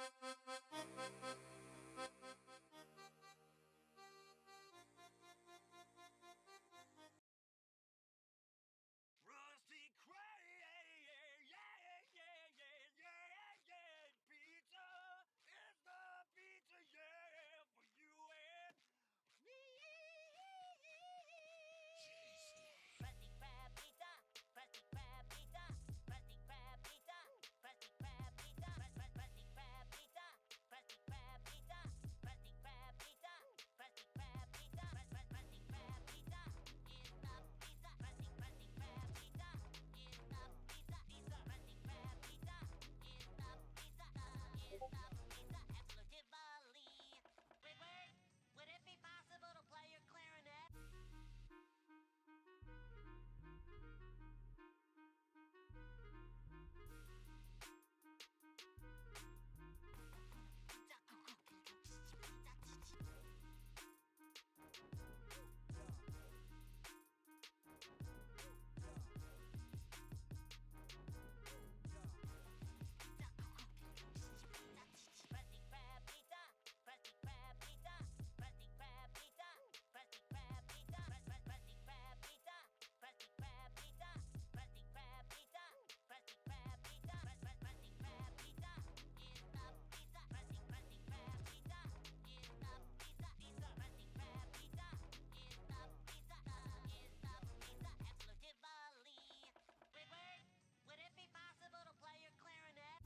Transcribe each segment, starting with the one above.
Rusty Craig, yeah, yeah, yeah, yeah, yeah. Pizza is the pizza, yeah, for you and me. Krusty Krab pizza, Krusty Krab pizza, Krusty Krab pizza, Krusty Krab pizza, Krusty Krab pizza, Krusty Krab pizza, Krusty Krab pizza, Krusty Krab pizza, Krusty Krab pizza is the pizza. Krusty Krab pizza is the pizza. Krusty Krab pizza is the pizza. Exclusively. Squidward, would it be possible to play your clarinet? Krusty Krab pizza, Krusty Krab pizza, Krusty Krab pizza, Krusty Krab pizza, Krusty Krab pizza, Krusty Krab pizza, Krusty Krab pizza, Krusty Krab pizza, Krusty Krab pizza is the pizza. Krusty Krab pizza is the pizza. Krusty Krab pizza is the pizza. Exclusively. Squidward, would it be possible to play your clarinet?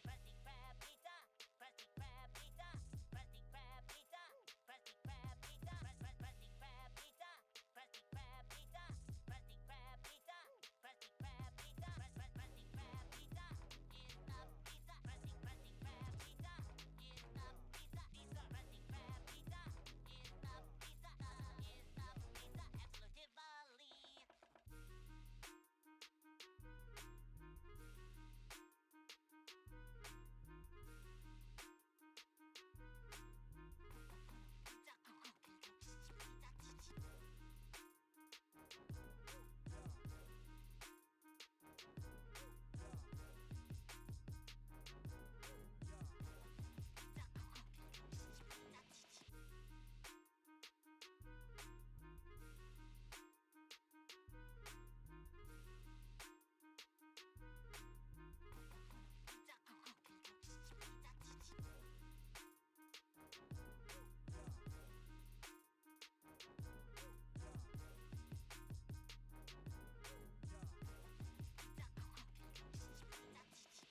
Krusty Krab pizza, Krusty Krab pizza, Krusty Krab pizza, Krusty Krab pizza, Krusty Krab pizza, Krusty Krab pizza, Krusty Krab pizza, Krusty Krab pizza, Krusty Krab pizza is the pizza. Krusty Krab pizza is the pizza. Krusty Krab pizza is the pizza. Exclusively.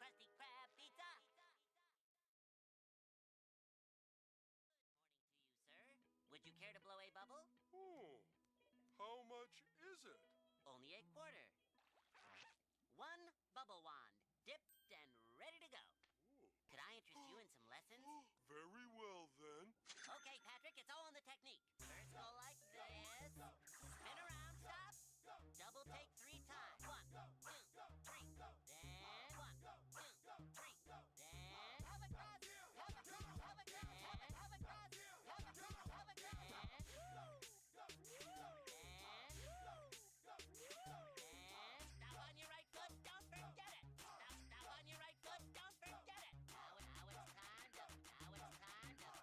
Krusty Krab pizza. Good morning to you, sir. Would you care to blow a bubble? Oh, how much is it? Only a quarter. One bubble wand, dipped and ready to go. Oh. Could I interest you in some lessons? Very well, then. Okay, Patrick, it's all in the technique. First go like this. Spin around, stop. Double take 3 times. 1, 2, 3. Then 1, 2, 3. Then hover cross, hover cross, hover cross, hover cross, hover cross, hover cross. Then stop on your right foot, don't forget it. Stop on your right foot, don't forget it. Now it's time to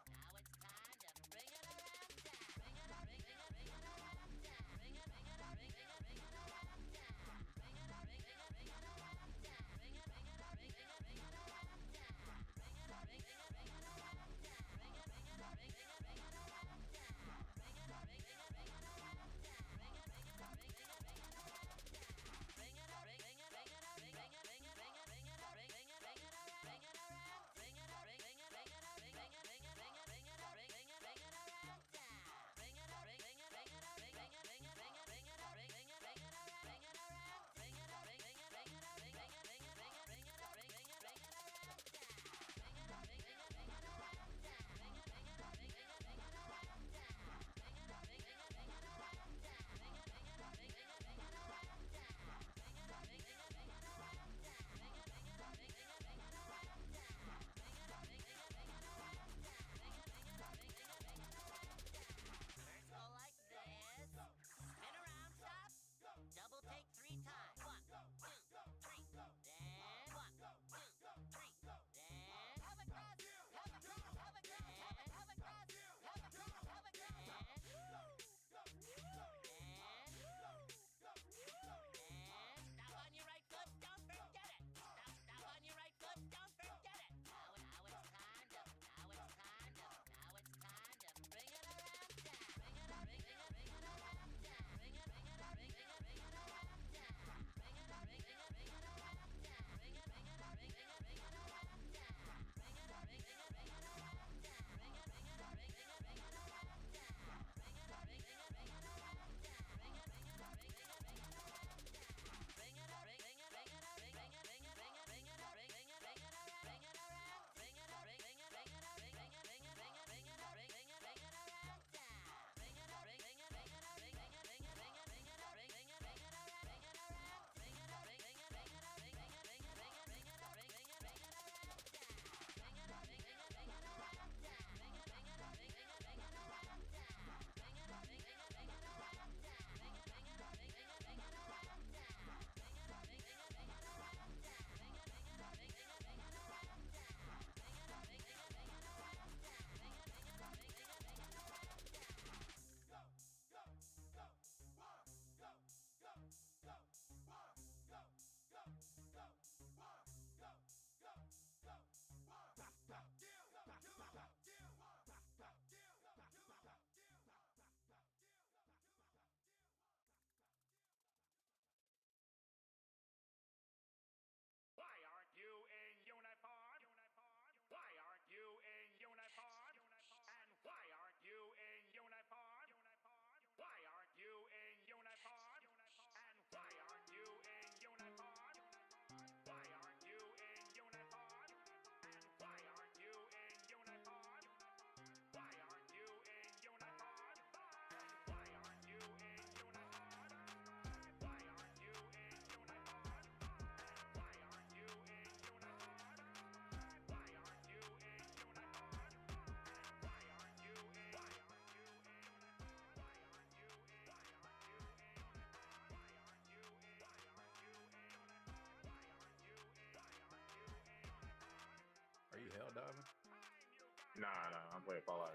Nah, nah, I'm playing Fallout.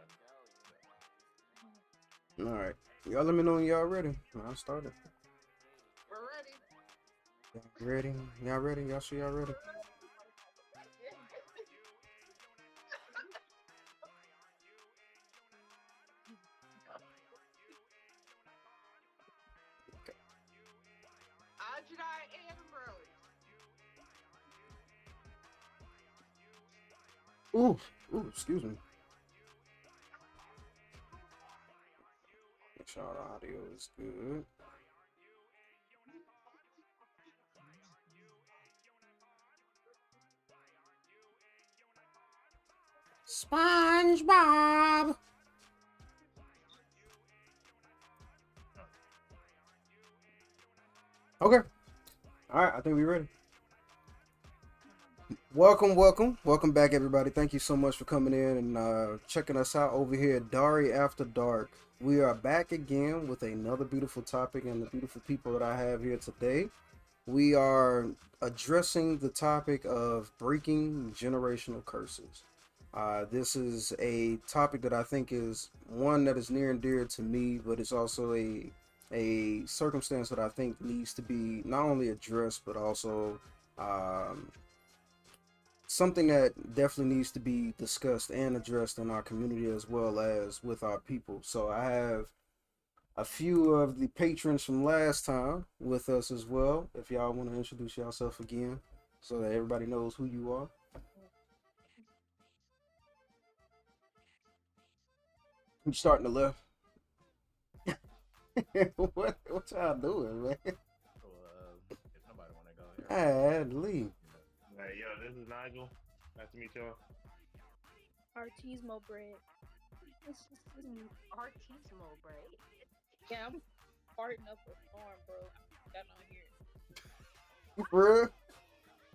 All right. Y'all let me know when y'all ready. I'll start it. We're ready. Y'all ready? Y'all ready? Y'all sure y'all ready? Ajudai and Rose. Ooh, ooh, excuse me. Make sure the audio is good. SpongeBob. Okay. All right. I think we're ready. Welcome back, everybody. Thank you so much for coming in and checking us out over here at Dari After Dark. We are back again with another beautiful topic and the beautiful people that I have here today. We are addressing the topic of breaking generational curses. This is a topic that I think is one that is near and dear to me, but it's also a circumstance that I think needs to be not only addressed but also um, something that definitely needs to be discussed and addressed in our community as well as with our people. So I have a few of the patrons from last time with us as well. If y'all want to introduce yourself again so that everybody knows who you are. You starting to left. what y'all doing, man? Well, if nobody want to go here, I had to leave. hey, yo, this is Nigel. Nice to meet y'all. Artismo bread. Artismo, right? Yeah, I'm farting up a storm, bro. Got on here. For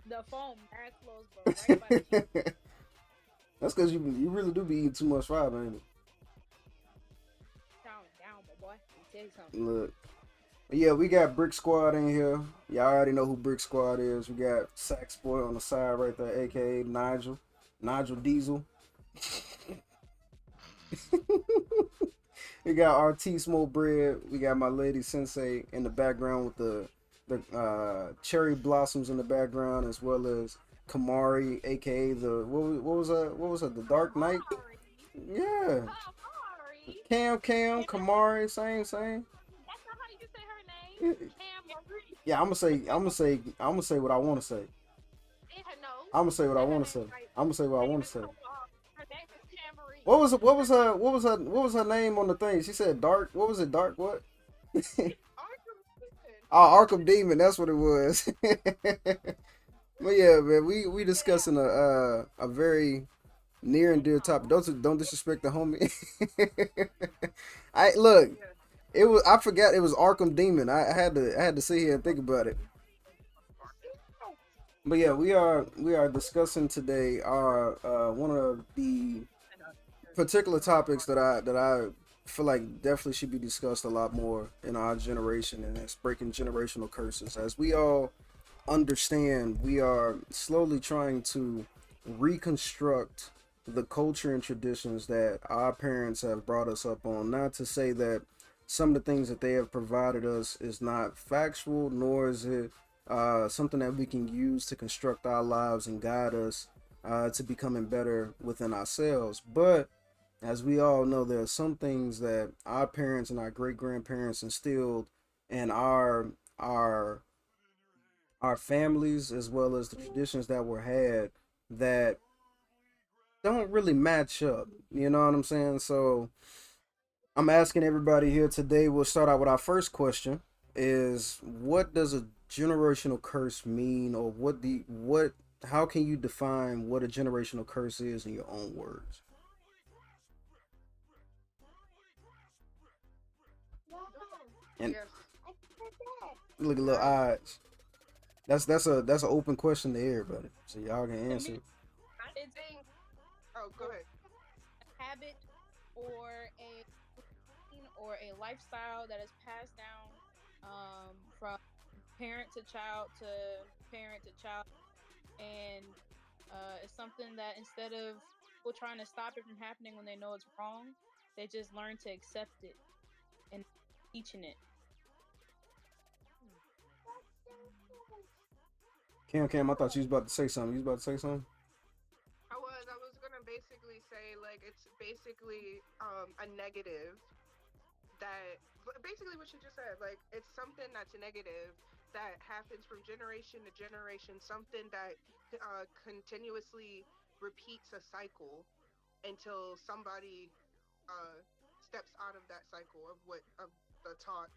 The phone mad close, bro. Right by the real? That's because you really do be eating too much fiber, ain't it? down, my boy. Let me tell you something. Look. But yeah, we got Brick Squad in here. Y'all already know who Brick Squad is. We got Sax Boy on the side right there, aka Nigel. Nigel Diesel. We got Artismo Bread. We got my lady Sensei in the background with the cherry blossoms in the background, as well as Kamari, aka the what was that the Dark Knight? Yeah, Kamari. Cam Kamari, same. That's not how you say her Yeah, name. Kamari. I'm gonna say what I want to say. In her nose. I'm gonna say what I Say her want to name say. right. I'm gonna say what I Name want is to say. Her name is Kamari. What was her name on the thing? She said dark. What was it? Dark what? Arthur. Oh, Arkham Demon. That's what it was. But yeah, man, we discussing a very near and dear topic. Don't disrespect the homie. I look. It was I forgot it was Arkham Demon. I had to sit here and think about it. But yeah, we are discussing today our one of the particular topics that I feel like definitely should be discussed a lot more in our generation, and it's breaking generational curses. As we all understand, we are slowly trying to reconstruct the culture and traditions that our parents have brought us up on. Not to say that some of the things that they have provided us is not factual, nor is it something that we can use to construct our lives and guide us to becoming better within ourselves. But as we all know, there are some things that our parents and our great grandparents instilled in our our families, as well as the traditions that were had, that don't really match up. You know what I'm saying? So I'm asking everybody here today. We'll start out with our first question: is what does a generational curse mean, or what? How can you define what a generational curse is in your own words? And Yes. look at little Right. eyes. That's an open question to everybody, so y'all can To answer me, it. I it's think. Oh, go ahead. a habit or a routine or a lifestyle that is passed down from parent to child to parent to child, and it's something that instead of people trying to stop it from happening when they know it's wrong. They just learn to accept it and teaching it. Cam, I thought you was about to say something. You was about to say something? I was gonna basically say like it's basically a negative that basically what you just said, like it's something that's negative that happens from generation to generation, something that continuously repeats a cycle until somebody uh steps out of that cycle of what of the taught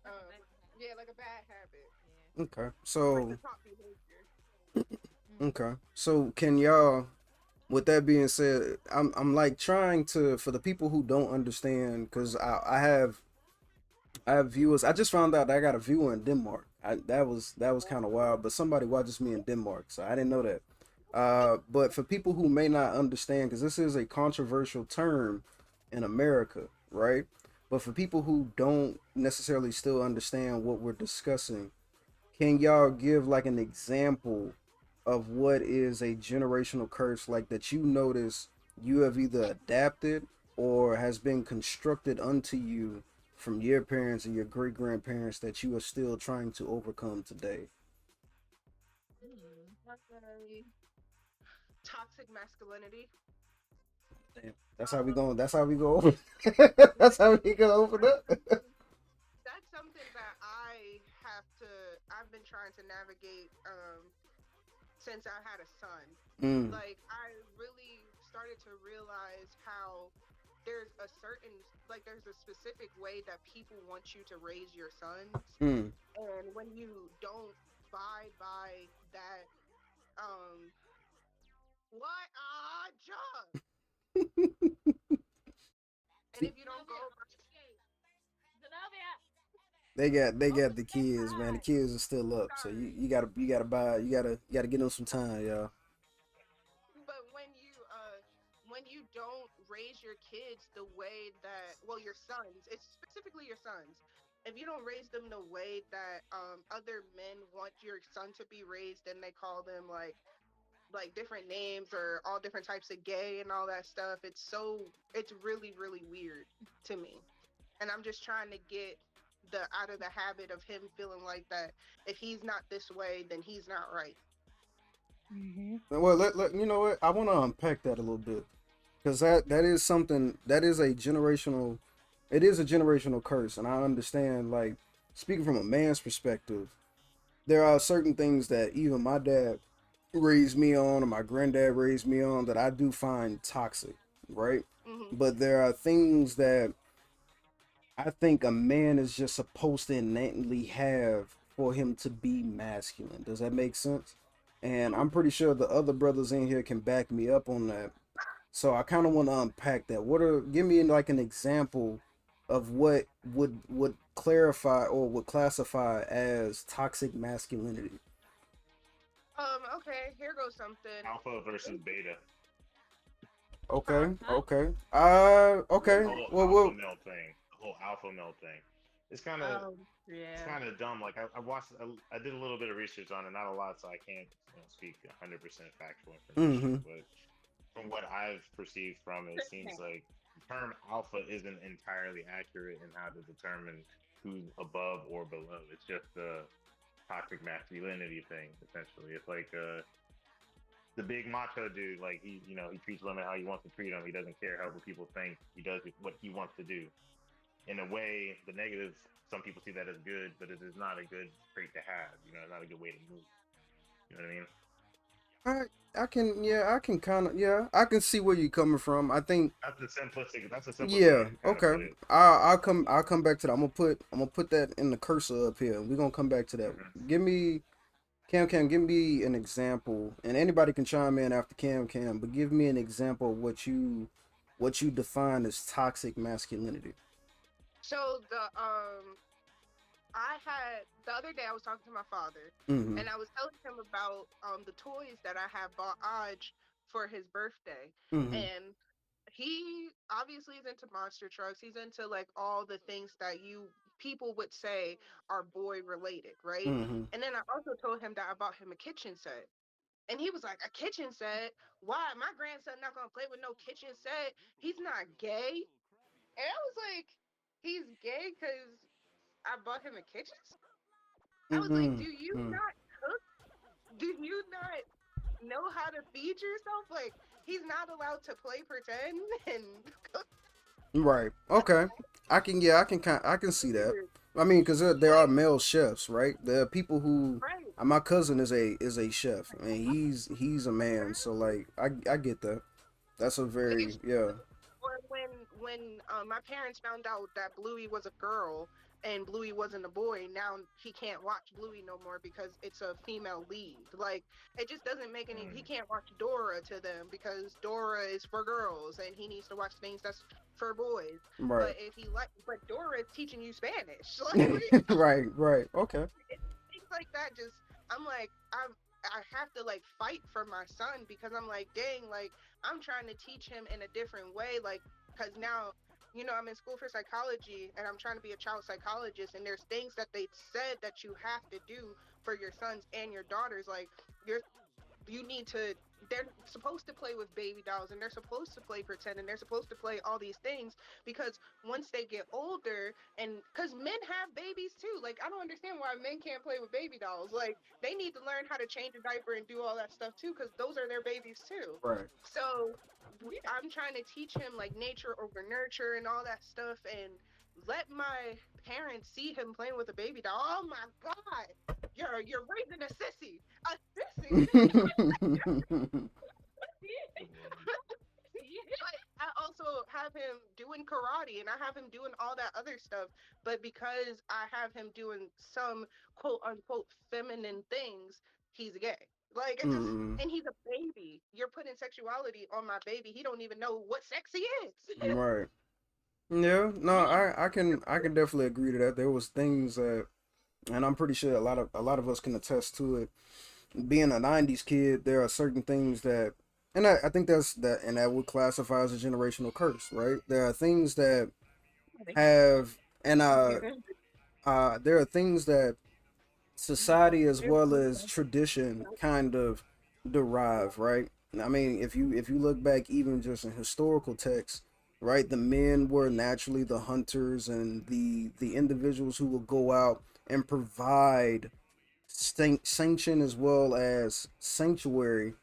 um yeah, like a bad habit, Okay. like the So taught behavior. okay. So can y'all, with that being said, I'm like trying to, for the people who don't understand, because I have viewers. I just found out I got a viewer in Denmark. That was kind of wild, but somebody watches me in Denmark, so I didn't know that. But for people who may not understand, because this is a controversial term in America, right? But for people who don't necessarily still understand what we're discussing, can y'all give like an example of what is a generational curse like that you notice you have either adapted or has been constructed unto you from your parents and your great grandparents that you are still trying to overcome today? Okay. Toxic masculinity. Damn. That's how we Um, going. That's how we go over. That's how we go over that's that. something that's something that I've been trying to navigate since I had a son. Mm, Like I really started to realize how there's a specific way that people want you to raise your sons, mm. and when you don't abide by that, um what job, and if you don't go They got the kids, man. The kids are still up, so sorry. you gotta give them some time, y'all. But when you don't raise your kids the way that, well, your sons, it's specifically your sons. If you don't raise them the way that other men want your son to be raised, and they call them like different names or all different types of gay and all that stuff, it's really really weird to me. And I'm just trying to get the out of the habit of him feeling like that. If he's not this way, then he's not right. Mm-hmm. Well, you know what? I want to unpack that a little bit because that is something that is a generational. It is a generational curse, and I understand. Like speaking from a man's perspective, there are certain things that even my dad raised me on, or my granddad raised me on, that I do find toxic, right? Hmm. But there are things that I think a man is just supposed to innately have for him to be masculine. Does that make sense? And I'm pretty sure the other brothers in here can back me up on that. So I kind of want to unpack that. Give me like an example of what would clarify or would classify as toxic masculinity. Okay, here goes something. Alpha versus beta. Huh? Okay, okay. The Okay. whole Well, alpha well. male thing. The whole alpha male thing. It's kind of it's Yeah. kind of dumb. Like I watched, I did a little bit of research on it, not a lot, so I can't speak 100% factual information. Mm-hmm. But from what I've perceived from it, it seems like the term alpha isn't entirely accurate in how to determine who's above or below. It's just a toxic masculinity thing, essentially. It's like the big macho dude, like he treats women how he wants to treat them. He doesn't care how people think. He does what he wants to do. In a way, the negative, some people see that as good, but it is not a good trait to have. Not a good way to move. You know what I mean? I I can, yeah, I can kind of, yeah, I can see where you're coming from. I think, That's the simplistic. That's the simplest way I yeah, can kind of okay. put it. I'll come back to that. I'm gonna put that in the cursor up here. We're gonna come back to that. Hmm. Give me Cam, give me an example, and anybody can chime in after Cam, but give me an example of what you define as toxic masculinity. So I had the other day I was talking to my father, Mm-hmm. and I was telling him about the toys that I had bought Aj for his birthday, Mm-hmm. and he obviously is into monster trucks. He's into like all the things that you people would say are boy related, right? Mm-hmm. And then I also told him that I bought him a kitchen set. And he was like, a kitchen set? Why? My grandson not gonna play with no kitchen set. He's not gay. And I was like, he's gay because I bought him a kitchen set? I was like, Mm-mm. do you Mm. not cook? Do you not know how to feed yourself? Like, he's not allowed to play pretend and cook. Right. Okay. I can. Yeah. I can see that. Weird. I mean, because there are Like, male chefs, right? There are people who. right. My cousin is a chef, and he's a man. So like, I get that. That's a very yeah. Or when my parents found out that Bluey was a girl and Bluey wasn't a boy, now he can't watch Bluey no more because it's a female lead. Like, it just doesn't make any. He Mm. can't watch Dora to them because Dora is for girls and he needs to watch things that's for boys. Right. But if he like, but Dora is teaching you Spanish. Like, what are you Right. Right. Okay. things like that? Just I'm like I have to like fight for my son because I'm like, dang, like I'm trying to teach him in a different way, like because now I'm in school for psychology and I'm trying to be a child psychologist, and there's things that they said that you have to do for your sons and your daughters, like you're you need to they're supposed to play with baby dolls and they're supposed to play pretend and they're supposed to play all these things because once they get older, and because men have babies too, like I don't understand why men can't play with baby dolls. Like, they need to learn how to change a diaper and do all that stuff too because those are their babies too. Right. So I'm trying to teach him like nature over nurture and all that stuff, and let my parents see him playing with a baby doll. Oh my god, you're raising a sissy, a sissy. But I also have him doing karate and I have him doing all that other stuff. But because I have him doing some quote unquote feminine things, he's gay. Like, it just, Mm. and he's a baby. You're putting sexuality on my baby. He don't even know what sexy is. Right. Yeah. No. Me, I can definitely agree to that. There was things that, and I'm pretty sure a lot of us can attest to it. Being a '90s kid, there are certain things that, and I think that's that, and that would classify as a generational curse, right? There are things that have, and there are things that society as well as tradition kind of derive, right? I mean, if you look back even just in historical texts, right, the men were naturally the hunters and the individuals who will go out and provide sanction as well as sanctuary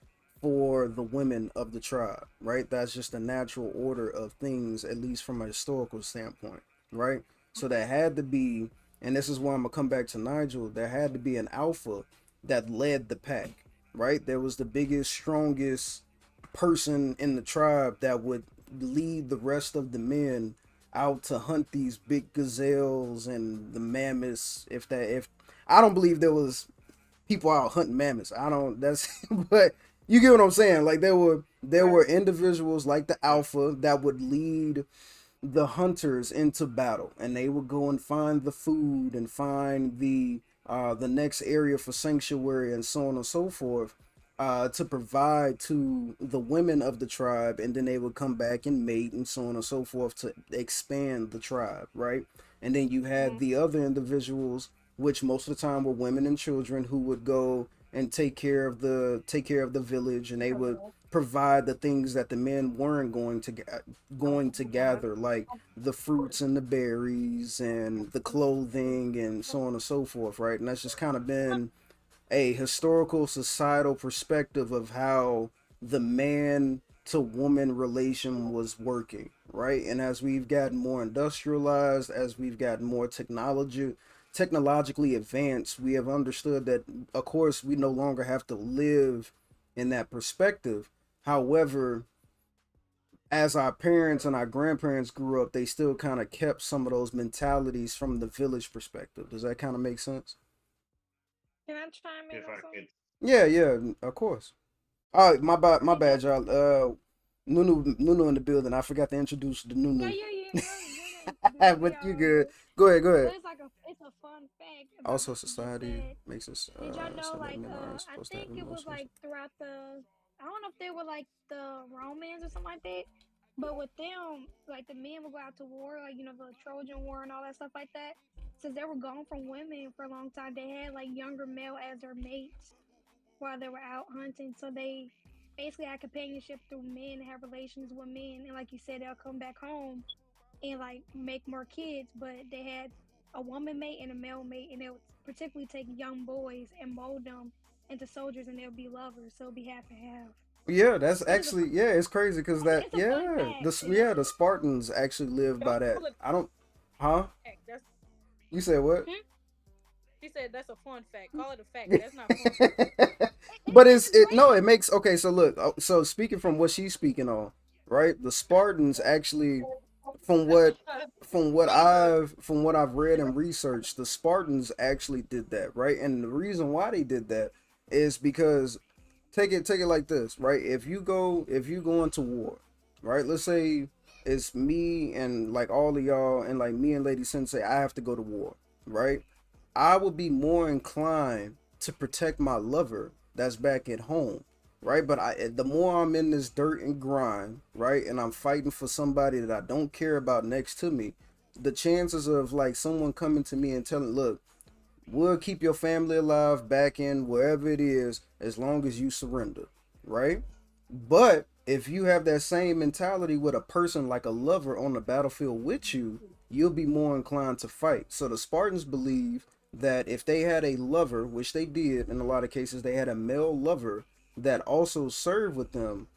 for the women of the tribe, right? That's just a natural order of things, at least from a historical standpoint, right? So there had to be, and this is why I'm gonna come back to Nigel, there had to be an alpha that led the pack, right? There was the biggest, strongest person in the tribe that would lead the rest of the men out to hunt these big gazelles and the mammoths. If I don't believe there was people out hunting mammoths. I don't. That's but you get what I'm saying. Like there were individuals like the alpha that would lead the hunters into battle, and they would go and find the food and find the next area for sanctuary and so on and so forth, to provide to the women of the tribe, and then they would come back and mate and so on and so forth to expand the tribe, right? And then you had the other individuals, which most of the time were women and children, who would go and take care of the village, and they would provide the things that the men weren't going to gather, like the fruits and the berries and the clothing and so on and so forth, right? And that's just kind of been a historical societal perspective of how the man to woman relation was working, right? And as we've gotten more industrialized, as we've gotten more technologically advanced, we have understood that of course we no longer have to live in that perspective. However, as our parents and our grandparents grew up, they still kind of kept some of those mentalities from the village perspective. Does that kind of make sense? Can I chime in If on I something? could, Yeah, yeah, of course. Oh, my bad, Because y'all. Nunu in the building. I forgot to introduce the yeah, Nunu. yeah, yeah, you're gonna introduce me But you good. already. Go ahead, go But ahead. it's a fun fact about Also, what you just society said. makes us Did y'all know so that like men aren't I supposed to have think it was emotions. like throughout the I don't know if they were like the Romans or something like that. But with them, like the men would go out to war, like the Trojan War and all that stuff like that. Since they were gone from women for a long time, they had like younger male as their mates. while they were out hunting. So they basically had companionship through men and have relations with men. And like you said, they'll come back home and like make more kids, but they had a woman mate and a male mate, and they'll particularly take young boys and mold them into soldiers, and they'll be lovers. So it'll be half and half. Yeah, that's It was a actually, yeah, it's crazy because that, it's a fun yeah, fact. the Spartans actually live by Don't that. call it I don't, huh? a fact. That's You said what? Hmm? She said that's a fun fact. Call it a fact. That's not fun. But It's it no, great. it makes okay. So look, so speaking from what she's speaking on, right? The Spartans actually, from what from what I've read and researched, the Spartans actually did that, right? And the reason why they did that is because take it like this, right? If you go into war, right? Let's say it's me and like all of y'all and like me and Lady Sensei, I have to go to war, right? I would be more inclined to protect my lover that's back at home, right? But the more I'm in this dirt and grind, right, and I'm fighting for somebody that I don't care about next to me, the chances of like someone coming to me and telling, look, we'll keep your family alive back in wherever it is as long as you surrender, right? But if you have that same mentality with a person like a lover on the battlefield with you, you'll be more inclined to fight. So the Spartans believe that if they had a lover, which they did in a lot of cases, they had a male lover that also served with them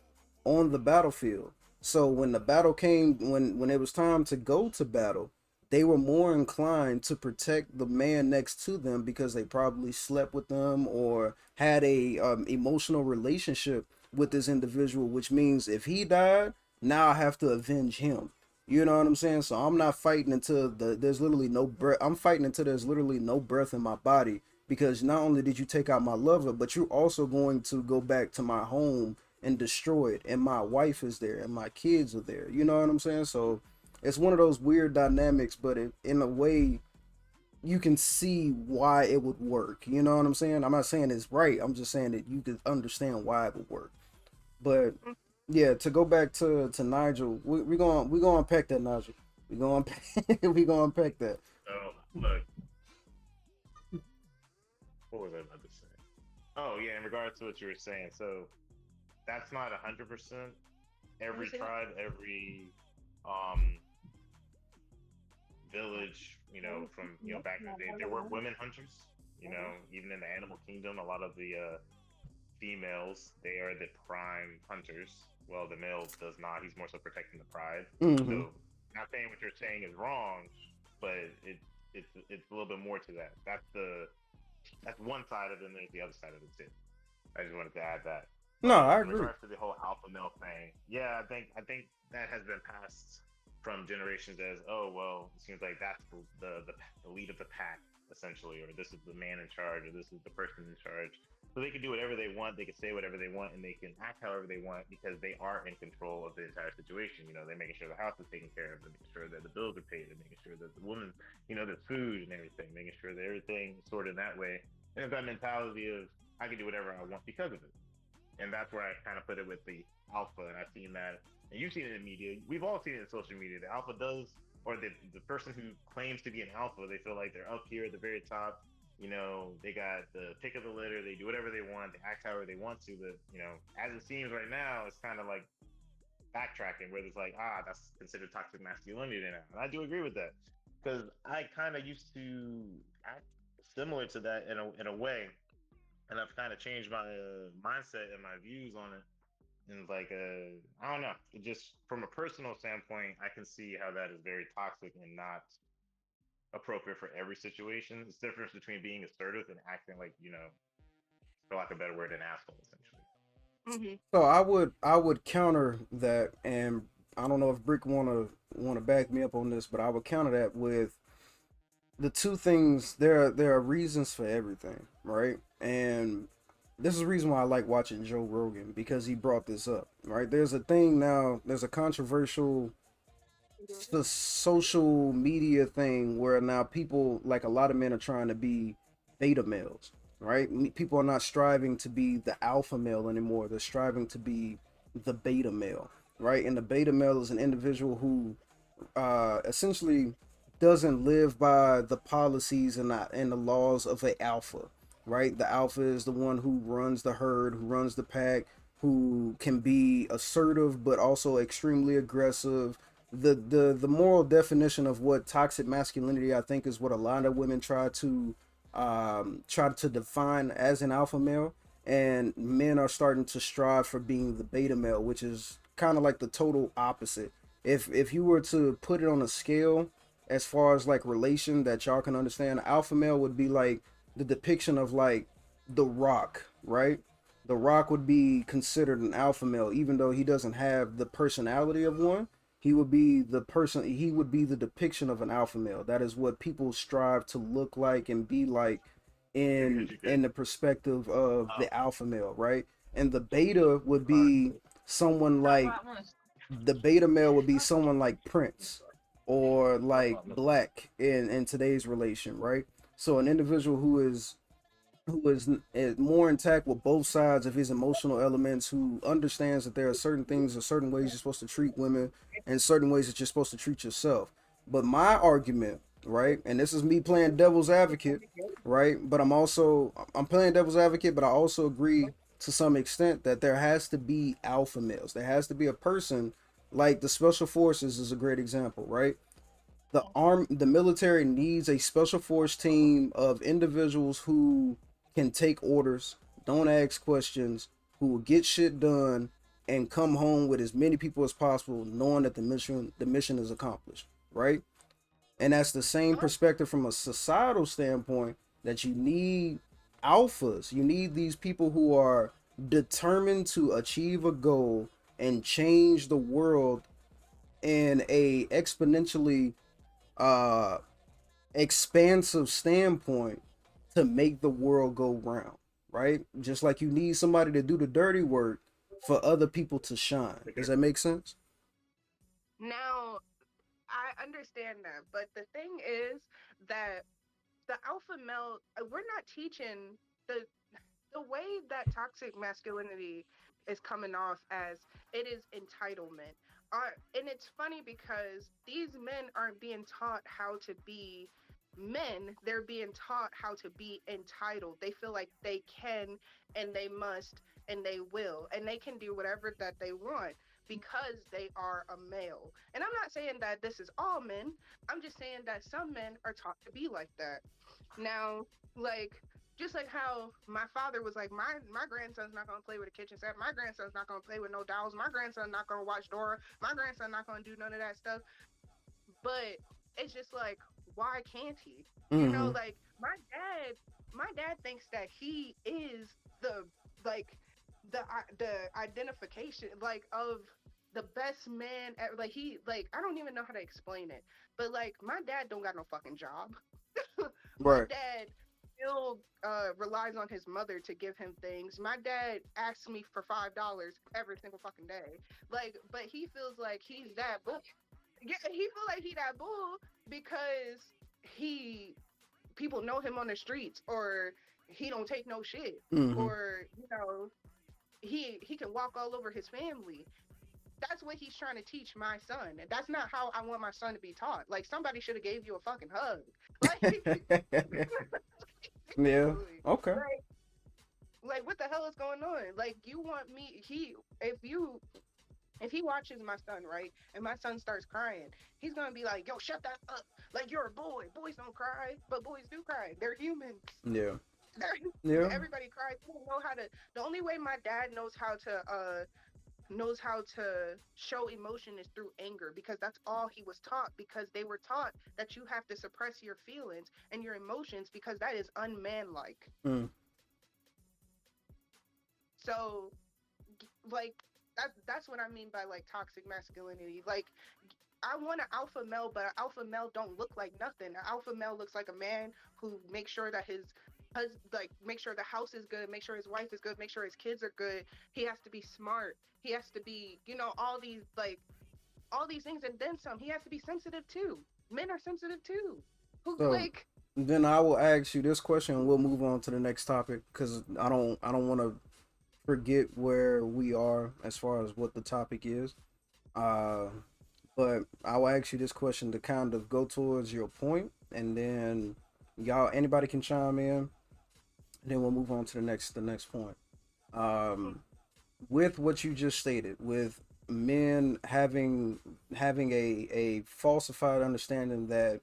on the battlefield. So when the battle came, when it was time to go to battle, they were more inclined to protect the man next to them because they probably slept with them or had a emotional relationship with this individual. Which means if he died, now I have to avenge him. You know what I'm saying? So I'm not fighting until there's literally no breath. I'm fighting until there's literally no breath in my body because not only did you take out my lover, but you're also going to go back to my home and destroy it, and my wife is there and my kids are there. You know what I'm saying? So it's one of those weird dynamics, but in a way you can see why it would work. You know what I'm saying? I'm not saying it's right, I'm just saying that you could understand why it would work. But yeah, to go back to Nigel, we gonna unpack that, Nigel. We gonna we gonna unpack that. So look, what was I about to say? Oh yeah, in regards to what you were saying, so that's not 100%. Every tribe, every um village, from back in the day, there were women hunters. Even in the animal kingdom, a lot of the females, they are the prime hunters. Well, the male does not. He's more so protecting the pride. Mm-hmm. So, not saying what you're saying is wrong, but it's a little bit more to that. That's one side of it, and there's the other side of it too. I just wanted to add that. No, But I in agree. regards to the whole alpha male thing, yeah, I think that has been passed from generations as, oh well, it seems like that's the lead of the pack essentially, or this is the man in charge, or this is the person in charge. So they can do whatever they want, they can say whatever they want, and they can act however they want because they are in control of the entire situation. They're making sure the house is taken care of, they're making sure that the bills are paid, they're making sure that the woman, there's food and everything, making sure that everything is sorted in that way. And it's that mentality of I can do whatever I want because of it, and that's where I kind of put it with the alpha. And I've seen that, and you've seen it in media. We've all seen it in social media. The alpha does, or the person who claims to be an alpha, they feel like they're up here at the very top. They got the pick of the litter. They do whatever they want. They act however they want to. But as it seems right now, it's kind of like backtracking, where it's like, that's considered toxic masculinity now. And I do agree with that because I kind of used to act similar to that in a way, and I've kind of changed my mindset and my views on it. And like, I don't know, it just from a personal standpoint, I can see how that is very toxic and not appropriate for every situation. It's the difference between being assertive and acting like, for lack of a better word, an asshole, essentially. Mhm. So I would counter that, and I don't know if Brick wanna back me up on this, but I would counter that with the two things. There are reasons for everything, right? And this is the reason why I like watching Joe Rogan because he brought this up, right? There's a thing now. There's a controversial the social media thing where now people, like a lot of men, are trying to be beta males, right? People are not striving to be the alpha male anymore. They're striving to be the beta male, right? And the beta male is an individual who essentially doesn't live by the policies and the laws of a alpha, right? The alpha is the one who runs the herd, who runs the pack, who can be assertive but also extremely aggressive. The moral definition of what toxic masculinity, I think, is what a lot of women try to define as an alpha male, and men are starting to strive for being the beta male, which is kind of like the total opposite. If you were to put it on a scale as far as like relation that y'all can understand, alpha male would be like the depiction of like the Rock, right? The Rock would be considered an alpha male, even though he doesn't have the personality of one. He would be the person. He would be the depiction of an alpha male. That is what people strive to look like and be like in the perspective of the alpha male, right? And the beta would be someone like the beta male would be someone like Prince or like Black in today's relation, right? So an individual who is more intact with both sides of his emotional elements, who understands that there are certain things or certain ways you're supposed to treat women and certain ways that you're supposed to treat yourself. But my argument, right, and this is me playing devil's advocate, right, but I'm playing devil's advocate, but I also agree to some extent that there has to be alpha males. There has to be a person like the special forces is a great example, right? The military needs a special force team of individuals who can take orders, don't ask questions, who will get shit done and come home with as many people as possible, knowing that the mission is accomplished, right? And that's the same perspective from a societal standpoint, that you need alphas. You need these people who are determined to achieve a goal and change the world in a exponentially uh expansive standpoint to make the world go round, right? Just like you need somebody to do the dirty work for other people to shine. Does that make sense? Now, I understand that, but the thing is that the alpha male, we're not teaching the the way that toxic masculinity is coming off as it is entitlement. And it's funny because these men aren't being taught how to be men, they're being taught how to be entitled. They feel like they can and they must and they will and they can do whatever that they want because they are a male. And I'm not saying that this is all men, I'm just saying that some men are taught to be like that. Now, like, just like how my father was like, my grandson's not gonna play with a kitchen set. My grandson's not gonna play with no dolls. My grandson's not gonna watch Dora. My grandson's not gonna do none of that stuff. But it's just like, why can't he? You know, Mm-hmm. like my dad thinks that he is the like the identification like of the best man at, like he like I don't even know how to explain it, but like my dad don't got no fucking job. My Right. dad still relies on his mother to give him things. My dad asks me for $5 every single fucking day. Like, but he feels like he's that bull. Yeah, he feel like he that bull because he people know him on the streets, or he don't take no shit, Mm-hmm. or he can walk all over his family. That's what he's trying to teach my son, and that's not how I want my son to be taught. Like, somebody should have gave you a fucking hug. Like, Yeah. seriously. Okay. Like what the hell is going on? Like, you want me he if he watches my son, right, and my son starts crying, he's gonna be like, yo, shut that up. Like, you're a boy. Boys don't cry, but boys do cry. They're humans. Yeah. They're, Yeah. everybody cries. They don't know how to. The only way my dad knows how to show emotion is through anger, because that's all he was taught, because they were taught that you have to suppress your feelings and your emotions because that is unmanlike. Mm. So, like, that's what I mean by like toxic masculinity. Like, I want an alpha male, but an alpha male don't look like nothing. An alpha male looks like a man who makes sure that make sure the house is good, make sure his wife is good, make sure his kids are good. He has to be smart. He has to be, all these things and then some. He has to be sensitive too. Men are sensitive too. Who So like then I will ask you this question, and we'll move on to the next topic, because I don't want to forget where we are as far as what the topic is. Uh, but I will ask you this question to kind of go towards your point, and then y'all, anybody can chime in. And then we'll move on to the next point. Um, with what you just stated, with men having a falsified understanding that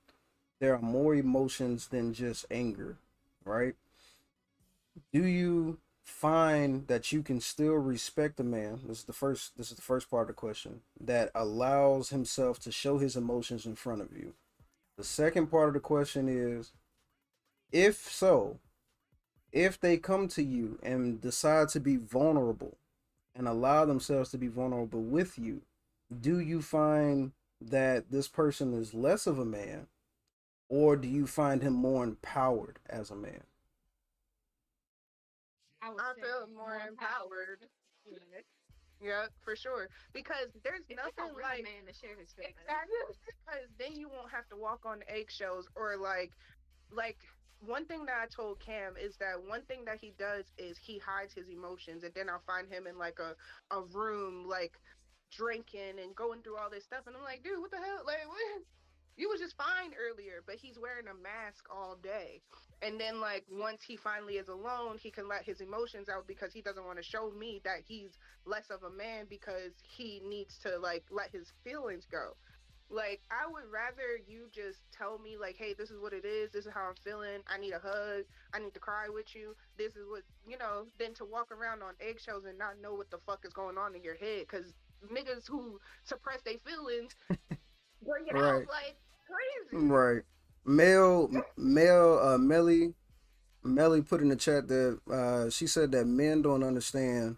there are more emotions than just anger, right? Do you find that you can still respect a man? This is the first part of the question that allows himself to show his emotions in front of you. The second part of the question is, if so, if they come to you and decide to be vulnerable and allow themselves to be vulnerable with you, do you find that this person is less of a man, or do you find him more empowered as a man? I feel more empowered. Yeah, for sure. Because there's nothing like man to share his feelings. Exactly. Because then you won't have to walk on eggshells or like one thing that I told Cam is that one thing that he does is he hides his emotions, and then I'll find him in like a room like drinking and going through all this stuff, and I'm like, dude, what the hell? Like, what? You was just fine earlier, but he's wearing a mask all day. And then like once he finally is alone, he can let his emotions out because he doesn't want to show me that he's less of a man because he needs to like let his feelings go. Like I would rather you just tell me like, hey, this is what it is. This is how I'm feeling. I need a hug. I need to cry with you. This is what than to walk around on eggshells and not know what the fuck is going on in your head. Because niggas who suppress their feelings bring it out Right, like crazy. right. Melly put in the chat that she said that men don't understand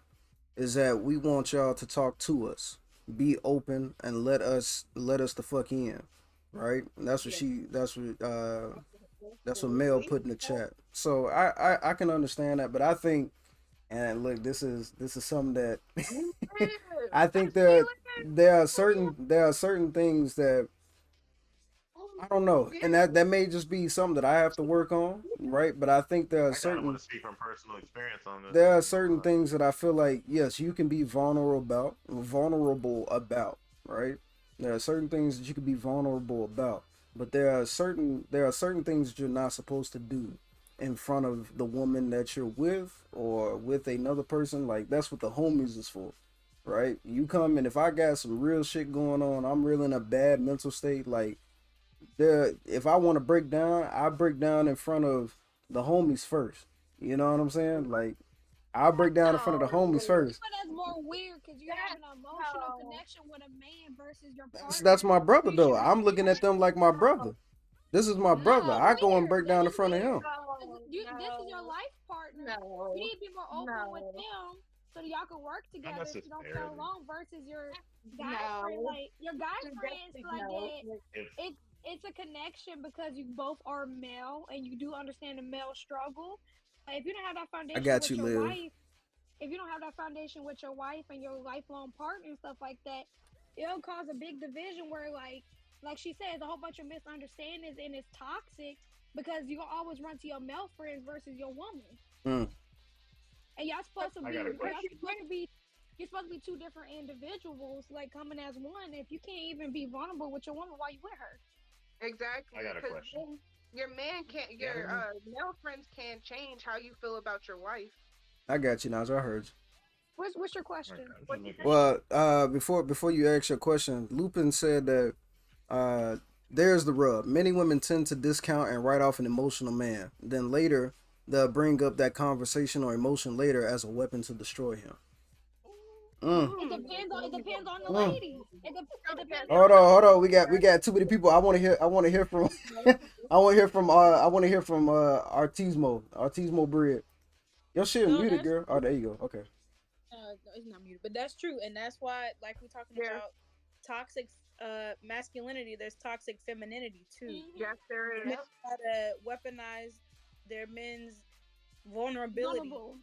is that we want y'all to talk to us, be open, and let us the fuck in, right? And that's what Yeah. she. That's what Mel put in the chat. So I can understand that, but I think, and look, this is something that I I think feel it. there are certain things that I don't know, Yeah. and that may just be something that I have to work on, right? But I think there are I kind of want certain to speak from personal experience on this. there I are ain't gonna certain lie. things that I feel like yes, you can be vulnerable about, right? There are certain things that you can be vulnerable about, but there are certain things that you're not supposed to do in front of the woman that you're with or with another person. Like that's what the homies is for, right? You come and if I got some real shit going on, I'm real in a bad mental state, like if I want to break down, I break down in front of the homies first. You know what I'm saying? Like I'll break down in front of the homies No. first. But that's more weird because you have That an emotional no. connection with a man versus your That's partner. my brother You though. should be I'm looking at them like my No. brother. This is my no brother. I go and weird. break That down in is front of weird. him. 'Cause No. this is your No. life partner. You No. need to be more open with No. them so that y'all can work Not together so you don't feel necessarily. alone versus your guy friend. No. Like your guy friends Definitely like no. that. If It's a connection because you both are male and you do understand the male struggle. But if you don't have that I foundation got with you, your Liv. wife, if you don't have that foundation with your wife and your lifelong partner and stuff like that, it'll cause a big division where like she says, a whole bunch of misunderstandings and it's toxic because you always run to your male friends versus your woman. Mm, And y'all supposed to I got a be y'all question. supposed to be you're supposed to be two different individuals, like coming as one. If you can't even be vulnerable with your woman, why you with her? I Exactly. got a Because question. your man can't, Y'all your hear me? male friends can't change how you feel about your wife. I got you, Naj. I heard you. What's your Okay, question? I'm just What you making say? sure. Well, before you ask your question, Lupin said that uh, there's the rub. Many women tend to discount and write off an emotional man. Then later, they'll bring up that conversation or emotion later as a weapon to destroy him. Mm, It depends on the mm. lady. It Yeah, depends no, Hold on the on, no. hold lady. on. We got too many people. I want to hear from I want to hear from Artismo Bread. Your shit No, muted, that's girl. Oh, there you go. Okay. no, it's not muted, but that's true, and that's why, like we're talking Yeah, about toxic masculinity. There's toxic femininity too. yes, there is. Men try to weaponize their men's vulnerability Vulnerable.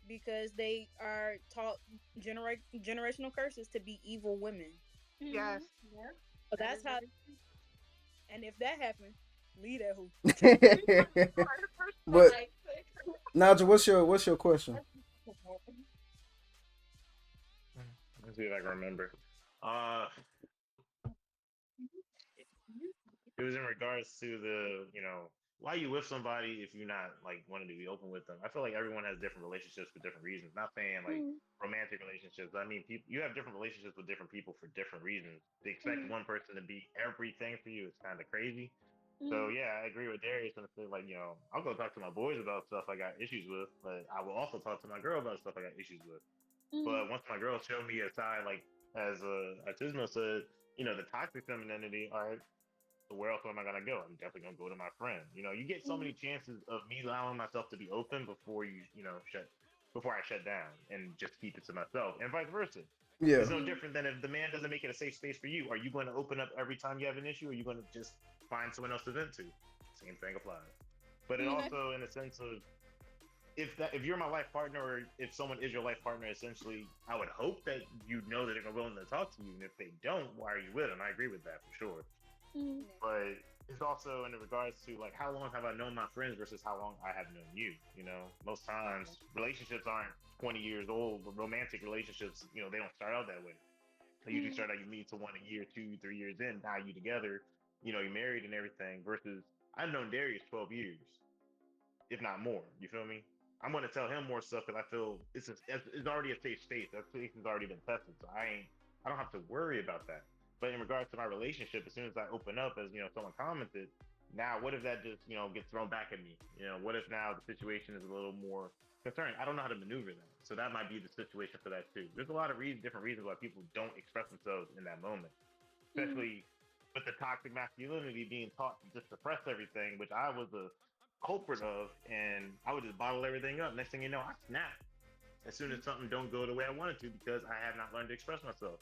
because they are taught generational curses to be evil women. Yes, Hmm. yeah, So that that's is how. very true. And if that happened, leave that who. Part of personal But life. Naja, what's your question? Let's see if I can remember. Uh, it was in regards to the why are you with somebody if you're not like wanting to be open with them? I feel like everyone has different relationships for different reasons. Not saying like Mm, romantic relationships. I mean, people, you have different relationships with different people for different reasons. To expect mm, one person to be everything for you is kind of crazy. So mm, yeah, I agree with Darius when I say like, I'll go talk to my boys about stuff I got issues with, but I will also talk to my girl about stuff I got issues with. mm, But once my girl showed me a side, like as Artismo said, the toxic femininity, all right, so where else am I gonna go? I'm definitely gonna go to my friend. You get so many mm, chances of me allowing myself to be open before before I shut down and just keep it to myself, and vice versa. Yeah. It's no mm, different than if the man doesn't make it a safe space for you. Are you going to open up every time you have an issue, or are you going to just find someone else to vent to? Same thing applies. But it mm, also, in a sense of, if you're my life partner, or if someone is your life partner, essentially, I would hope that you know that they're willing to talk to you. And if they don't, why are you with them? I agree with that for sure. mm, But it's also in regards to like how long have I known my friends versus how long I have known you. Most times relationships aren't 20 years old, but romantic relationships, they don't start out that way. They usually mm, start out, you meet someone a year, 2, 3 years in, now you together, you're married and everything. Versus I've known Darius 12 years, if not more. You feel me? I'm gonna tell him more stuff because I feel it's already a safe space. That space has already been tested, so I don't have to worry about that. But in regards to my relationship, as soon as I open up, as someone commented, now what if that just gets thrown back at me? What if now the situation is a little more concerning? I don't know how to maneuver that, so that might be the situation for that too. There's a lot of different reasons why people don't express themselves in that moment, mm. especially with the toxic masculinity being taught to just suppress everything, which I was a culprit of, and I would just bottle everything up. Next thing you know, I snap as soon as something don't go the way I wanted to because I have not learned to express myself.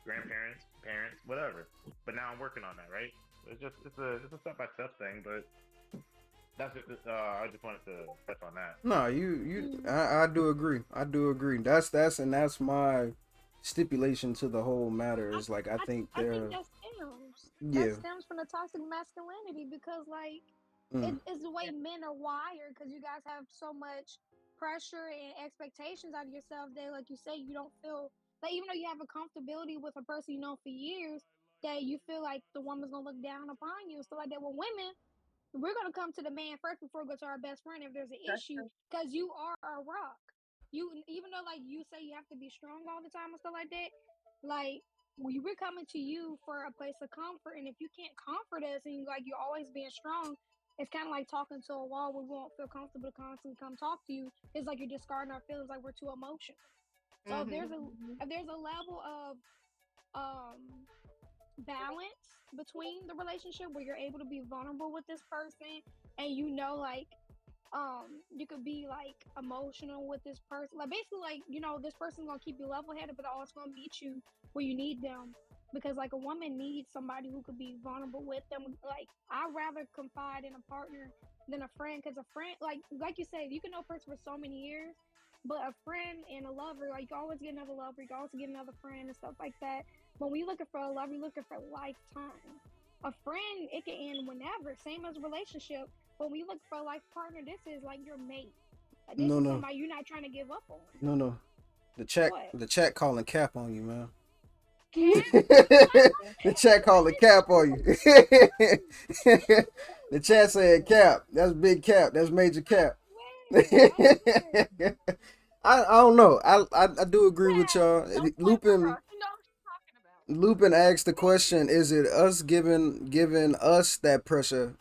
Grandparents, parents, whatever. But now I'm working on that, right? It's a step by step thing, but that's just I just wanted to touch on that. No, you Mm. I do agree. I do agree. That's my stipulation to the whole matter I, is like I think I think there. that Yeah. stems from the toxic masculinity because like Mm, it's the way men are wired because you guys have so much pressure and expectations out of yourself that like you say you don't feel like even though you have a comfortability with a person you know for years that you feel like the woman's gonna look down upon you so like that with women we're gonna come to the man first before we go to our best friend if there's an That's issue, true. because you are a rock. You even though like you say you have to be strong all the time and stuff like that, like we're coming to you for a place of comfort, and if you can't comfort us and like you're always being strong, it's kind of like talking to a wall where we won't feel comfortable to constantly come talk to you. It's like you're discarding our feelings, like we're too emotional. So Mhm. if there's a level of um balance between the relationship where you're able to be vulnerable with this person and like you could be like emotional with this person like basically like this person's gonna keep you level headed but also gonna meet you where you need them because like a woman needs somebody who could be vulnerable with them. Like I'd rather confide in a partner than a friend because a friend like you said you can know a person for so many years but a friend and a lover like you can always get another lover, you can always get another friend and stuff like that. When we looking for a love, we looking for lifetime. A friend, it can end whenever, same as a relationship. When we look for a life partner, this is like your mate. Like, this no, is no, somebody you're not trying to give up on. no, no. What? The chat calling cap on you, man. Cat? The chat calling cap on you. The chat said cap. That's big cap. That's major I cap. swear. I swear. I don't know. I do agree with Well, y'all. don't blame Lupin her. She knows what she's talking about. Lupin asked the question: is it us giving us that pressure,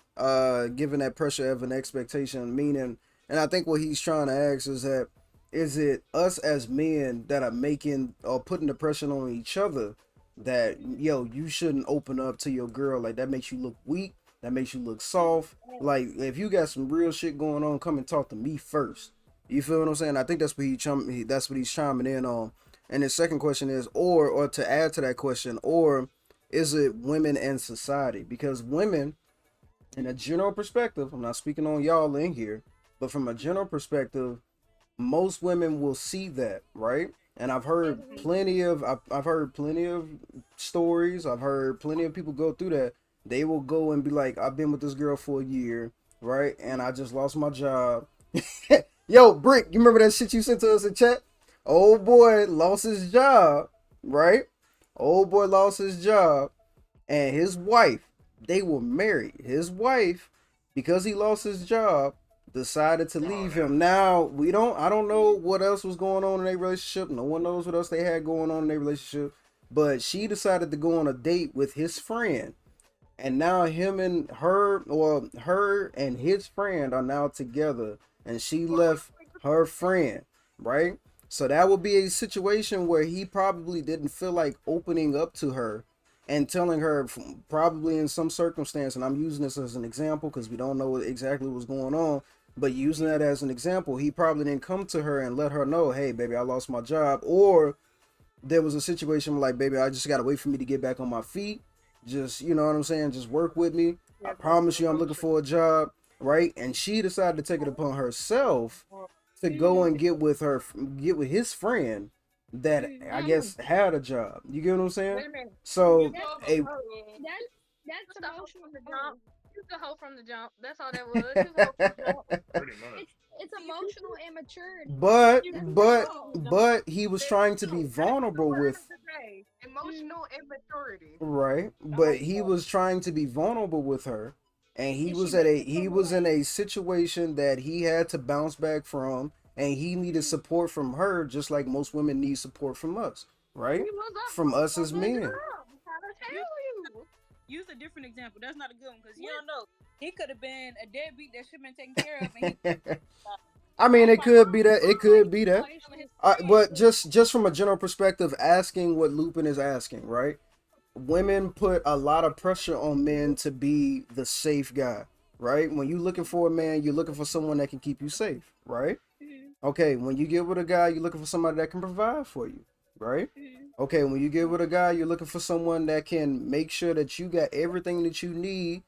giving that pressure of an expectation? Meaning, and I think what he's trying to ask is that is it us as men that are making or putting the pressure on each other that yo you shouldn't open up to your girl like that makes you look weak, that makes you look soft. Like if you got some real shit going on, come and talk to me first. You feel what I'm saying? I think that's what he's chiming in on. And the second question is, or to add to that question, or is it women and society? Because women, in a general perspective, I'm not speaking on y'all in here, but from a general perspective, most women will see that, right? And Mm-hmm. I've heard plenty of stories. I've heard plenty of people go through that. They will go and be like, I've been with this girl for a year, right? And I just lost my job. Yo, Brick, you remember that shit you sent to us in chat? Old boy lost his job, right? Old boy lost his job, and his wife, they were married. His wife because he lost his job, decided to Oh, leave yeah. him. Now I don't know what else was going on in their relationship. No one knows what else they had going on in their relationship. But she decided to go on a date with his friend. And now him and her, or her and his friend are now together. And she left her friend, right? So that would be a situation where he probably didn't feel like opening up to her and telling her, probably in some circumstance, and I'm using this as an example because we don't know exactly what's going on, but using that as an example, he probably didn't come to her and let her know, hey, baby, I lost my job. Or there was a situation like, baby, I just gotta wait for me to get back on my feet. Just, you know what I'm saying? Just work with me. I promise you I'm looking for a job, right? And she decided to take it upon herself to go and get with his friend that I guess had a job. You get what I'm saying? Wait a minute. So You a told her. That's That's the hoe emotional. from the jump. She's the hoe from the jump. That's all that was. She's the hoe from the jump. Pretty much. It's emotional immaturity. but You That's the what it's but hoe. called. but he was There trying you to be go. That's the vulnerable word of with, the day. Mm, Emotional immaturity. right, I but like he that. was trying to be vulnerable with her, and and she took it he from was in away. a situation that he had to bounce back from, and he needed Mm, support from her just like most women need support from us, He right? was From us a as good men. job. I'm trying to Use tell you. use a different example. That's not a good one because you don't know. He could have been a deadbeat that should have been taken care of, and he. I mean, That's it like could be that. It like could be that. twice to his But friend. just from a general perspective, asking what Lupin is asking, right? Women put a lot of pressure on men to be the safe guy, right? When you're looking for a man, you're looking for someone that can keep you safe, right? Mm, Okay, when you get with a guy, you're looking for somebody that can provide for you, right? mm, Okay, when you get with a guy, you're looking for someone that can make sure that you got everything that you need,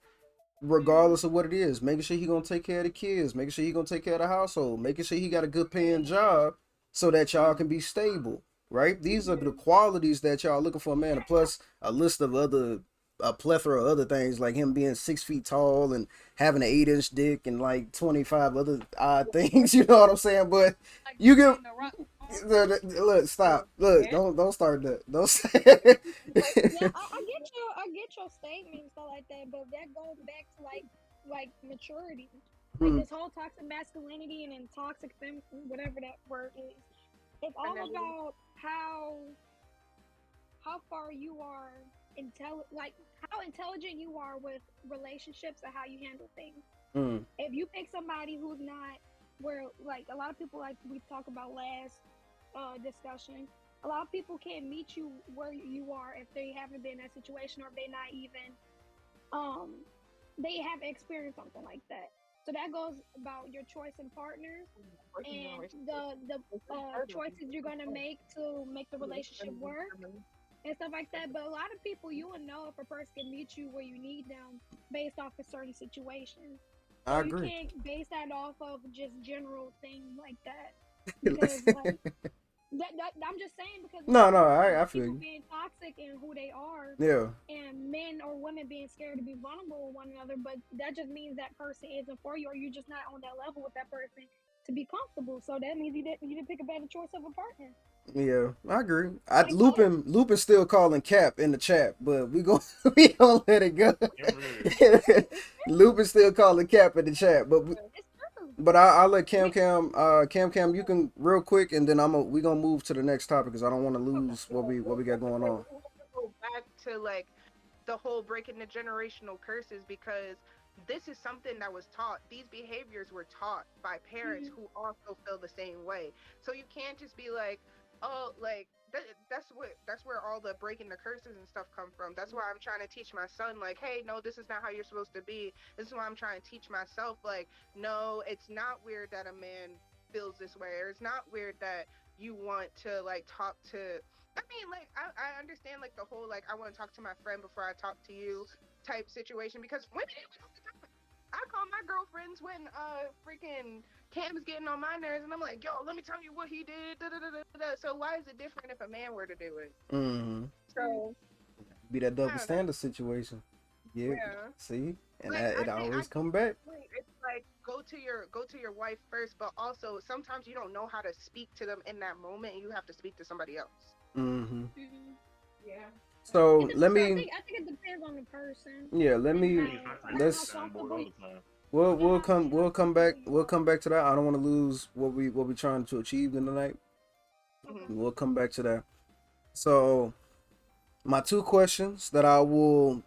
mm, regardless of what it is. Making sure he gonna take care of the kids, making sure he gonna take care of the household, making sure he got a good paying job so that y'all can be stable, right? These are the mm. qualities that y'all looking for a man. Plus a list of other, a plethora of other things like him being 6 feet tall and having an 8-inch dick and like 25 other odd things. You know what I'm saying? But Like you get, being a rock star. look, stop, look, Yeah. don't start that. Don't say. Yeah, I get your statement and stuff like that, but that goes back to like maturity, like Hmm. this whole toxic masculinity and then toxic whatever that word is. It's all Femininity. about how far you are like how intelligent you are with relationships and how you handle things. Hmm. If you pick somebody who's not where like a lot of people like we talked about last discussion, a lot of people can't meet you where you are if they haven't been in that situation or if they not even um they haven't experienced something like that. So that goes about your choice in partners Working and generation. the choices you're gonna make to make the relationship work and stuff like that. But a lot of people, you will know if a person can meet you where you need them based off of certain situations. So I you agree. can't base that off of just general things like that because like I'm just saying because No, no, of I feel people you. being toxic and who they are Yeah, and men or women being scared to be vulnerable with one another, but that just means that person isn't for you or you're just not on that level with that person to be comfortable. So that means you didn't pick a better choice of a partner. yeah, I agree. I Like what? Lupin still calling Cap in the chat, but we go we gonna let it go. It really is. It's Lupin still calling Cap in the chat, it's true. but I'll let We Cam, you can real quick, and then we gonna move to the next topic because I don't want to Okay. lose what we got going on. go back to like the whole breaking the generational curses because this is something that was taught. These behaviors were taught by parents Mm-hmm. who also feel the same way. So you can't just be like, oh, like that's where all the breaking the curses and stuff come from. That's why I'm trying to teach my son like, hey, no, this is not how you're supposed to be. This is why I'm trying to teach myself like, no, it's not weird that a man feels this way, or it's not weird that you want to like talk to I mean, like, I understand, like, the whole, like, I want to talk to my friend before I talk to you type situation because women do it all the time. I call my girlfriends when, freaking Cam's getting on my nerves and I'm like, yo, let me tell you what he did. Da, da, da, da, da. So why is it different if a man were to do it? Mm-hmm. So, Be that double I don't know. standard situation. Yeah, Yeah. see, and Like, it I always get come your back. point. It's like go to your wife first, but also sometimes you don't know how to speak to them in that moment and you have to speak to somebody else. Mm-hmm. Mm-hmm. Yeah. So It let depends. So I me, think I think it depends on the person yeah, let and me yeah, how I and how He's let's on board all comfortable the time. we'll come back to that. I don't want to lose what we trying to achieve in the night. Mhm. We'll come back to that. So my two questions that I will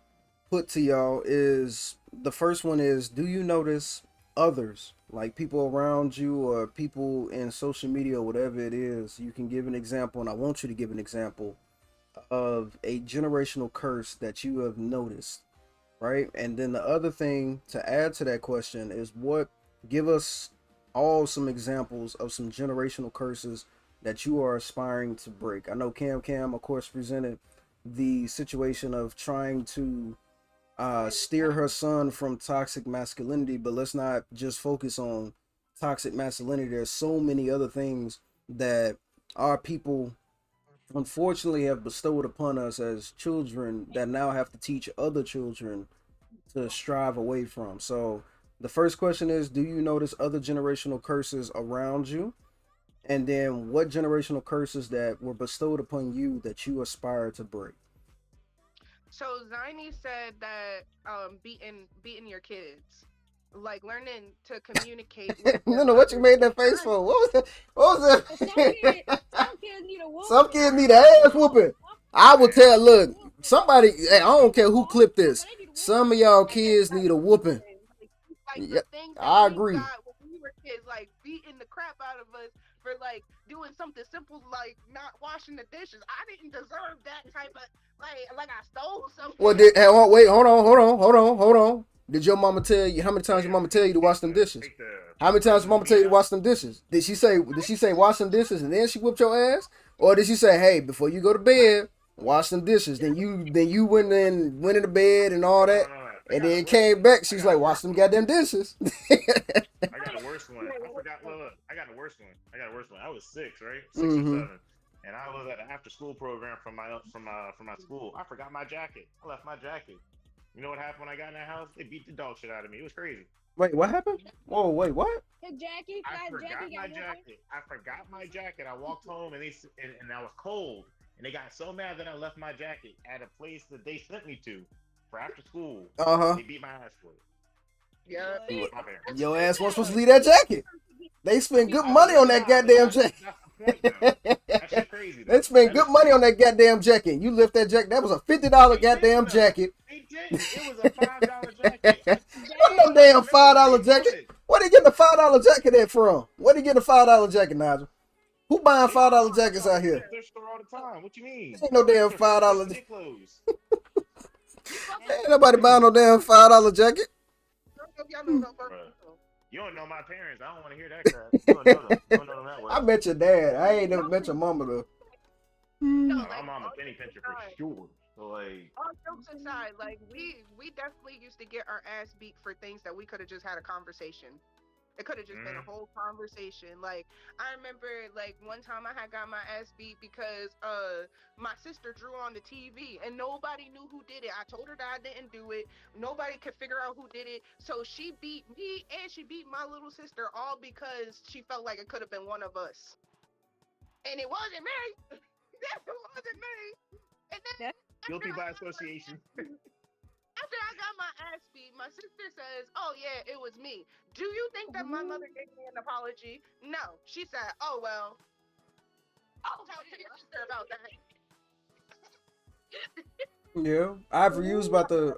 put to y'all is the first one is, do you notice others, like people around you or people in social media or whatever it is? You can give an example, and I want you to give an example of a generational curse that you have noticed, right? And then the other thing to add to that question is, what give us all some examples of some generational curses that you are aspiring to break. I know Cam of course presented the situation of trying to steer her son from toxic masculinity, but let's not just focus on toxic masculinity. There's so many other things that our people unfortunately have bestowed upon us as children that now have to teach other children to strive away from. So the first question is, do you notice other generational curses around you? And then what generational curses that were bestowed upon you that you aspire to break? So Ziny said that beating your kids, like learning to communicate with No, your no, what you mothers. made that face for? What was that? What was that? Some kids need a Some whooping. kids need an ass whooping. I will tell, look, somebody, hey, I don't care who clipped this. Some of y'all kids need a whooping. Like Yeah, the things that I we agree. got when we were kids, like beating the crap out of us for like doing something simple like not washing the dishes. I didn't deserve that type of like I stole something. Well, wait, hold on. Did your mama tell you how many times your mama tell you to wash them dishes? How many times your mama tell you to wash them dishes? Did she say wash them dishes and then she whipped your ass? Or did she say, hey, before you go to bed, wash them dishes? Then you went into bed and all that. No. And then came back, she's like, wash them goddamn dishes. I got a worse one. I forgot. Look, I got a worse one. I was 6, right? 6 or 7, and I was at an after-school program from my school. I forgot my jacket. I left my jacket. You know what happened when I got in that house? They beat the dog shit out of me. It was crazy. Wait, what happened? Whoa, wait, what? Jackie, I flat forgot Jackie my got whooping. jacket. I walked home and I was cold, and they got so mad that I left my jacket at a place that they sent me to for after school. They beat my ass for it. Yeah. My parents. Your ass wasn't supposed to leave that jacket. They spend good money on that goddamn jacket. That's the point, though. That shit crazy, though. They spend That good is money on crazy. that goddamn jacket. You lift that jacket. That was a $50 They goddamn didn't, though. jacket. They didn't. It was a $5 jacket. What no I damn remember where they $5 bought jacket? it. Where they getting the $5 jacket at from? Where they getting the $5 jacket, Nigel? Who buying They used to $5 sell jackets stuff out at the here? thrift store all the time. What you mean? Ain't no damn Thrift store $5. get clothes. Ain't nobody buying no damn $5 jacket. I don't know if y'all know no Bruh. Burberry. You don't know my parents. I don't want to hear that crap. You don't know them. You don't know them that I well. met your dad. I ain't never met your mama though. No, My like mom a all penny jokes pincher for aside, sure. So like, all jokes aside, like we definitely used to get our ass beat for things that we could have just had a conversation. It could have just been a whole conversation. Like I remember, like one time I had got my ass beat because my sister drew on the TV and nobody knew who did it. I told her that I didn't do it. Nobody could figure out who did it. So she beat me and she beat my little sister all because she felt like it could have been one of us. And it wasn't me. That wasn't me. And then guilty by association. after I got my ass beat, my sister says, "Oh yeah, it was me." Do you think that my mother gave me an apology? No. She said, "Oh well, I'll talk to your sister about that." Yeah, I've used about the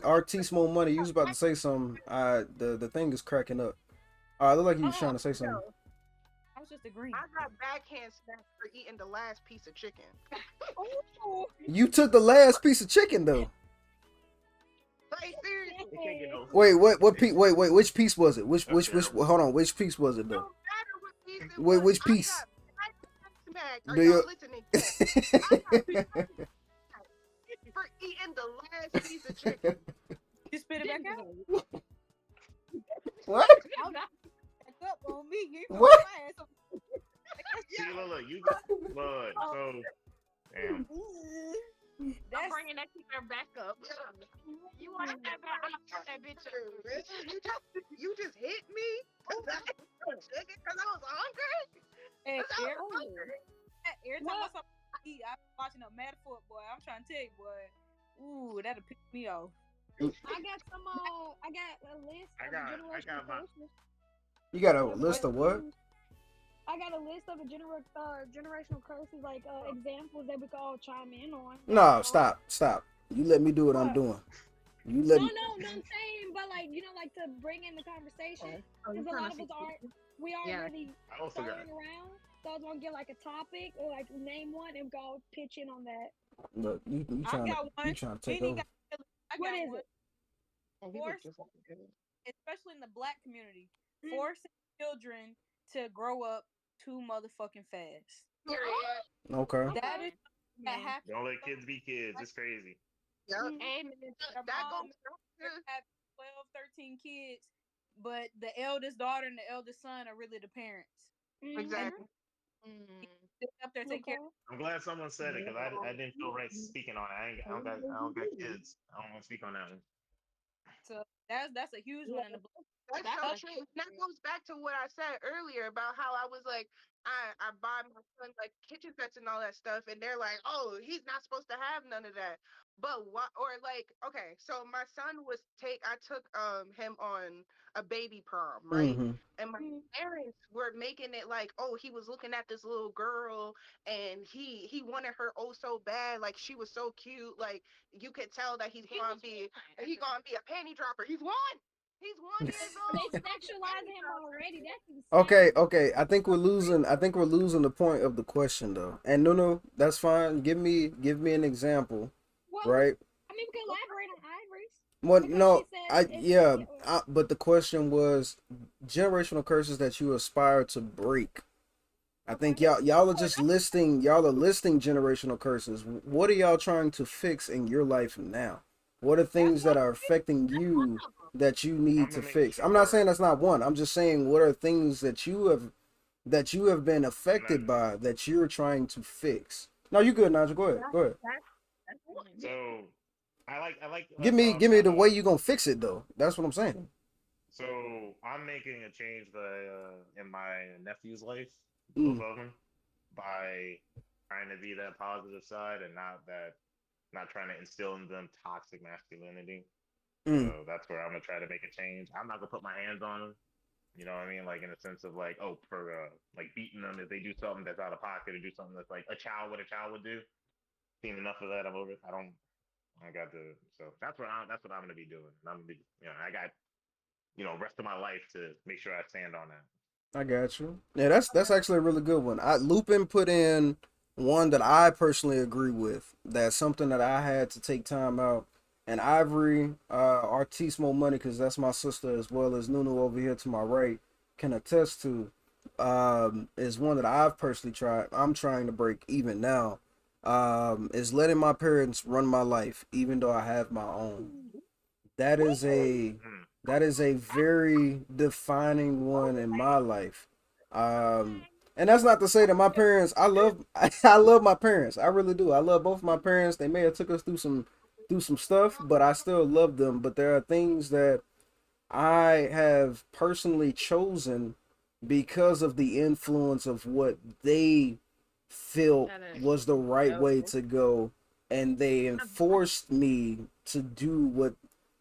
RT Small Money. You was about to say something. The thing is cracking up. I look like you was trying to say something. No, I was just agreeing. I got backhand smacked for eating the last piece of chicken. Oh, You took the last piece of chicken though. Like seriously, They can't get no. Wait, what piece? Wait, which piece was it? Which That's which? terrible. Hold on, which piece was it no though? matter what piece it Wait, was, which I piece? got backhand smacked. Are Do y'all you? listening? I got backhand for eating the last piece of chicken. you spit it back out. What? I'll back up on me. You ain't What? my ass. See, look, you got look. So, damn. I'm That's bringing that chicken back up. You want to have that bitch? You just hit me because I was hungry. hey, 'Cause I every, was hungry. every time I saw eat, I'm watching a mad foot boy. I'm trying to tell you, boy. Ooh, that'll piss me off. I got some. I got a list I of the got I generational got my curses You got a that we list What? can of what? use. I got a list of the generational curses, like examples that we can all chime in on. That's No, all. stop. You let me do what I'm What? doing. You No, let me. no, no. I'm saying, but like like to bring in the conversation, Oh, you because a trying lot to of see? us aren't. We aren't Yeah. really I also got throwing around. So I was gonna get like a topic or like name one and go pitch in on that. Look, you I trying to got you one. trying to You take ain't even over? got. I What got is one. it? Oh, he look Force, just like a good. especially in the black community, Mm. forcing children to grow up too motherfucking fast. Period. Okay. That Okay. is that Man. happens. don't let kids be kids. It's crazy. Yep. Mm. Amen. Their That mom goes back to have 12, 13 kids, but the eldest daughter and the eldest son are really the parents. And Mhm. exactly. Mm. they up there taking care Okay. I'm glad someone said it because I didn't feel right speaking on it. I don't got kids. I don't want to speak on that one. so that's a huge one in the black. That's That's so a true. And that goes back to what I said earlier about how I was like, I buy my son like kitchen sets and all that stuff, and they're like, oh, he's not supposed to have none of that. But what? Or like, okay, so my son was I took him on a baby prom, right? Mhm. And my Mm. parents were making it like, oh, he was looking at this little girl, and he wanted her oh so bad, like she was so cute, like you could tell that he gonna be a panty dropper. He's one. He's 1 years They old. He gonna be a panty sexualizing him dropper. already. That's Okay, insane. okay. I think we're losing the point of the question though. And no, that's fine. Give me an example, Well, right? I mean, we can elaborate on Ivory's Well, because she no, said I it's yeah, yeah. but the question was generational curses that you aspire to break. I Okay. think y'all are just listing y'all are listing generational curses. What are y'all trying to fix in your life now? What are That's things what that are affecting you that you need I'm to gonna make fix? I'm not sure saying that's not one. I'm just saying what are things that you have been I'm not. affected by that you're trying to fix. No, you good, Nigel. Go ahead. Go ahead. That's one. mm. So I like Give me kind the of way you gonna fix it though. That's what I'm saying. so I'm making a change in my nephew's life, both Mm, of them, by trying to be that positive side and not trying to instill in them toxic masculinity. mm, So that's where I'm gonna try to make a change. I'm not gonna put my hands on them. You know what I mean? Like in a sense of like, oh, for like beating them if they do something that's out of pocket or do something that's like what a child would do. Seen enough of that. I'm over. I got the. So that's what I'm gonna be doing. And I'm gonna be. I got rest of my life to make sure I stand on that. I got you. Yeah, that's actually a really good one. Lupin put in one that I personally agree with. That's something that I had to take time out. And Ivory, Artismo Money, because that's my sister as well as Nunu over here to my right, can attest to. Is one that I've personally tried. I'm trying to break even now. Is letting my parents run my life, even though I have my own. That is a Mm. very defining one in my life. And that's not to say that my parents I love I love my parents. I really do. I love both my parents. They may have took us through some stuff, but I still love them. But there are things that I have personally chosen because of the influence of what they felt That is. was the right Yep. way to go, and they enforced me to do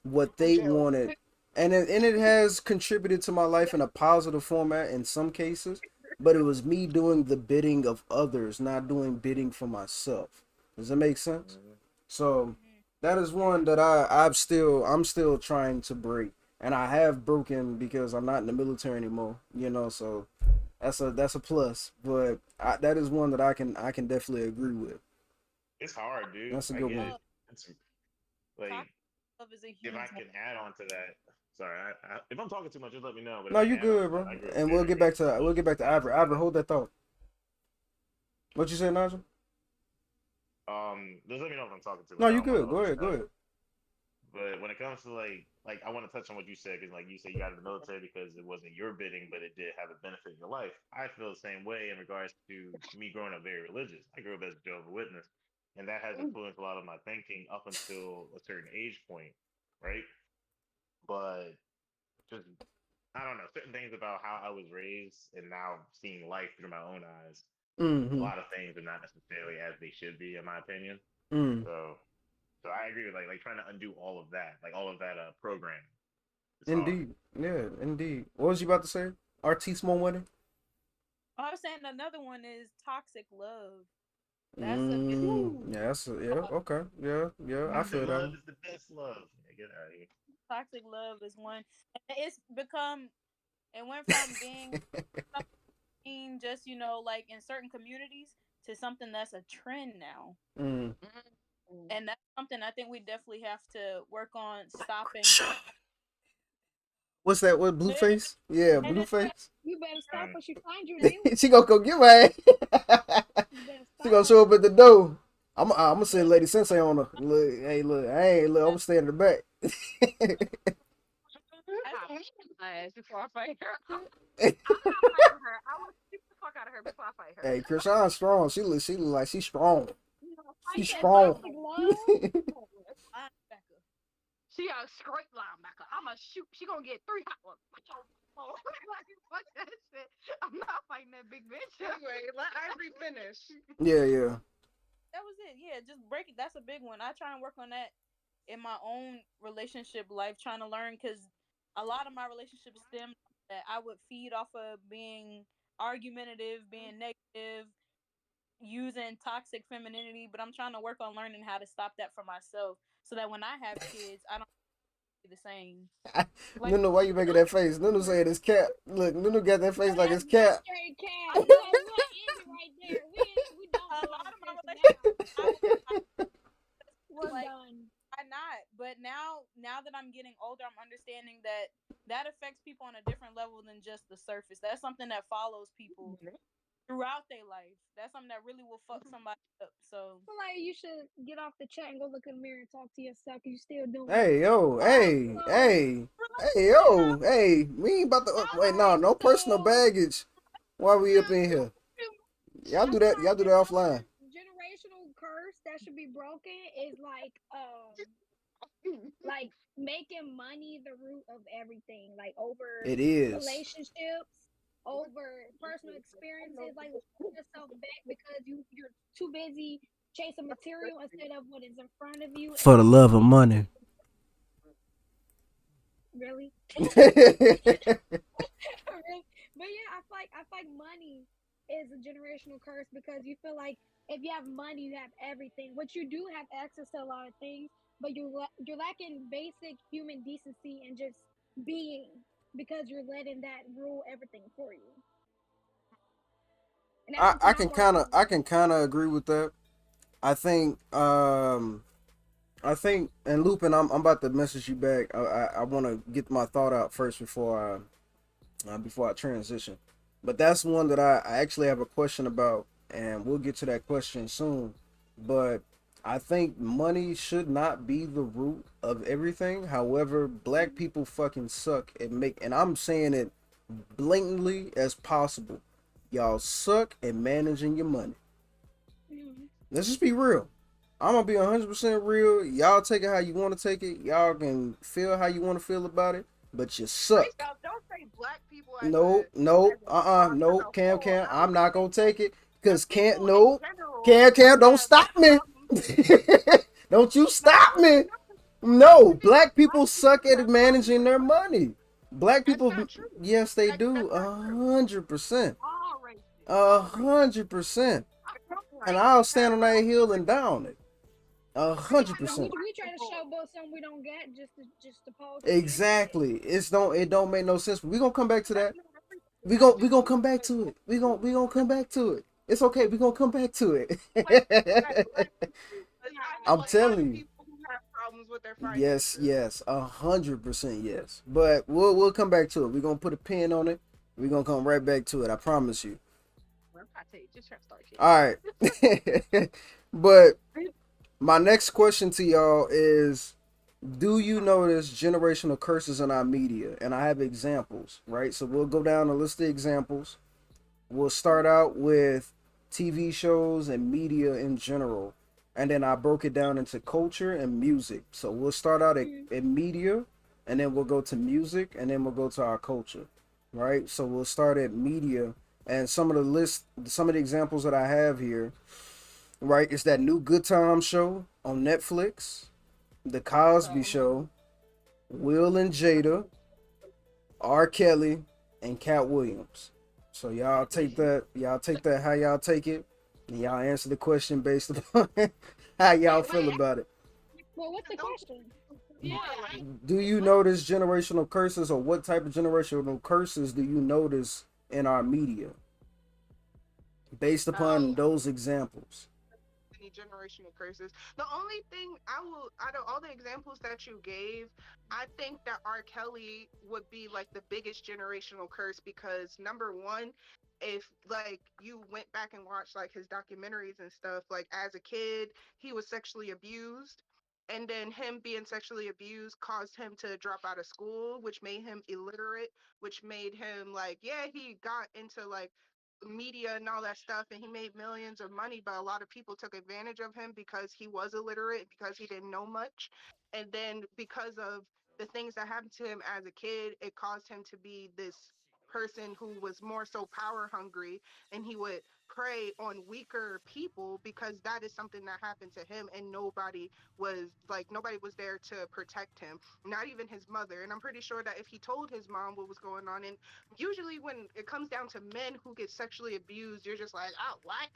what they wanted, and it has contributed to my life in a positive format in some cases, but it was me doing the bidding of others, not doing bidding for myself. Does that make sense? Mm. So that is one that I'm still trying to break, and I have broken because I'm not in the military anymore. So that's a plus. But that is one that I can definitely agree with. It's hard, dude. That's a I good get one. it. love. It's Toxic like love is a if I huge one. can add on to that. Sorry, if I'm talking too much, just let me know. But if No, I you can add on good, to that, bro. I grew up And very we'll get back to Ivory. toxic. Ivory, hold that thought. What you say, Nigel? Just let me know if I'm talking too No, much. I you don't want to good. Go ahead. Go overstep. ahead. But when it comes to like I want to touch on what you said because like you said you got in the military because it wasn't your bidding, but it did have a benefit in your life. I feel the same way in regards to me growing up very religious. I grew up as a Jehovah's Witness, and that has influenced a lot of my thinking up until a certain age point, right? But just I don't know certain things about how I was raised and now seeing life through my own eyes. A Mm-hmm. lot of things are not necessarily as they should be, in my opinion. Mm. So So I agree with like trying to undo all of that, like all of that programming. It's hard. Indeed. Yeah, indeed. What was you about to say? Artismo winning? I was saying another one is toxic love. That's a big Yeah, yeah, okay. Yeah, yeah, I Toxic feel that love one. is the best love. Yeah, get out of here. toxic love is one. And it's become it went from being just like in certain communities to something that's a trend now, Mm. and that's something I think we definitely have to work on stopping. What's that? What, Blueface? Yeah, And it's Blueface. You better stop Mm. when she finds you, Neil. She gonna go get my ass. You better She gonna stop. show up at the door. I'm gonna send Yeah. Lady Sensei on her. Look, hey, look, I ain't look. I'm gonna stay in the back. I'll beat my ass before I fight her. I'm not fighting her. I will beat the fuck out of her before I fight her. Hey, Krishan's strong. She look like she's strong. You know, You She's fight said that strong. toxic bitch. love? Linebacker. She a straight linebacker. I'ma shoot. She gonna get 3 hot ones. Like, fuck that shit. I'm not fighting that big bitch. Anyway, let Ivory finish. Yeah, yeah. That was it. Yeah, just break it. That's a big one. I try and work on that in my own relationship life, trying to learn because a lot of my relationships stem that I would feed off of being argumentative, being negative, using toxic femininity. But I'm trying to work on learning how to stop that for myself, so that when I have kids, I don't be the same. Like, Nunu, why you making that face? Nunu saying it's cat. Look, Nunu got that face like it's That's cat. straight cat. We'll end it right there. We don't a do lot like of my this relationships, now. We're like done. why not? But now that I'm getting older, I'm understanding that that affects people on a different level than just the surface. That's something that follows people throughout their life. That's something that really will fuck somebody up. So I feel like you should get off the chat and go look in the mirror and talk to yourself. You still doing it. Hey, yo, hey, So, hey, hey, yo, hey. We ain't about to wait. No, no personal so baggage. Why we up no, in here? Y'all I do feel that. Y'all like do that offline. another generational curse that should be broken is like making money the root of everything, like over It is. relationships, over personal experiences, like holding yourself back because you're too busy chasing material instead of what is in front of you and For the love of actually money. really. Really. But yeah, I feel like money is a generational curse because you feel like if you have money, you have everything. Which you do have access to a lot of things, but you're lacking basic human decency and just being because you're letting that rule everything for you. And that's I something I I'm can working kind of on. I can kind of agree with that. I think I think, and Lupin, I'm about to message you back. I want to get my thought out first before I transition. But that's one that I actually have a question about, and we'll get to that question soon. But I think money should not be the root of everything. However, black people fucking suck at and I'm saying it blatantly as possible. Y'all suck at managing your money. Mhm. Let's just be real. I'm gonna be 100% real. Y'all take it how you want to take it. Y'all can feel how you want to feel about it, but you Wait, suck. now, don't say black people Nope, as nope, a class as nope. a Cam, whole. Cam, I I'm was not gonna saying take it the because can't. people in Nope, general Cam, Cam, don't have stop me. problems. Don't you No, stop me. yes, No, it is. black Black people people suck at have problems managing with their money. money. Black That's people, not true. yes, they That's do. not true. 100%. All races, a all races. 100%. I feel And like I'll stand because on I that hill feel and like down it. we Yeah, have we 100%. we black try to people. showboat something we don't get just to pose a different image. Exactly. It don't make no sense. We gonna come back to That's that. not everything. We That's we just gonna one come back way. to it. We gonna come back to it. It's okay. We gonna come back to Like that it. black people. I know I'm a lot of telling you. people who have problems with their Yes, finances. yes, 100% yes. But we'll come back to it. We're gonna put a pin on it. We're gonna come right back to it. I promise you. Well, I'm not tell you, just trying to start shit. All right. But my next question to y'all is, do you notice generational curses in our media? And I have examples, right? So we'll go down a list of examples. We'll start out with TV shows and media in general. And then I broke it down into culture and music. So we'll start out Mm. at media, and then we'll go to music, and then we'll go to our culture, right? So we'll start at media. And some of the examples that I have here, right, is that new Good Time show on Netflix. The Cosby So Show, Will and Jada, R. Kelly, and Cat Williams. So y'all take that. Y'all take that. How y'all take it? And y'all answer the question based upon how y'all feel wait, about it. Well, what's the those question? yeah, like Do you notice generational curses, or what type of generational curses do you notice in our media based upon um those examples? any generational curses. The only thing I will, out of all the examples that you gave, I think that R. Kelly would be like the biggest generational curse because number one, if like you went back and watched like his documentaries and stuff, like as a kid, he was sexually abused. And then him being sexually abused caused him to drop out of school, which made him illiterate, which made him like, yeah, he got into like media and all that stuff and he made millions of money, but a lot of people took advantage of him because he was illiterate, because he didn't know much. And then because of the things that happened to him as a kid, it caused him to be this person who was more so power hungry, and he would prey on weaker people because that is something that happened to him, and nobody was there to protect him, not even his mother. And I'm pretty sure that if he told his mom what was going on, and usually when it comes down to men who get sexually abused, you're just like, oh, what?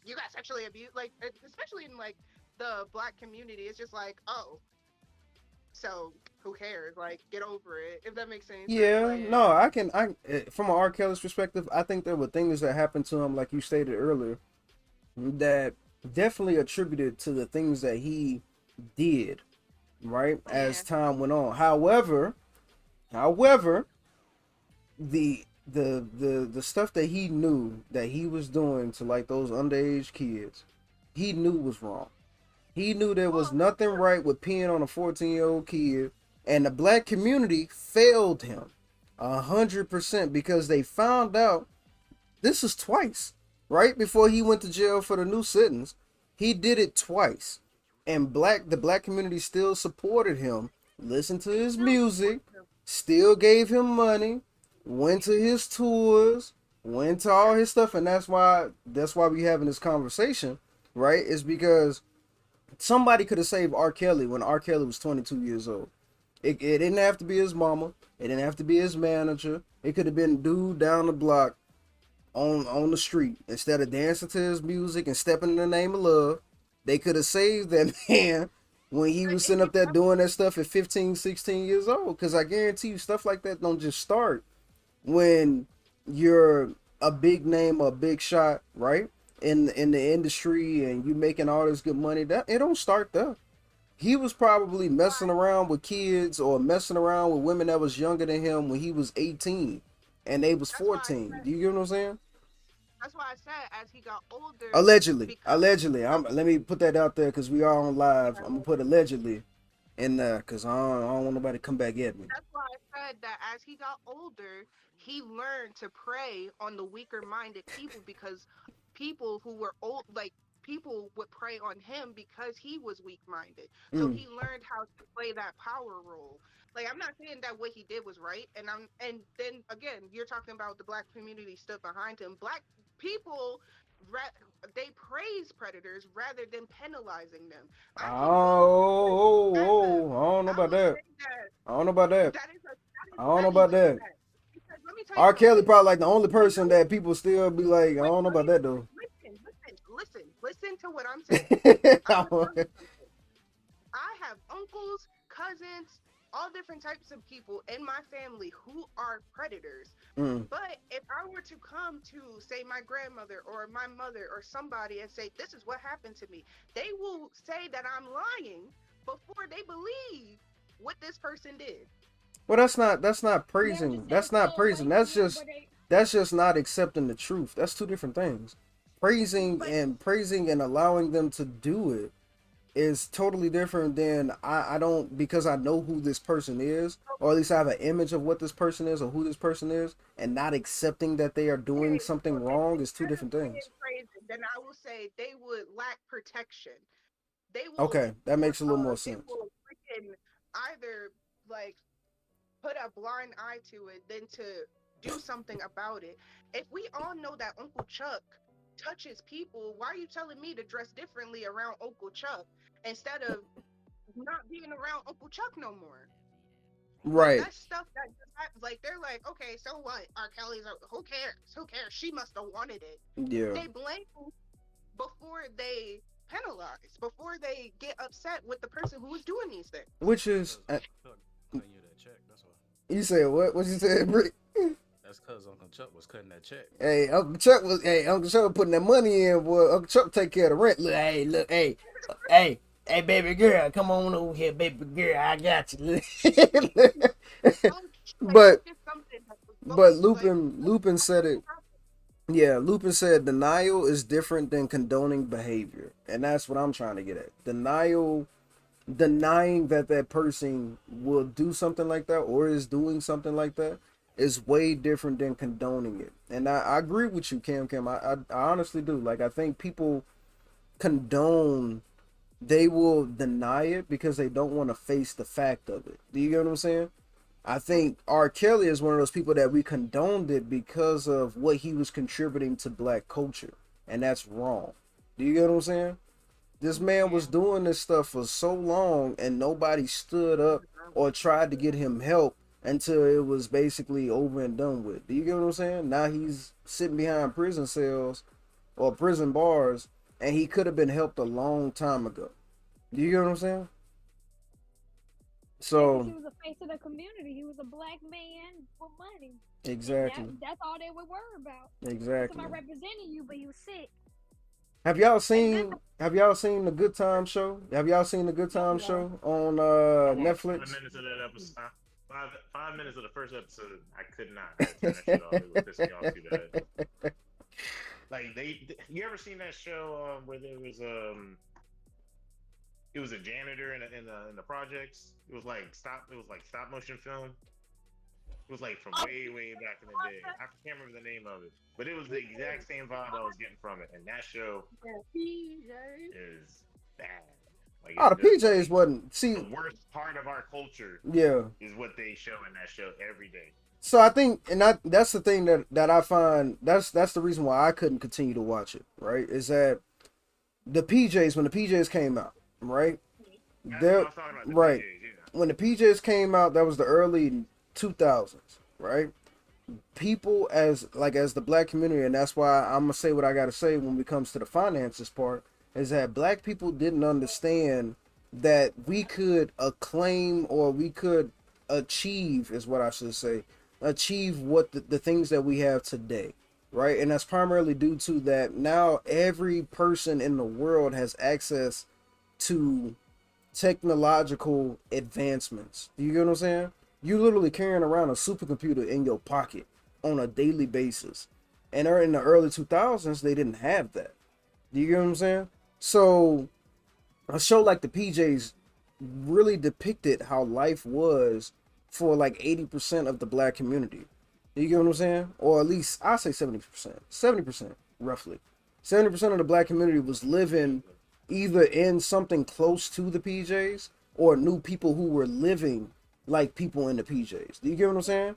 You got sexually abused? Like, especially in like the black community, it's just like, oh, so who cares? Like, get over it. If that makes any sense. Yeah, Like, no, I can. From an R. Kelly's perspective, I think there were things that happened to him, like you stated earlier, that definitely attributed to the things that he did, right? As yeah, time went on. However, the stuff that he knew that he was doing to like those underage kids, he knew was wrong. He knew there was well, nothing right with peeing on a 14-year-old kid, and the black community failed him 100% because they found out this is twice. Right before he went to jail for the new sentence, he did it twice. And the black community still supported him, listened to they his still music, support him. still gave him money, went to his tours, went to all Yep, his stuff, and that's why we having this conversation, right? Is because somebody could have saved R. Kelly when R. Kelly was 22 years old. It didn't have to be his mama. It didn't have to be his manager. It could have been a dude down the block on the street. Instead of dancing to his music and stepping in the name of love, they could have saved that man when he was sitting up there yep, doing that stuff at 15, 16 years old. Because I guarantee you, stuff like that don't just start when you're a big name or a big shot, right? In the industry, and you making all this good money. That it don't start there. He was probably messing around with kids or messing around with women that was younger than him when he was 18 and they was that's why I 14. said, Do you get what I'm saying? that's why I said as he got older, Allegedly, because allegedly. Let me put that out there because we are on live. I'm gonna put allegedly in there because I don't want nobody to come back at me. that's why I said that as he got older, he learned to prey on the weaker minded people because people who were old, like people would prey on him because he was weak minded. So Mm. he learned how to play that power role. Like I'm not saying that what he did was right, and then again, you're talking about the black community stood behind him. Black people, they praise predators rather than penalizing them. I can go as a, Oh, I don't know I about will that. say that I don't know about that. I don't know that is about a that. fact. Because let me tell you R. Kelly something. probably like the only We person know. that people still be like, I don't know Let about me that though. listen to what I'm saying. I'm gonna tell you something. I have uncles, cousins, all different types of people in my family who are predators. Mm. But if I were to come to, say, my grandmother or my mother or somebody and say, this is what happened to me, they will say that I'm lying before they believe what this person did. Well, that's not They would praising. just say That's not throw praising. away from them, but they That's just not accepting the truth. That's two different things. But Praising and allowing them to do it is totally different than I don't because I know who this person is, or at least I have an image of what this person is or who this person is, and not accepting that they are doing okay, so something if wrong is two instead of different things. saying praise, then I will say they would lack protection. Okay, that makes a little more They sense. will freaking either like put a blind eye to it than to do something about it. If we all know that Uncle Chuck touches people, why are you telling me to dress differently around Uncle Chuck instead of not being around Uncle Chuck no more. Like Right. that's stuff that just like they're like, okay, so what? R. Kelly's who cares? Who cares? She must have wanted it. Yeah. They blame before they penalize, before they get upset with the person who is doing these things. Which That's is, because Chuck cutting you that check. That's why. you said what? What you said, Brick? That's because Uncle Chuck was cutting that check. That's Hey, why. Uncle Chuck was putting that money in, boy. Uncle Chuck take care of the rent. Look, hey, hey, baby girl, come on over here, baby girl. I got you. Like but that's just something that was but going like Lupin said it. Yeah, Lupin said denial is different than condoning behavior, and that's what I'm trying to get at. Denying that that person will do something like that or is doing something like that is way different than condoning it. And I agree with you, Cam. I honestly do. Like, I think people condone, they will deny it because they don't want to face the fact of it. Do you get what I'm saying? I think R. Kelly is one of those people that we condoned it because of what he was contributing to black culture. And that's wrong. Do you get what I'm saying? This man was doing this stuff for so long and nobody stood up or tried to get him help until it was basically over and done with. Do you get what I'm saying? Now he's sitting behind prison cells or prison bars and he could have been helped a long time ago. Do you get what I'm saying? Yeah, because So, he was a face of the community. He was a black man with money, and exactly. that's all they would worry about. Exactly. Somebody representing you, but you sick. and then Have y'all seen the Good Time show? Have y'all seen the Good Oh Time yeah. show on I watched five Netflix? minutes of that episode. 5 minutes of the first episode. I could not. I had to turn that shit off. It was pissing me off too bad. Like you ever seen that show where there was it was a janitor in the projects. It was like stop motion film. It was like from way back in the day. I can't remember the name of it, but it was the exact same vibe I was getting from it. And that show is bad. Like Oh, it's the just PJs like wasn't. the See, worst part of our culture yeah. is what they show in that show every day. So I think, and that's the thing that I find that's the reason why I couldn't continue to watch it. Right? Is that the PJs when the PJs came out, right? That's what I There, was talking about. The right. PJs, yeah. When the PJs came out, that was the early 2000s, right? People as the black community, and that's why I'm gonna say what I gotta say when it comes to the finances part, is that black people didn't understand that we could acclaim or we could achieve, is what I should say, achieve what the things that we have today, right? And that's primarily due to that now every person in the world has access to technological advancements. Do you get what I'm saying? You literally carrying around a supercomputer in your pocket on a daily basis. And in the early 2000s, they didn't have that. Do you get what I'm saying? So a show like the PJs really depicted how life was for like 80% of the black community. Do you get what I'm saying? Or at least I say 70%. 70% roughly. 70% of the black community was living either in something close to the PJs or knew people who were living like people in the PJs. Do you get what I'm saying?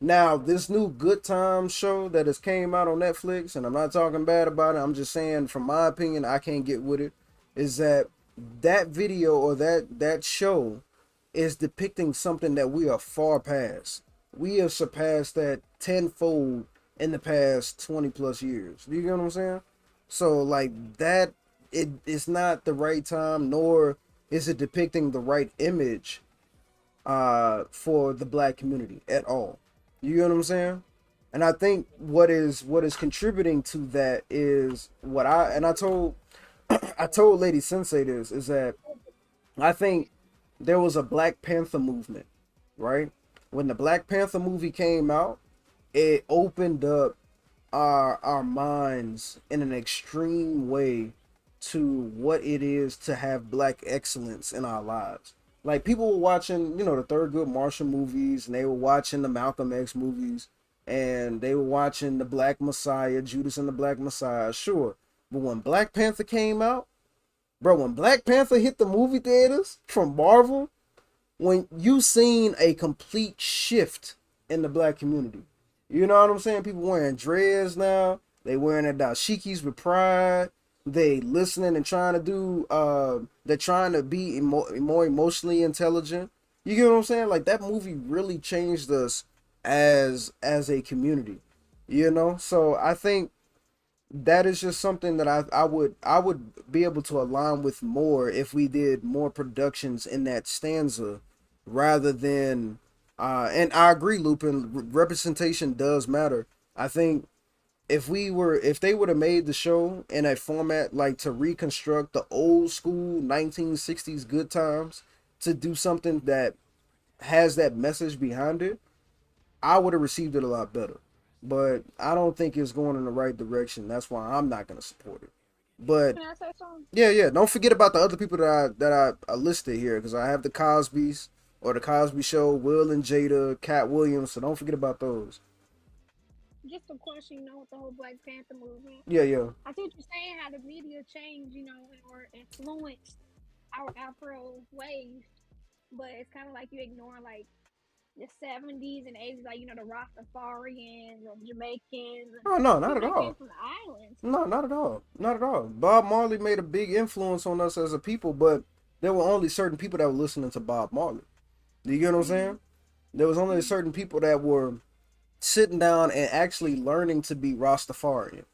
Now, this new Good Times show that has came out on Netflix, and I'm not talking bad about it, I'm just saying from my opinion, I can't get with it, is that that video or that show is depicting something that we are far past. We have surpassed that tenfold in the past 20 plus years. Do you get what I'm saying? So like that it's not the right time nor is it depicting the right image for the black community at all. You get what I'm saying? And I think what is contributing to that is what I told I told Lady Sensei this is that I think there was a Black Panther movement, right? When the Black Panther movie came out, it opened up our minds in an extreme way to what it is to have black excellence in our lives. Like people were watching, the Thurgood Marshall movies, and they were watching the Malcolm X movies, and they were watching the Black Messiah, Judas and the Black Messiah, sure. But when Black Panther came out, bro, when Black Panther hit the movie theaters from Marvel, when you seen a complete shift in the black community. You know what I'm saying? People wearing dreads now. They wearing their dashikis with pride. they listening and trying to do they're trying to be more emotionally intelligent. You get what I'm saying? Like that movie really changed us as a community. You know? So I think that is just something that I would be able to align with more if we did more productions in that stanza rather than and I agree, Lupin, representation does matter. I think if they would have made the show in a format like to reconstruct the old school 1960s good times to do something that has that message behind it, I would have received it a lot better. But I don't think it's going in the right direction. That's why I'm not going to support it. But Can I say something? yeah, yeah, don't forget about the other people that I listed here because I have the Cosbys or the Cosby Show, Will and Jada, Cat Williams. So don't forget about those. Just a question, with the whole Black Panther movie. Yeah, yeah. I see what you're saying, how the media changed, or influenced our Afro ways, but it's kind of like you ignoring like the 70s and 80s, like the Rastafarians and Jamaicans and Oh no, not people at that came all. from the islands. No, not at all. Not at all. Bob Marley made a big influence on us as a people, but there were only certain people that were listening to Bob Marley. Do you get what I'm Mm-hmm. saying? There was only Mm-hmm. certain people that were sitting down and actually learning to be Rastafarian.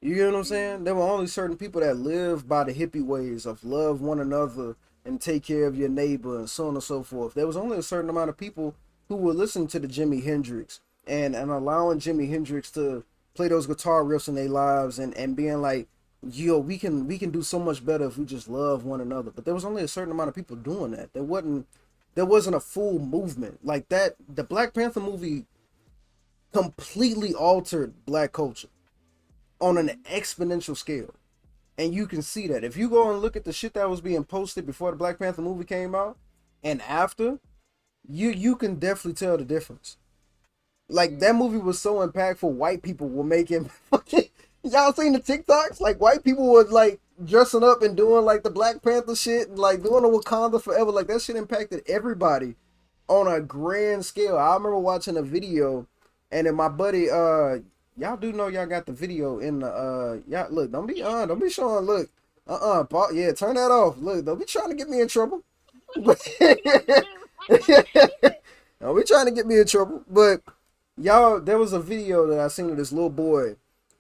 You get what I'm saying? There were only certain people that lived by the hippie ways of love one another and take care of your neighbor and so on and so forth. There was only a certain amount of people who would listen to the Jimi Hendrix and allowing Jimi Hendrix to play those guitar riffs in their lives and being like, yo, we can do so much better if we just love one another. But there was only a certain amount of people doing that. There wasn't a full movement. Like that the Black Panther movie completely altered black culture on an exponential scale. And you can see that. If you go and look at the shit that was being posted before the Black Panther movie came out and after, you can definitely tell the difference. Like that movie was so impactful, white people were making fucking y'all seen the TikToks? Like white people were like dressing up and doing like the Black Panther shit and like doing the Wakanda forever. Like that shit impacted everybody on a grand scale. I remember watching a video and then my buddy y'all do know y'all got the video in the y'all look, don't be showing look. Yeah, turn that off. Look, don't be trying to get me in trouble. But don't be trying to get me in trouble. But y'all, there was a video that I seen of this little boy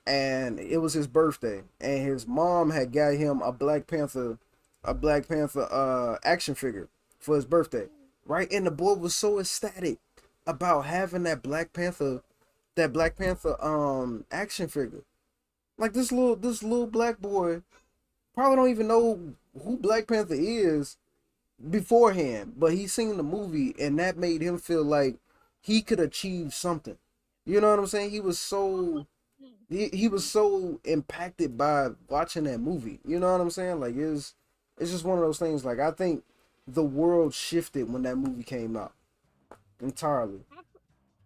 and it was his birthday and his mom had got him a Black Panther action figure for his birthday, right? And the boy was so ecstatic about having that Black Panther action figure. Like this little black boy probably don't even know who Black Panther is beforehand, but he seen the movie and that made him feel like he could achieve something. You know what I'm saying? He was so impacted by watching that movie. You know what I'm saying? Like it's just one of those things. Like I think the world shifted when that movie came out entirely.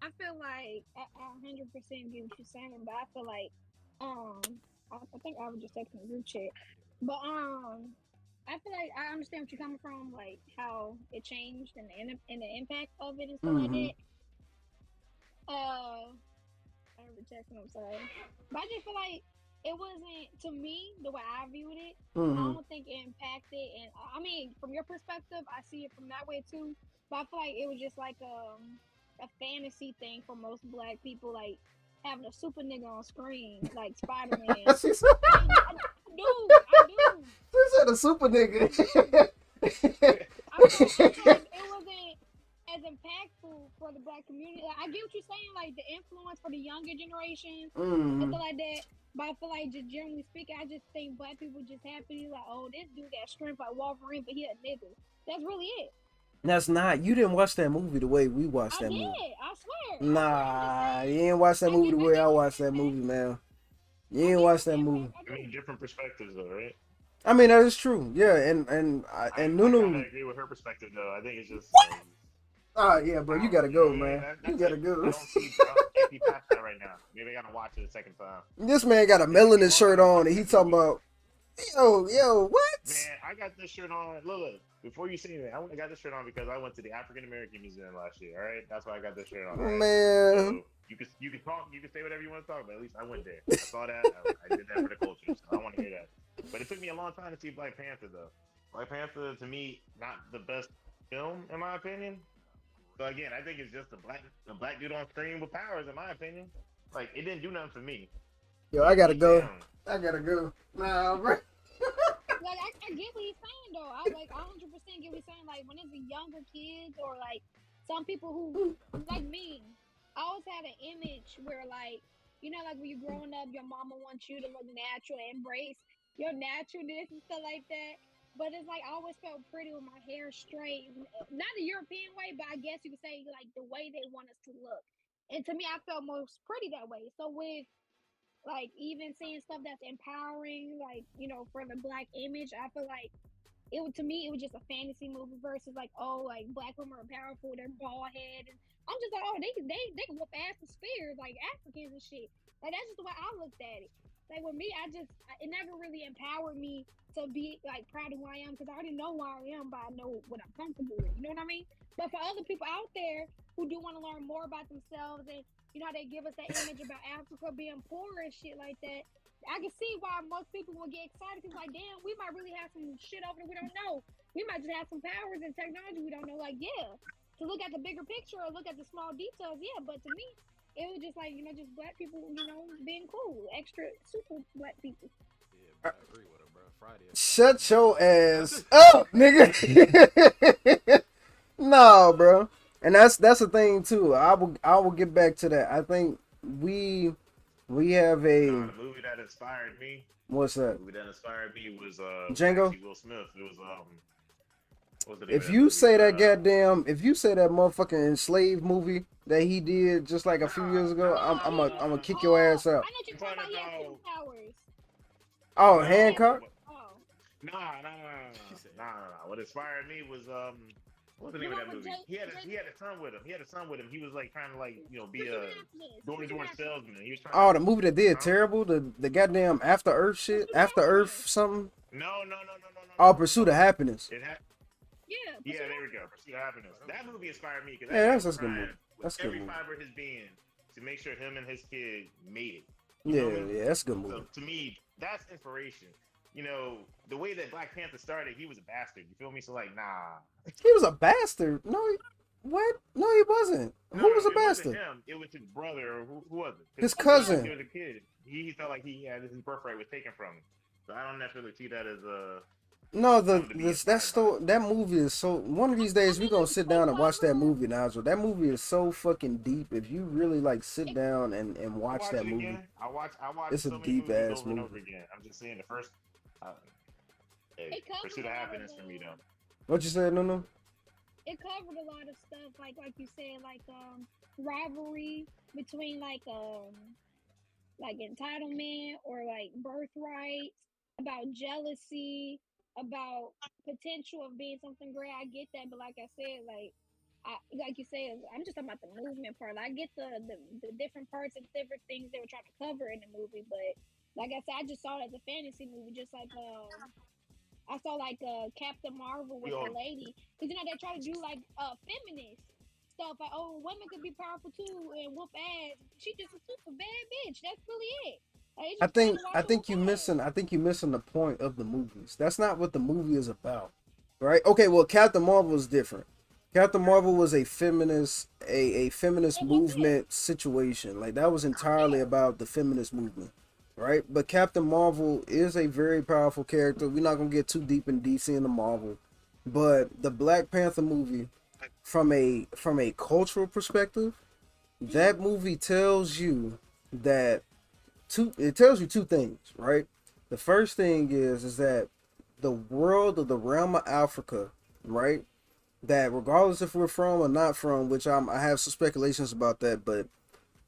I feel like I 100% get what you're saying, but I feel like um I think I was just texting the group chat, but I feel like I understand what you're coming from, like how it changed and the impact of it and stuff like Mm-hmm. that. Uh, I remember texting. I'm sorry, but I just feel like it wasn't to me the way I viewed it. I Mm-hmm. don't think it impacted, and I mean, from your perspective, I see it from that way too. But I feel like it was just like a fantasy thing for most black people, like having a super nigga on screen, like Spider Man. she said, I do. she said a super nigga. I do. I feel like it wasn't as impactful for the black community. Like, I get what you're saying, like the influence for the younger generation and Mm-hmm. stuff like that. But I feel like just generally speaking, I just think black people just happy like, oh, this dude got strength like Wolverine, but he a nigga. That's really it. That's not. You didn't watch that movie the way we watched I that movie. did. I swear. I swear. I'm just Nah, you saying. ain't watch that movie the I way get I the watched that impact. movie, man. You I ain't get watch the that movie. impact. I I do. mean, different perspectives though, right? I mean, that is true. Yeah, and and I kind of Nunu. agree with her perspective though. I think it's just Ah, yeah, bro, you gotta you know go, what I mean? man. You That's gotta it. go. I can't see past that right now. Maybe I gotta watch it a second time. This man got a And don't get me melanin wrong, shirt I on, watched and he that talking movie. about, yo, what? Man, I got this shirt on. Look, before you see me, I got this shirt on because I went to the African American Museum last year. All right, that's why I got this shirt on. All right, Man, so you can talk, you can say whatever you want to talk, but at least I went there. I saw that. I did that for the culture, so I want to hear that. But it took me a long time to see Black Panther though. Black Panther to me not the best film in my opinion. So again, I think it's just a black dude on screen with powers in my opinion. Like it didn't do nothing for me. Yo, I But gotta deep go. down, I gotta go. Nah, bro. Like I get what he's saying though. I like 100% get what he's saying. Like when it's the younger kids or like some people who like me, I always had an image where like like when you're growing up, your mama wants you to look natural, embrace your naturalness and stuff like that. But it's like I always felt pretty with my hair straight, not the European way, but I guess you could say like the way they want us to look. And to me, I felt most pretty that way. So with like even seeing stuff that's empowering, like for the black image, I feel like to me it was just a fantasy movie versus like like black women are powerful, they're bald head, and I'm just like they can whoop ass with spears like Africans and shit. Like that's just the way I looked at it. Like with me, it never really empowered me to be like proud of who I am because I already know who I am, but I know what I'm comfortable with. You know what I mean? But for other people out there who do want to learn more about themselves and how they give us that image about Africa being poor and shit like that. I can see why most people will get excited because, like, damn, we might really have some shit over there we don't know. We might just have some powers and technology we don't know. Like, yeah, to look at the bigger picture or look at the small details, yeah. But to me, it was just like just black people, being cool, extra super black people. Yeah, bro, I agree with him, bro. Friday. Shut your ass up, nigga. No, bro. And that's the thing too. I will get back to that. I think we have a the movie that inspired me. What's that? The movie that inspired me was Django? actually Will Smith. It was what was the name of If that you movie? say that if you say that motherfucking enslaved movie that he did just like a few years ago, I'm gonna kick your ass out. I know you're talking about. He had superpowers. Oh, No. Hancock? Oh. Nah. What inspired me was what was the name of that movie? He had a son with him. He was like trying to be a door-to-door salesman. He was trying. Oh, the movie that did terrible. The goddamn After Earth shit. After Earth something. No. Oh, Pursuit of Happiness. Yeah, there we go. Pursuit of Happiness. That movie inspired me because that's a good movie. That's every fiber of his being to make sure him and his kid made it. Yeah, that's a good movie. So to me, that's inspiration. The way that Black Panther started, he was a bastard. You feel me? So like, nah. He was a bastard. No, what? No, he wasn't. Who was a bastard? Him. It was his brother, or who was it? His cousin. He was a kid. He felt like he had his birthright was taken from him. So I don't necessarily see that as a. No, that movie is so. One of these days we gonna sit down and watch that movie, Nigel. That movie is so fucking deep. If you really like sit down and watch that movie, I watch. It's so a deep ass over and movie. over again. I'm just saying the first. Pursuit of Happiness for me though. What you said, no? It covered a lot of stuff, like you said, like rivalry between like entitlement or like birthright, about jealousy, about potential of being something great. I get that, but like I said, like you said, I'm just talking about the movement part. I get the different parts and different things they were trying to cover in the movie, but like I said, I just saw it as a fantasy movie, just like I saw like Captain Marvel with the lady, because they try to do like feminist stuff, like women could be powerful too and whoop ass. She just a super bad bitch. That's really it. Like, I think you missing the point of the movies. That's not what the movie is about, right? Okay, well, Captain Marvel is different. Captain Marvel was a feminist movement situation. Like that was entirely about the feminist movement. Right, but Captain Marvel is a very powerful character. We're not gonna get too deep in DC and the Marvel, but the Black Panther movie, from a cultural perspective, that movie tells you two things, right? The first thing is that the world of the realm of Africa, right? That regardless if we're from or not from, which I have some speculations about that, but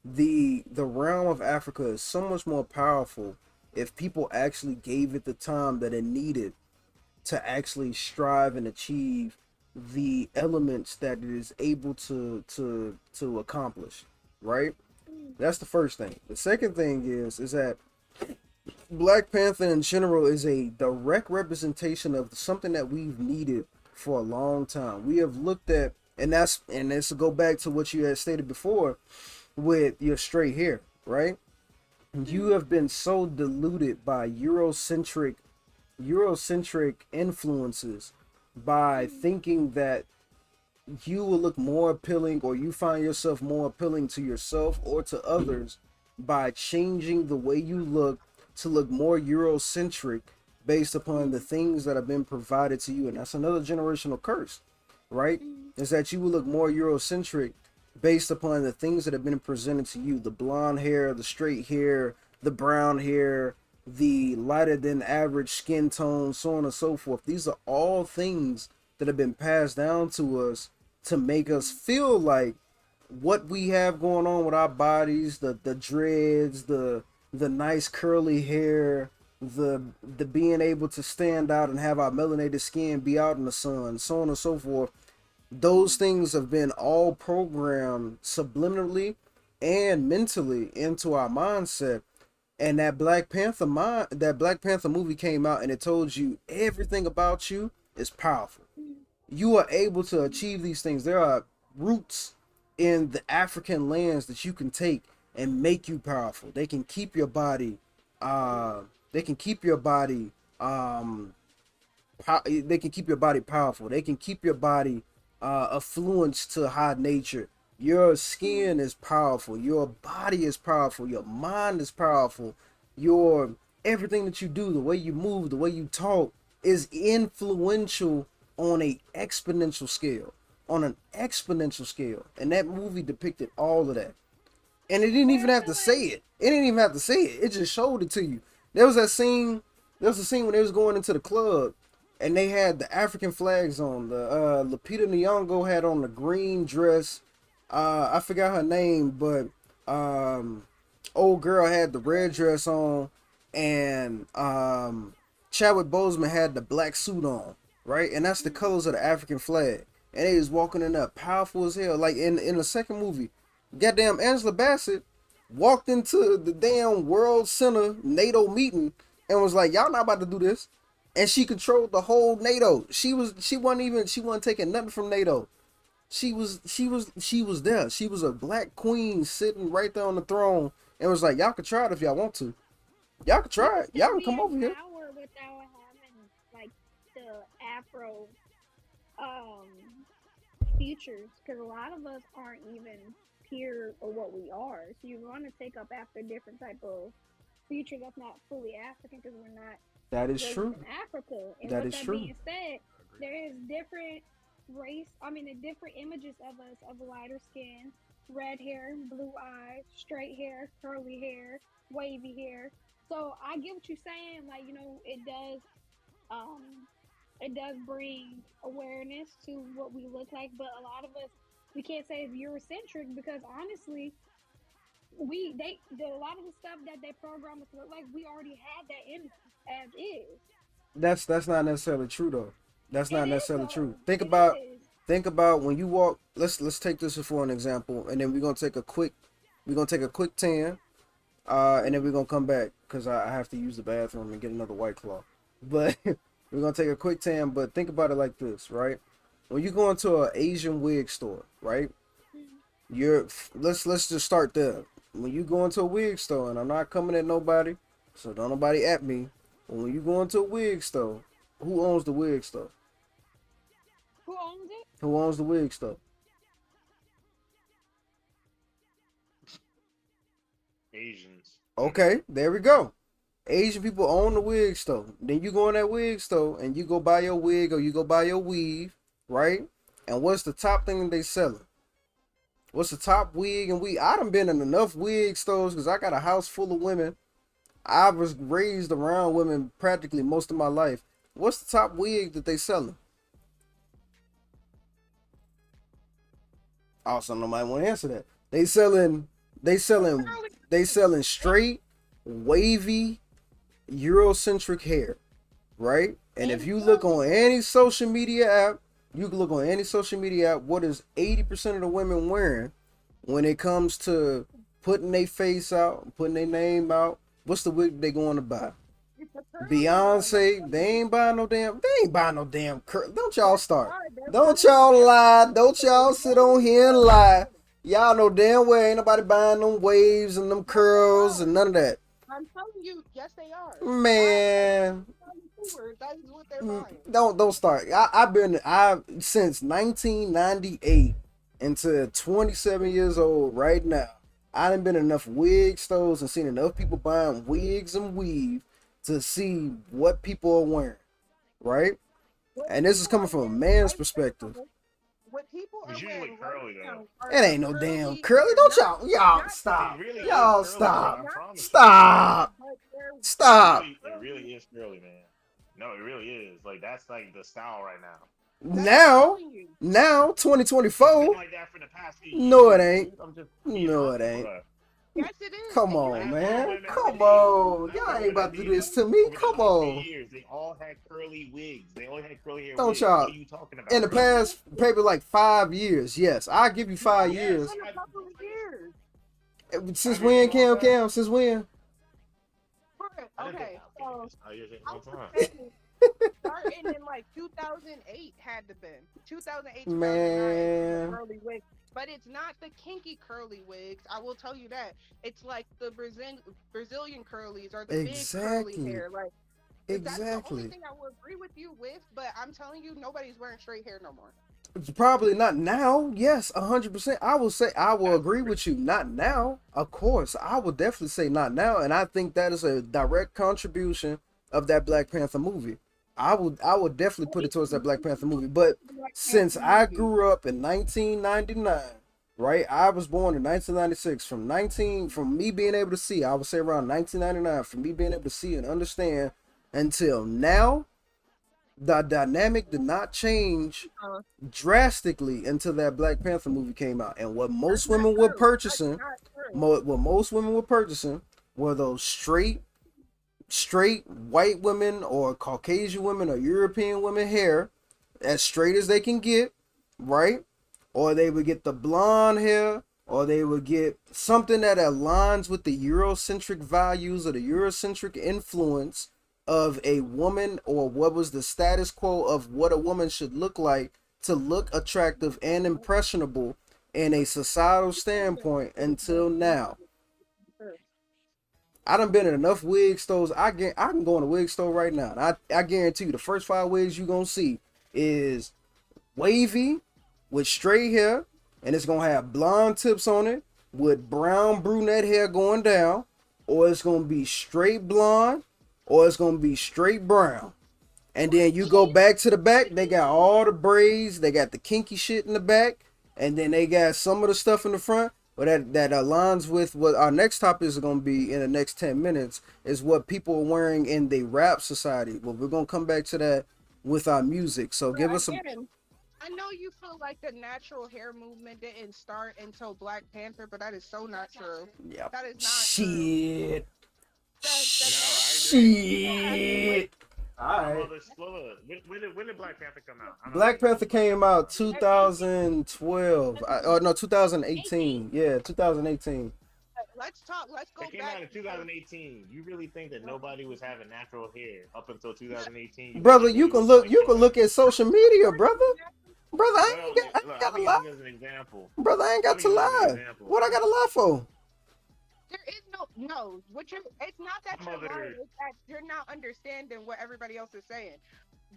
the realm of Africa is so much more powerful if people actually gave it the time that it needed to actually strive and achieve the elements that it is able to accomplish, right? That's the first thing. The second thing is that Black Panther in general is a direct representation of something that we've needed for a long time. We have looked at, and this to go back to what you had stated before with your straight hair, right? You have been so deluded by Eurocentric Eurocentric influences by thinking that you will look more appealing, or you find yourself more appealing to yourself or to others by changing the way you look to look more Eurocentric based upon the things that have been provided to you. And that's another generational curse, right? Is that you will look more Eurocentric based upon the things that have been presented to you: the blonde hair, the straight hair, the brown hair, the lighter than average skin tone, so on and so forth. These are all things that have been passed down to us to make us feel like what we have going on with our bodies, the dreads, the nice curly hair, the being able to stand out and have our melanated skin be out in the sun, so on and so forth. Those things have been all programmed subliminally and mentally into our mindset. And that Black Panther movie came out and it told you everything about you is powerful. You are able to achieve these things. There are roots in the African lands that you can take and make you powerful. They can keep your body they can keep your body they can keep your body powerful. They can keep your body affluence to high nature. Your skin is powerful. Your body is powerful. Your mind is powerful. Your everything that you do, the way you move, the way you talk, is influential on a exponential scale. On an exponential scale. And that movie depicted all of that. And it didn't even have to say it. It didn't even have to say it. It just showed it to you. There was a scene when they was going into the club and they had the African flags on. The Lupita Nyong'o had on the green dress. I forgot her name, but old girl had the red dress on, and Chadwick Boseman had the black suit on, right? And that's the colors of the African flag. And they was walking in there powerful as hell. Like in the second movie, goddamn Angela Bassett walked into the damn World Center NATO meeting and was like, "Y'all not about to do this." And she controlled the whole NATO. She wasn't taking nothing from NATO. She was there. She was a black queen sitting right there on the throne and was like, "Y'all can try it if y'all want to. Y'all can try it. Y'all can come over here." Without having like the Afro features, because a lot of us aren't even pure or what we are. So you want to take up after different type of feature that's not fully African, because we're not. That is true. In Africa, and that with is that true. being said, there is different the different images of us, of lighter skin, red hair, blue eyes, straight hair, curly hair, wavy hair. So I get what you're saying. Like, it does bring awareness to what we look like, but a lot of us, we can't say it's Eurocentric, because honestly, a lot of the stuff that they program us to look like, we already had that in us as is. That's not necessarily true though. That's not necessarily true. Think Is. about when you walk. Let's take this for an example, and then we're gonna take a quick tan, and then we're gonna come back because I have to use the bathroom and get another White Claw. But we're gonna take a quick tan. But think about it like this, right? When you go into an Asian wig store, right? Let's just start there. When you go into a wig store, and I'm not coming at nobody, so don't nobody at me. But when you go into a wig store, who owns the wig store? Who owns it? Who owns the wig store? Asians. Okay, there we go. Asian people own the wig store. Then you go in that wig store and you go buy your wig or you go buy your weave, right? And what's the top thing that they selling? What's the top wig and weave? I done been in enough wig stores because I got a house full of women. I was raised around women practically most of my life. What's the top wig that they selling? Also, nobody want to answer that. They selling straight, wavy, Eurocentric hair, right? And if you look on any social media app, what is 80% of the women wearing when it comes to putting their face out, putting their name out? What's the wig they going to buy? Beyonce, they ain't buying no damn don't y'all start. Don't y'all lie. Don't y'all sit on here and lie. Y'all know damn well ain't nobody buying them waves and them curls and none of that. I'm telling you, yes, they are. Man, forward. That is what they're buying. Don't start. I since 1998 into 27 years old right now. I done been in enough wig stores and seen enough people buying wigs and weave to see what people are wearing, right? What And this is people coming are from a wearing man's right perspective. now, what people are It's usually wearing right curly though. now are It the ain't no damn curly. curly. They're Don't not. y'all Not. It stop. really is Y'all curly though. They're stop. I not. promise you. Stop. But they're not Stop. It curly. really is curly, man. No, it really is. Like that's like the style right now. That's what I'm Now, telling you. now It's been 2024. like that for the past few No, it years, ain't. dude. I'm just being No, it honest, ain't. bro. Yes, it is. Come And you're on, Ask saying the man. it's women not. that Come date. on. Ask Y'all the ain't women that about to do dated this to me. over the Come last few on. years. They all had curly wigs. They all had curly hair Don't wigs. What y'all. are you talking In the about, bro? past, maybe like 5 years. Yes, I'll give you No, five it's Yes, years. been a I, couple of years. Since 5 years is when, a long time. Since when? Correct. I didn't think Okay, 5 years is a I long would time. say starting in like 2008 had to been 2008, 2009 for the Man, curly wig. But it's not the kinky curly wigs. I will tell you that. It's like the Brazilian curlies or the big curly exactly. hair. Like that's the only Exactly. thing I will agree with you with. But I'm telling you, nobody's wearing straight hair no more. It's probably not now. Yes, 100%. I will say I will That's agree crazy. with you. Not now. Of course, I would definitely say not now, and I think that is a direct contribution of that Black Panther movie. I would definitely put it towards that Black Panther movie. But Black since Panther I movie. grew up in 1999, right? I was born in 1996. From me being able to see, I would say around 1999, from me being able to see and understand until now, the dynamic did not change Uh, drastically until that Black Panther movie came out. And what that's most not women were true. That's purchasing, not true. what most women were purchasing were those straight white women or Caucasian women or European women hair, as straight as they can get, right? Or they would get the blonde hair, or they would get something that aligns with the Eurocentric values or the Eurocentric influence of a woman, or what was the status quo of what a woman should look like to look attractive and impressionable in a societal standpoint until now. I done been in enough wig stores. I can go in a wig store right now. And I guarantee you the first 5 wigs you gonna see is wavy with straight hair, and it's gonna have blonde tips on it with brown brunette hair going down, or it's gonna be straight blonde, or it's gonna be straight brown. And then you go back to the back, they got all the braids, they got the kinky shit in the back, and then they got some of the stuff in the front. But that aligns with what our next topic is going to be in the next 10 minutes is what people are wearing in the rap society. Well, we're going to come back to that with our music. So give But us some. again, I know you feel like the natural hair movement didn't start until Black Panther, but that is so not true. Yep. That is not true. Shit. The No, I natural agree. hair movement has been Shit. All My right. mother's slower. When did Black Panther come out? I don't Black even know Panther when Black came Panther came out out. 2012. Oh no, 2018. Yeah, 2018. let's talk. Let's go It came back out in because 2018. You really think that nobody was having natural hair up until 2018? You think Brother, everybody was just like you can growing? look at social media, brother. Brother, Well, I look, ain't I'll got be to using lie. it as an example. Brother, I ain't I'll got be to using it as an lie. example. What I got to lie for? there is no. What you? It's not that My you're lying. mother. It's that you're not understanding what everybody else is saying.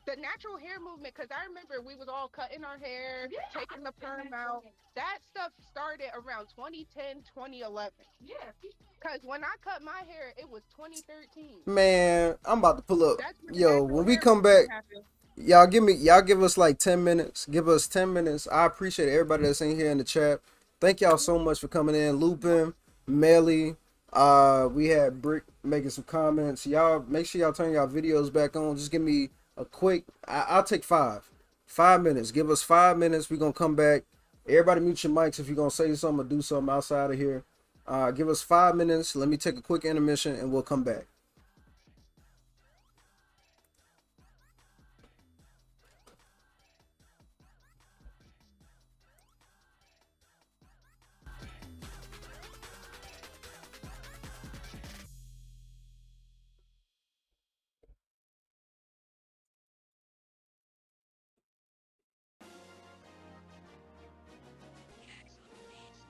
The natural hair movement, because I remember we was all cutting our hair, taking the perm out. That stuff started around 2010, 2011. Because when I cut my hair, it was 2013. Man, I'm about to pull up. That's when the Yo, natural when we hair come back, movement happened. y'all give us like 10 minutes. Give us 10 minutes. I appreciate everybody that's in here in the chat. Thank y'all so much for coming in. Lupin, Melly, we had Brick making some comments. Y'all make sure y'all turn y'all videos back on. Just give me a quick, I'll take 5 minutes. Give us 5 minutes. We're gonna come back. Everybody mute your mics if you're gonna say something or do something outside of here. Give us 5 minutes. Let me take a quick intermission and we'll come back.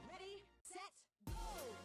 Ready, set, go!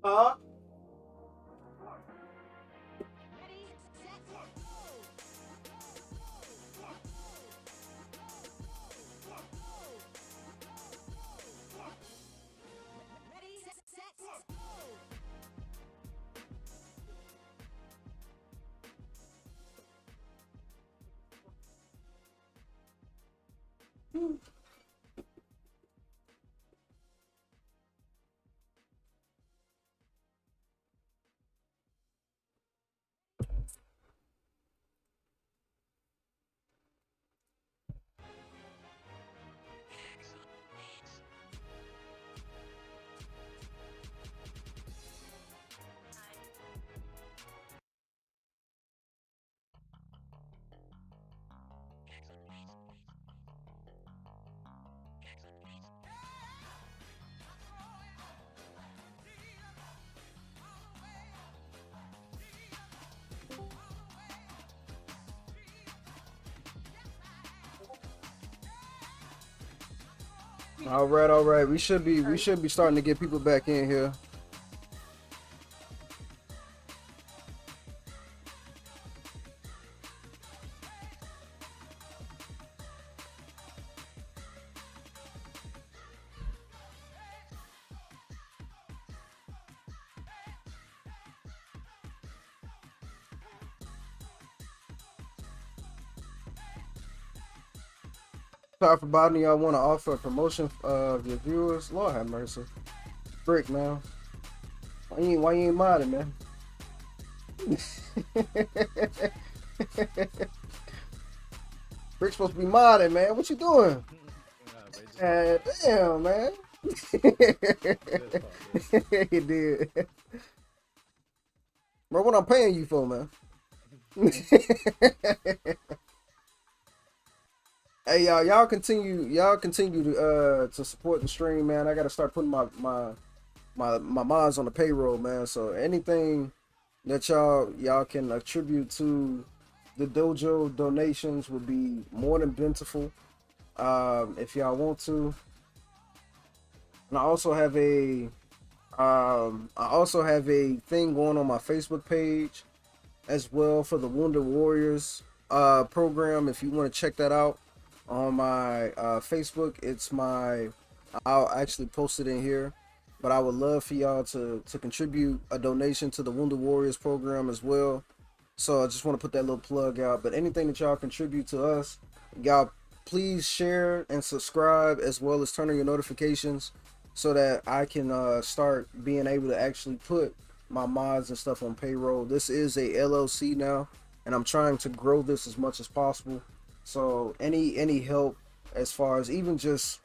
Huh? All right, all right. We should be starting to get people back in here. Sorry for bothering y'all. Want to offer a promotion of your viewers? Lord have mercy. Brick, man. Why you ain't modding, man? Brick's supposed to be modding, man. What you doing? Damn, man. He did. Bro, what I'm paying you for, man? Hey y'all continue to support the stream, man. I gotta start putting my mods on the payroll, man. So anything that y'all can attribute to the dojo donations would be more than plentiful. If y'all want to. And I also have a thing going on my Facebook page as well for the Wounded Warriors program. If you want to check that out on my Facebook, I'll actually post it in here. But I would love for y'all to contribute a donation to the Wounded Warriors program as well. So I just want to put that little plug out. But anything that y'all contribute to us, y'all please share and subscribe as well as turn on your notifications so that I can start being able to actually put my mods and stuff on payroll. This is a LLC now, and I'm trying to grow this as much as possible. So any help as far as even just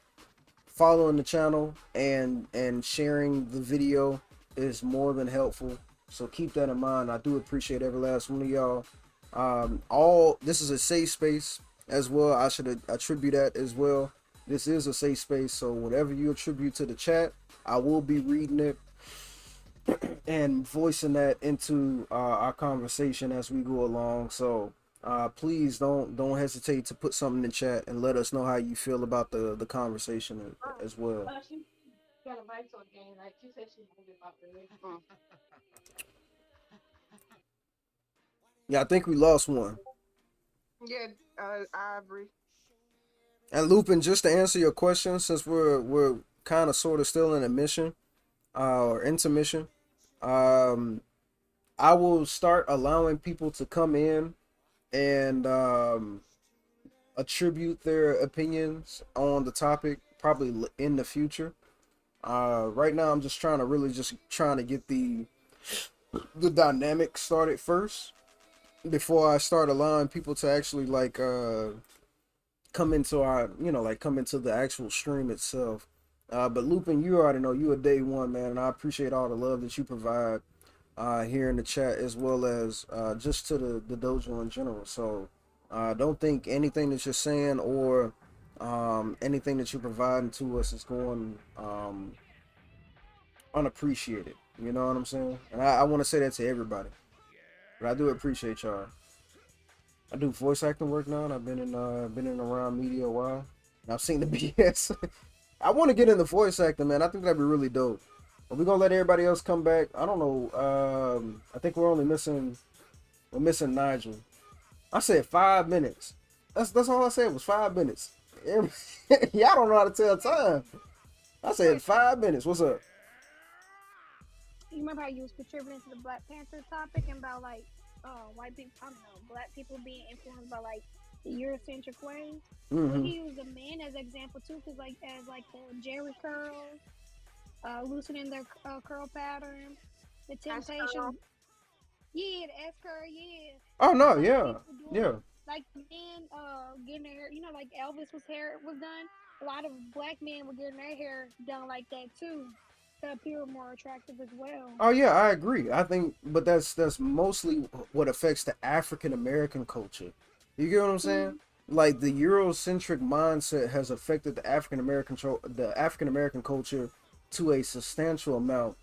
following the channel and sharing the video is more than helpful. So keep that in mind. I do appreciate every last one of y'all. All this is a safe space as well. I should attribute that as well. This is a safe space, so whatever you attribute to the chat, I will be reading it and voicing that into our conversation as we go along. So please don't hesitate to put something in chat and let us know how you feel about the conversation as well. She got a mic on game. Like she said, she moved about the Yeah, I think we lost one. Yeah, Ivory. And Lupin, just to answer your question, since we're kind of sort of still in a mission or intermission, I will start allowing people to come in and attribute their opinions on the topic probably in the future. Right now, I'm just trying to get the dynamic started first before I start allowing people to actually like come into come into the actual stream itself. But Lupin, you already know you a day one, man, and I appreciate all the love that you provide here in the chat as well as just to the dojo in general. So don't think anything that you're saying or anything that you're providing to us is going unappreciated. You know what I'm saying? And I want to say that to everybody. But I do appreciate y'all. I do voice acting work now, and I've been in around media a while. And I've seen the BS. I want to get into voice acting, man. I think that'd be really dope. Are we gonna let everybody else come back? I don't know. I think we're missing Nigel. I said 5 minutes. That's all I said was 5 minutes. Y'all don't know how to tell time. I said 5 minutes. What's up? You remember how you was contributing to the Black Panther topic and about like white people, I don't know, black people being influenced by like the Eurocentric ways? Well, Mm-hmm. he used a man as an example too, because like as like the Jerry curls, loosening their curl pattern, the Ask Carl. Temptations, yeah, the S curl, yeah, Oh and no, like yeah, people doing yeah. like men getting their hair, like Elvis was hair was done. A lot of black men were getting their hair done like that too, to appear more attractive as well. Oh yeah, I agree. I think, but that's mostly what affects the African American culture. You get what I'm saying? Mm-hmm. Like the Eurocentric mindset has affected the African American culture to a substantial amount.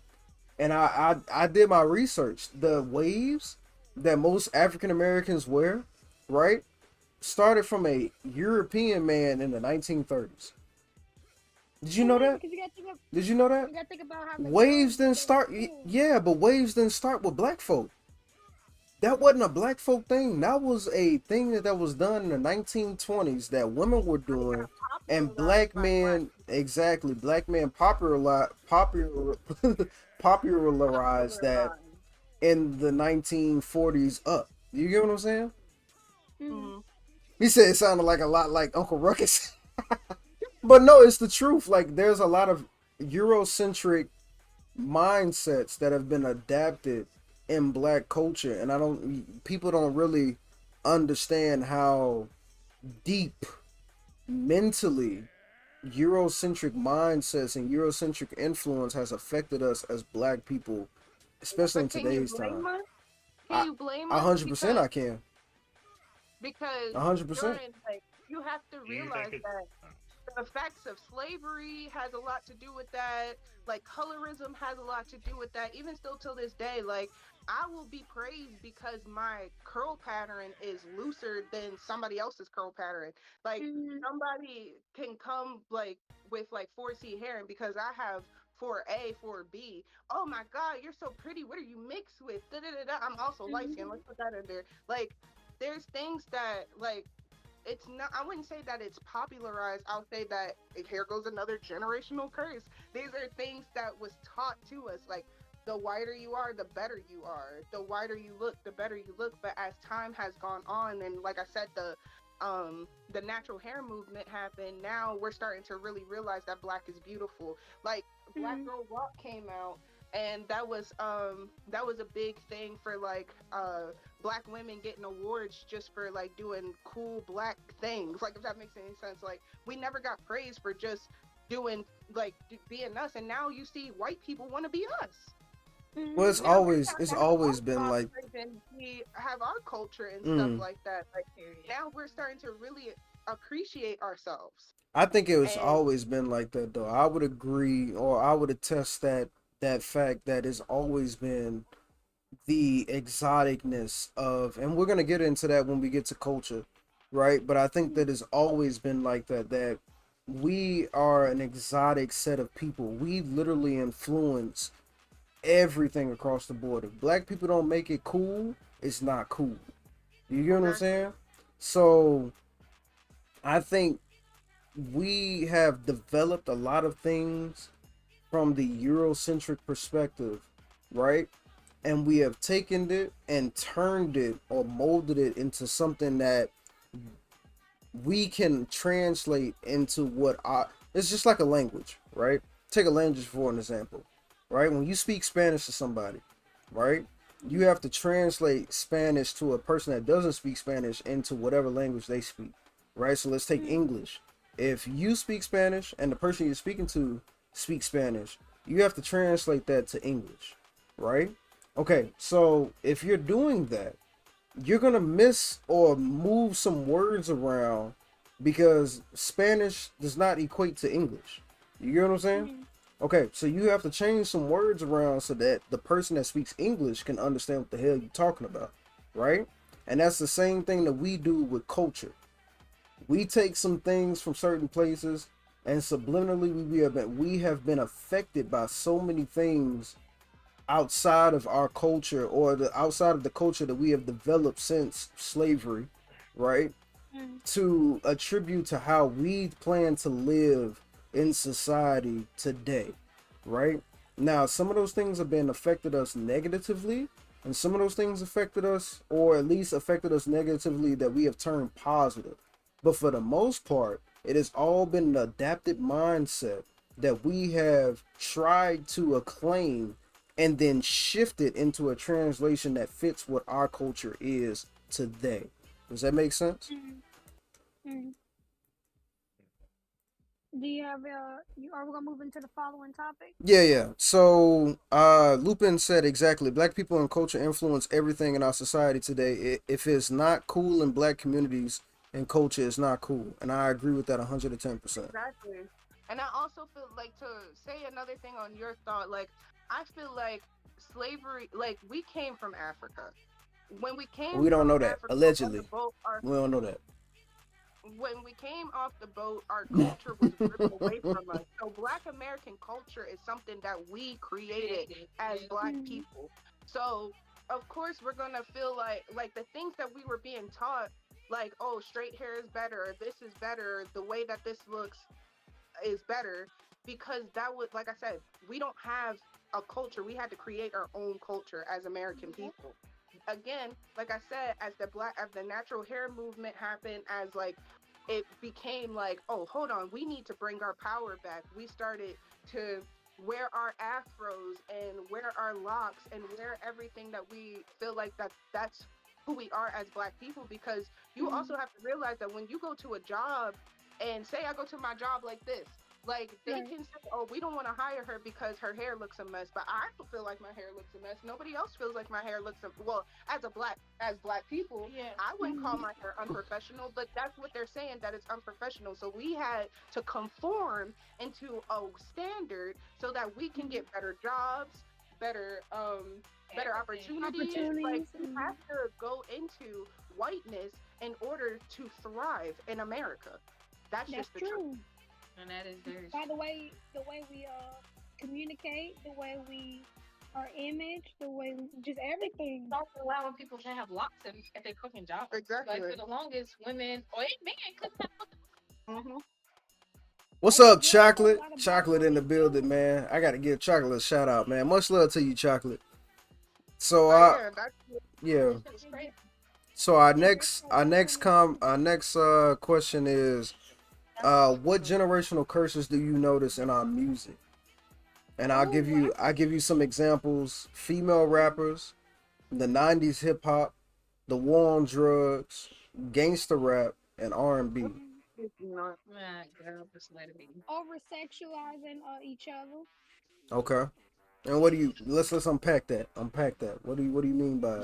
And I did my research. The waves that most African Americans wear, right, started from a European man in the 1930s. Did you Well, know yeah, that? because Did you know that? you gotta think about how the girls Waves didn't they start. move. Yeah, but waves didn't start with black folk. That wasn't a black folk thing. That was a thing that was done in the 1920s that women were They doing, got and popularized black by black men, people. exactly, black men popularized that Popularized. in the 1940s up. You get what I'm saying? Mm-hmm. Mm-hmm. He said it sounded like a lot like Uncle Ruckus. But no, it's the truth. Like there's a lot of Eurocentric mindsets that have been adapted in black culture, and I don't people don't really understand how deep mentally Eurocentric mindsets and Eurocentric influence has affected us as black people, especially in But can you today's blame time. us? Can I you blame a us? 100% I can. Because 100%. during like you have to Do you think realize it's that the effects of slavery has a lot to do with that. Like colorism has a lot to do with that. Even still till this day, like I will be praised because my curl pattern is looser than somebody else's curl pattern. Like Mm-hmm. somebody can come like with like 4C hair, and because I have 4A, 4B, oh my God, you're so pretty. What are you mixed with? Da, da, da, da. I'm also light skinned. Mm-hmm. Let's put that in there. Like there's things that like it's not, I wouldn't say that it's popularized. I'll say that here goes another generational curse. These are things that was taught to us, like the whiter you are, the better you are, the whiter you look, the better you look. But as time has gone on, and like I said, the natural hair movement happened, now we're starting to really realize that black is beautiful. Like Black Mm-hmm. Girl Rock came out, and that was a big thing for like black women getting awards just for like doing cool black things. Like if that makes any sense. Like we never got praised for just doing like being us, and now you see white people want to be us. Well, Mm-hmm. Now we're it's starting to have always been our like, songs and we have our culture and stuff mm, like that. Like now we're starting to really appreciate ourselves. I think it was And always been like that though. I would agree, or I would attest that fact that it's always been the exoticness of, and we're gonna get into that when we get to culture, right? But I think that it's always been like that. That we are an exotic set of people. We literally influence everything across the board. If black people don't make it cool, it's not cool. You get what I'm exactly. saying? So I think we have developed a lot of things from the Eurocentric perspective, right? And we have taken it and turned it or molded it into something that we can translate into it's just like a language, right? Take a language for an example, right? When you speak Spanish to somebody, right? You have to translate Spanish to a person that doesn't speak Spanish into whatever language they speak, right? So let's take English. If you speak Spanish and the person you're speaking to speaks Spanish, you have to translate that to English, right? Okay, so if you're doing that, you're gonna miss or move some words around because Spanish does not equate to English. You get what I'm saying? Mm-hmm. Okay, so you have to change some words around so that the person that speaks English can understand what the hell you're talking about, right? And that's the same thing that we do with culture. We take some things from certain places and subliminally we have been affected by so many things outside of our culture, or the outside of the culture that we have developed since slavery, right? Mm. To attribute to how we plan to live in society today, right? Now, some of those things have been affected us negatively, and some of those things affected us, or at least affected us negatively, that we have turned positive. But for the most part, it has all been an adapted mindset that we have tried to acclaim and then shift it into a translation that fits what our culture is today. Does that make sense? Mm. Mm. Do you have are we gonna move into the following topic? Yeah, yeah. So, Lupin said exactly. Black people and culture influence everything in our society today. If it's not cool in black communities and culture, it's not cool. And I agree with that 110%. Exactly. And I also feel like, to say another thing on your thought, like I feel like slavery, like we came from Africa. When we came We don't from know that. Africa on the Allegedly. boat, our We don't know that. when we came off the boat, our culture was ripped away from us. So Black American culture is something that we created as Black Mm. people. So of course we're gonna feel like the things that we were being taught, like, oh, straight hair is better, this is better, the way that this looks is better, because that was, like I said, we don't have a culture. We had to create our own culture as American people. Again, like I said, as the natural hair movement happened, as like it became like, oh, hold on, we need to bring our power back. We started to wear our afros and wear our locks and wear everything that we feel like that's who we are as Black people, because you Mm. also have to realize that when you go to a job, and say I go to my job like this, like they Right. can say, oh, we don't want to hire her because her hair looks a mess, but I feel like my hair looks a mess. Nobody else feels like my hair looks a, well, as black people, Yeah. I wouldn't call Mm. my hair unprofessional, but that's what they're saying, that it's unprofessional. So we had to conform into a standard so that we can get better jobs, better better Everything. opportunities. Like Opportunities. we have to go into whiteness in order to thrive in America. That's That's just the truth. true. And that is very By the way we communicate, the way we our image, the way just everything. also allowing people to have locks at their fucking jobs. Exactly. Like for the longest, women or even men couldn't have. Hmm. What's That's up, yeah, that's a Chocolate? lot of black Chocolate in the women building, too. man. I gotta give Chocolate a shout out, man. Much love to you, Chocolate. So, But yeah, that's yeah. It's It crazy. just So our it just next, a our lot of next women com, too. our next question is, what generational curses do you notice in our music? And Oh, I give you some examples: female rappers, the '90s hip hop, the war on drugs, gangster rap, and R&B. not. Man, girl, just let it be. over sexualizing each other. Okay. And what do you? Let's unpack that. Unpack that. What do you mean by?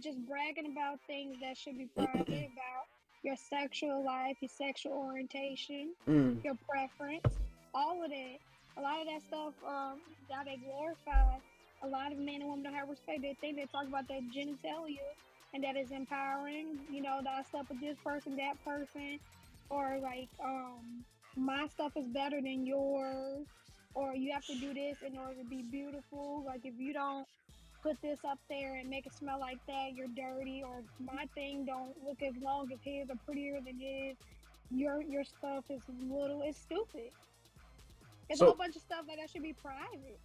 Just bragging about things that should be private, about your sexual life, your sexual orientation, Mm, your preference, all of that. A lot of that stuff, that they glorify. A lot of men and women don't have respect. They think they talk about their genitalia and that is empowering. You know, that I slept with this person, that person, or like, my stuff is better than yours, or you have to do this in order to be beautiful. Like if you don't put this up there and make it smell like that, you're dirty, or my thing don't look as long as his or prettier than his. Your stuff is little. It's stupid. It's a whole so bunch of stuff that should be private.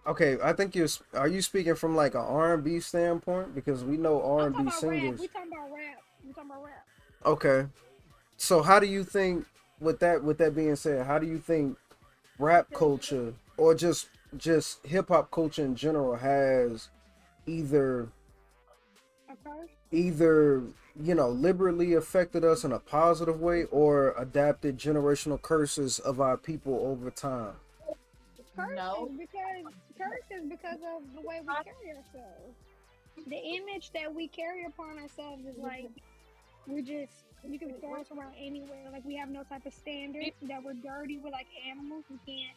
okay, I think are you speaking from like an R&B standpoint, because we know I'm talking R&B about rap. singers. We talking about rap. We talking about rap. Okay. So how do you think, with that being said, how do you think rap culture, or just hip hop culture in general, has either Okay. either liberally affected us in a positive way, or adapted generational curses of our people over time? No. Curses because of the way we carry ourselves. The image that we carry upon ourselves is like we're just you can throw us around anywhere. Like we have no type of standards. That we're dirty. We're like animals. We can't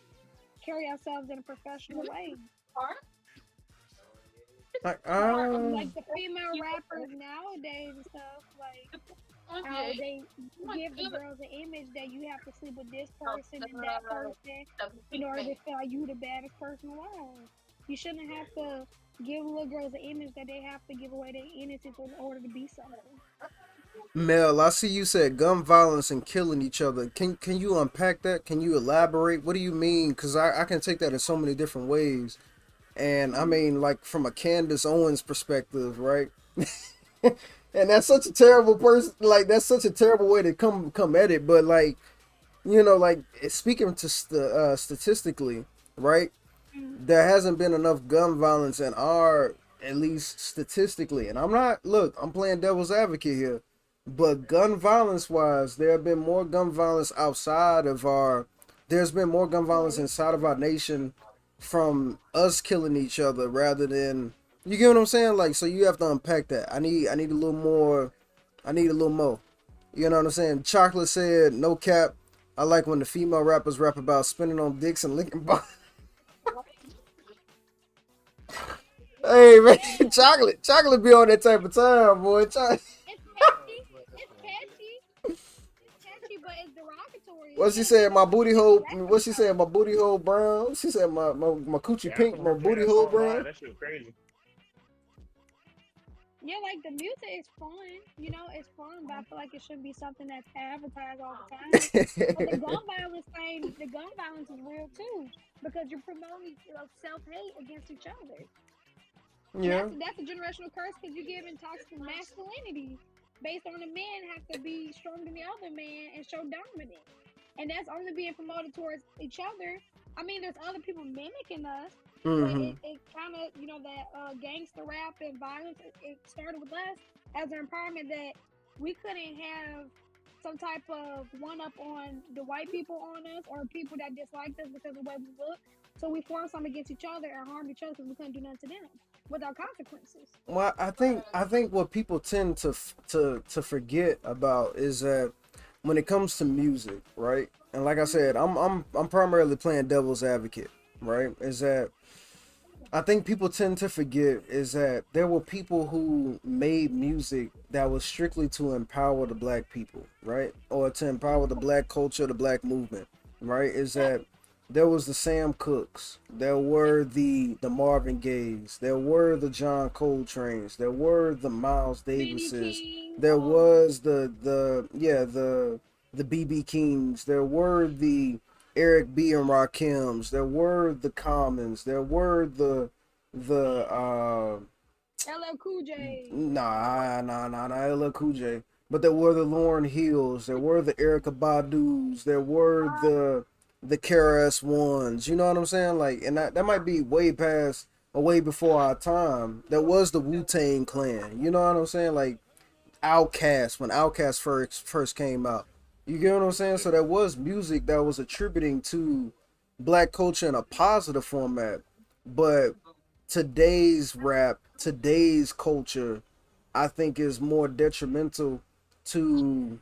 carry ourselves in a professional way. Like, Like the female rappers nowadays and stuff. Like how they give the girls an image that you have to sleep with this person and that person in order to feel like you the baddest person alive. You shouldn't have to give little girls an image that they have to give away their innocence in order to be something. Mel, I see you said gun violence and killing each other. Can you unpack that? Can you elaborate? What do you mean? Because I can take that in so many different ways. And I mean, like from a Candace Owens perspective, right? And that's such a terrible person. Like that's such a terrible way to come at it. But like like speaking to statistically, right? Mm, There hasn't been enough gun violence in our, at least statistically. And I'm not, look, I'm playing devil's advocate here, but gun violence wise, there have been more gun violence outside of our, there's been more gun violence right. inside of our nation from us killing each other rather than, you get what I'm saying? Like, so you have to unpack that. I need a little more, I need a little more. You know what I'm saying? Chocolate said, no cap. I like when the female rappers rap about spinning on dicks and licking butts. Hey man, chocolate be on that type of time, boy. It's catchy. It's catchy. It's catchy, but it's derogatory. It What she shouldn't be said? My no booty people hole. rapping What she about said? it. My booty hole brown. She said my coochie Yeah, I pink. can My play booty that hole song brown. live. That shit was crazy. Yeah, like the music is fun, it's fun, but I feel like it shouldn't be something that's advertised all the time. But the gun violence is real too, because you're promoting self hate against each other, and Yeah. that's a generational curse because you're giving toxic masculinity based on the man have to be stronger than the other man and show dominance, and that's only being promoted towards each other. I mean, there's other people mimicking us, but Mm-hmm. it kind of that gangster rap and violence. It started with us as an empowerment that we couldn't have some type of one up on the white people on us or people that disliked us because of the way we look. So we formed something against each other and harmed each other because we couldn't do nothing to them without consequences. Well, I think what people tend to forget about is that when it comes to music, right? And like I said, I'm primarily playing devil's advocate, right? Is that I think people tend to forget is that there were people who made music that was strictly to empower the black people, right? Or to empower the black culture, the black movement, right? Is that there was the Sam Cooks, there were the Marvin Gayes, there were the John Coltrane's, there were the Miles BB Davises, King, there all of them. was the BB Kings, there were the Eric B and Rakims. There were the Commons. There were the LL Cool J. nah, LL Cool J. But there were the Lauren Hills. There were the Erica Badu's. There were the KRS Ones. You know what I'm saying? Like, and that might be way past or way before our time. There was the Wu Tang Clan. You know what I'm saying? Like, Outkast when Outkast first came out. You get what I'm saying? So there was music that was attributing to black culture in a positive format, but today's rap, today's culture, I think is more detrimental to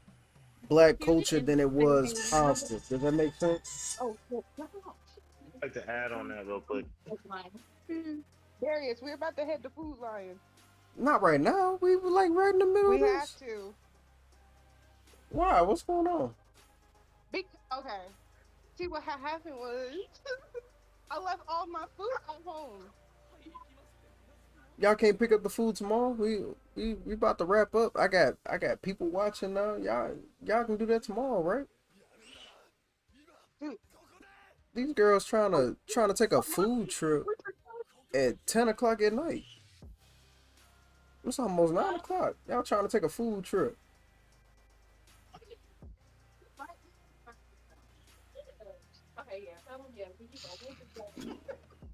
black culture than it was positive. Does that make sense? I'd like to add on that real quick. Darius, we're about to head to Food Lion. Not right now. We were like right in the middle of We have this. to. Why? What's going on? Okay. See what happened was I left all my food at home. Y'all can't pick up the food tomorrow. We about to wrap up. I got people watching now. Y'all can do that tomorrow, right? Dude, These girls trying to take a food trip at 10 o'clock at night. It's almost 9 o'clock. Y'all trying to take a food trip.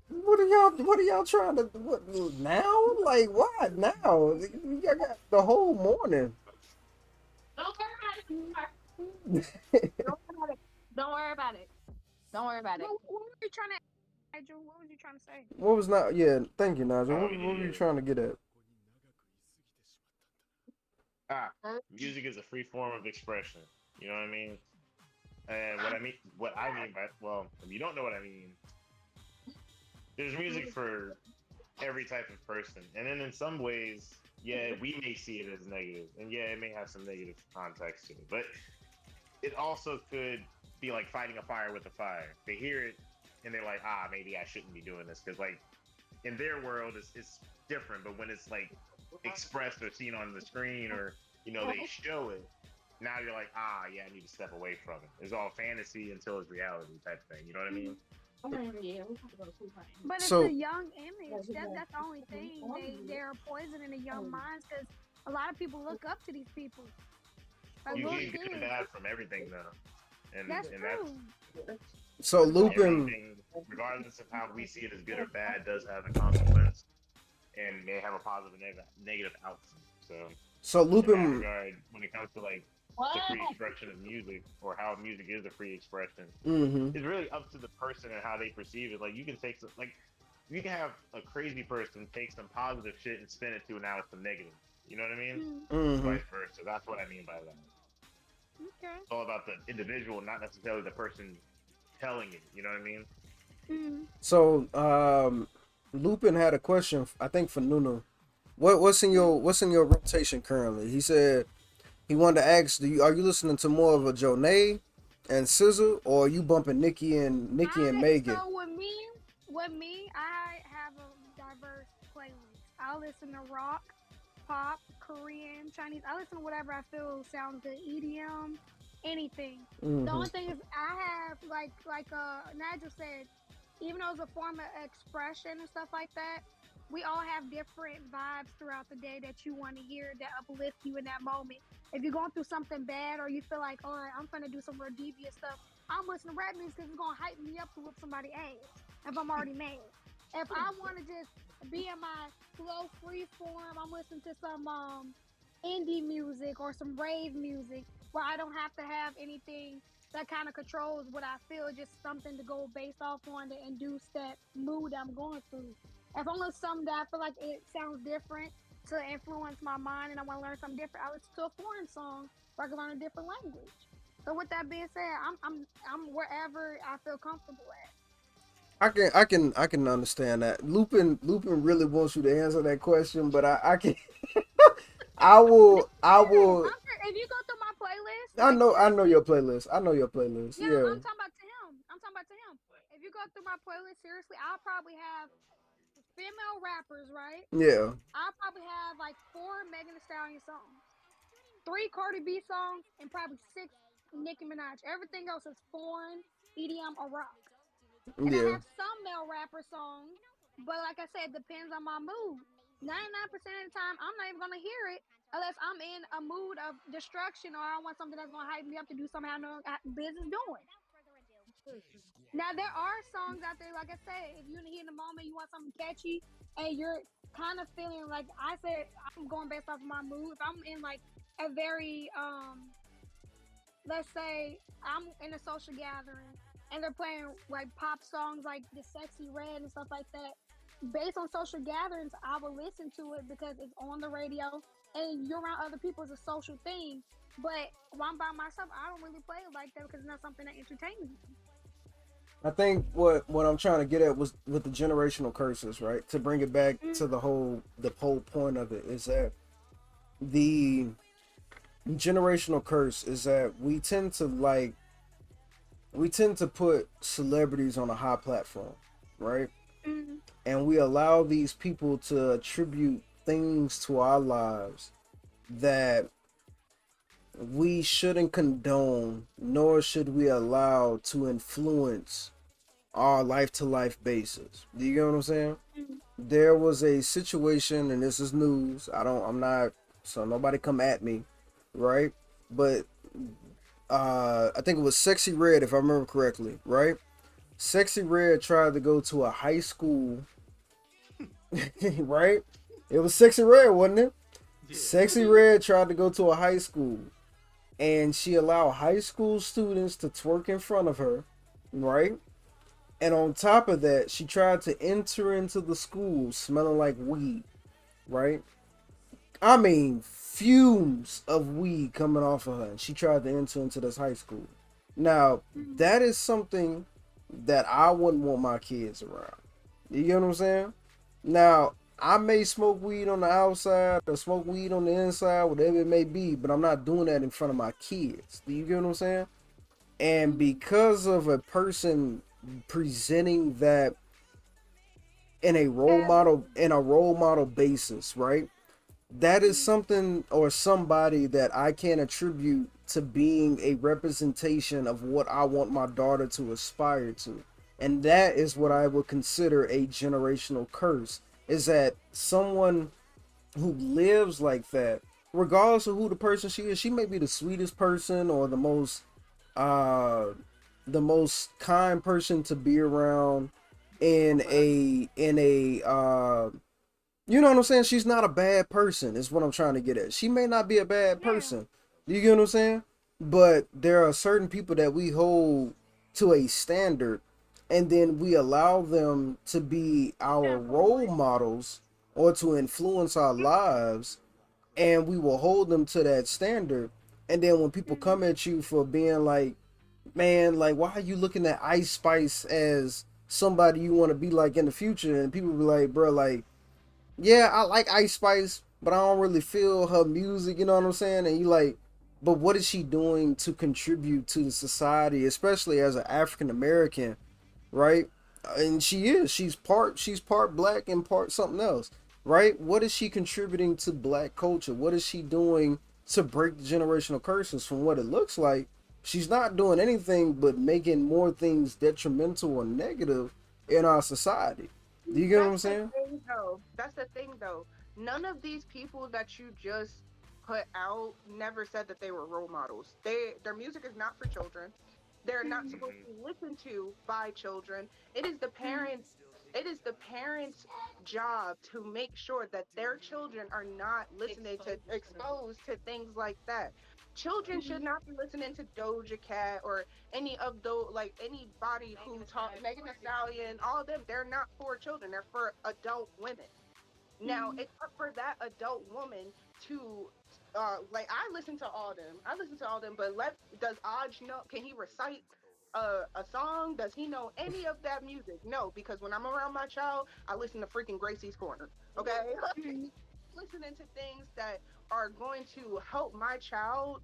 What are y'all trying to what now? Like what now? Y'all got the whole morning. Don't worry about it. Don't worry about it. What were you trying to, Nigel? What was you trying to say? What was not? Yeah, thank you, Nigel. Oh What were you yeah. trying to get at? Ah, music is a free form of expression. You know what I mean? And what I mean by, well, if you don't know what I mean, there's music for every type of person, and then in some ways, yeah, we may see it as negative, and yeah, it may have some negative context to it, but it also could be like fighting a fire with a fire. They hear it and they're like, ah, maybe I shouldn't be doing this because like in their world it's different, but when it's like expressed or seen on the screen or they show it, now you're like, ah, yeah, I need to step away from it. It's all fantasy until it's reality type thing. You know what I mean? But it's a So young image. That's the only thing. They're poisoning the young minds because a lot of people look up to these people, like You little get good and kids. bad from everything though, That's and that's true. so Lupin. everything, regardless of how we see it as good or bad, does have a consequence and may have a positive and negative outcome. So So in that Lupin. regard, when it comes to like the free expression of music or how music is a free expression, Mm-hmm. it's really up to the person and how they perceive it. Like you can take some, like you can have a crazy person take some positive shit and spin it to now it's some negative. You know what I mean? And Mm-hmm. vice versa. That's what I mean by that. Okay. It's all about the individual, not necessarily the person telling it. You know what I mean? So Lupin had a question, I think for Nunu. What's in your rotation currently? He said he wanted to ask, are you listening to more of a Jonay and SZA, or are you bumping Nicki and Megan? So with me, I have a diverse playlist. I listen to rock, pop, Korean, Chinese. I listen to whatever I feel sounds good. EDM, anything. The Mm-hmm. only thing is I have like Nigel said, even though it's a form of expression and stuff like that, we all have different vibes throughout the day that you want to hear that uplift you in that moment. If you're going through something bad or you feel like, all right, I'm gonna do some more devious stuff, I'm listening to rap music because it's gonna hype me up to whip somebody ass if I'm already mad. If I want to just be in my slow free form, I'm listening to some indie music or some rave music where I don't have to have anything that kind of controls what I feel, just something to go based off on to induce that mood I'm going through. If I'm listening to something that I feel like it sounds different to influence my mind and I want to learn something different, I listen to a foreign song where I can learn a different language. So with that being said, I'm wherever I feel comfortable at. I can understand that. Lupin really wants you to answer that question, but I can I will I Yes, will if you go through my playlist, I like know I know seriously, your playlist. I know your playlist. yeah, Yeah. I'm talking about to him. I'm talking about to him. If you go through my playlist, seriously, I'll probably have female rappers, right? Yeah. I'll probably have like four Megan Thee Stallion songs, three Cardi B songs, and probably six Nicki Minaj. Everything else is foreign, EDM, or rock. And I Yeah. have some male rapper songs, but like I said, it depends on my mood. 99% of the time, I'm not even gonna hear it unless I'm in a mood of destruction or I want something that's gonna hype me up to do something I know I business doing. Now there are songs out there, like I said, if you're in the heat of the moment, you want something catchy, and you're kind of feeling like I said, I'm going based off of my mood. If I'm in like a very let's say I'm in a social gathering and they're playing like pop songs like the Sexy Red and stuff like that. Based on social gatherings, I will listen to it because it's on the radio and you're around other people. It's a social thing. But when I'm by myself, I don't really play it like that because it's not something that entertains me. I think what I'm trying to get at was with the generational curses, right? To bring it back to the whole point of it is that the generational curse is that we tend to put celebrities on a high platform, right? Mm-hmm. And we allow these people to attribute things to our lives that we shouldn't condone, nor should we allow to influence our life to life basis. Do you get what I'm saying? Mm-hmm. There was a situation, and this is news. I'm not, so nobody come at me, right? But I think it was Sexy Red, if I remember correctly, right? Sexy Red tried to go to a high school, right? It was Sexy Red, wasn't it? Yeah. Sexy Red tried to go to a high school, and she allowed high school students to twerk in front of her, right? And on top of that, she tried to enter into the school smelling like weed, right? I mean, fumes of weed coming off of her. And she tried to enter into this high school. Now, that is something that I wouldn't want my kids around. You get what I'm saying? Now, I may smoke weed on the outside or smoke weed on the inside, whatever it may be, but I'm not doing that in front of my kids. Do you get what I'm saying? And because of a person presenting that in a role model basis, right? That is something or somebody that I can attribute to being a representation of what I want my daughter to aspire to. And that is what I would consider a generational curse, is that someone who lives like that, regardless of who the person she is, she may be the sweetest person or uh the most kind person to be around in a you know what I'm saying? She's not a bad person, is what I'm trying to get at. She may not be a bad Yeah. person. You get what I'm saying? But there are certain people that we hold to a standard, and then we allow them to be our role models or to influence our lives, and we will hold them to that standard. And then when people come at you for being like, man, like, why are you looking at Ice Spice as somebody you want to be like in the future? And people be like, bro, like, yeah, I like Ice Spice, but I don't really feel her music, you know what I'm saying? And you like, but what is she doing to contribute to the society, especially as an African American, right? And she's part black and part something else, right? What is she contributing to black culture? What is she doing to break the generational curses? From what it looks like, she's not doing anything but making more things detrimental or negative in our society. Do you get what I'm That's the saying? thing, though. That's the thing, though. None of these people that you just put out never said that they were role models. Their music is not for children. They're not supposed to Mhm. be listened to by children. It is the parents. It is the parents' job to make sure that their children are not listening to exposed to things like that. Children should not be listening to Doja Cat or any of those, like anybody who talk Megan Thee Stallion, all of them. They're not for children. They're for adult women. Now it's up for that adult woman to like I listen to all them. I listen to all them, but does Aj know, can he recite a song? Does he know any of that music? No, because when I'm around my child, I listen to freaking Gracie's Corner. Okay? Listening to things that are going to help my child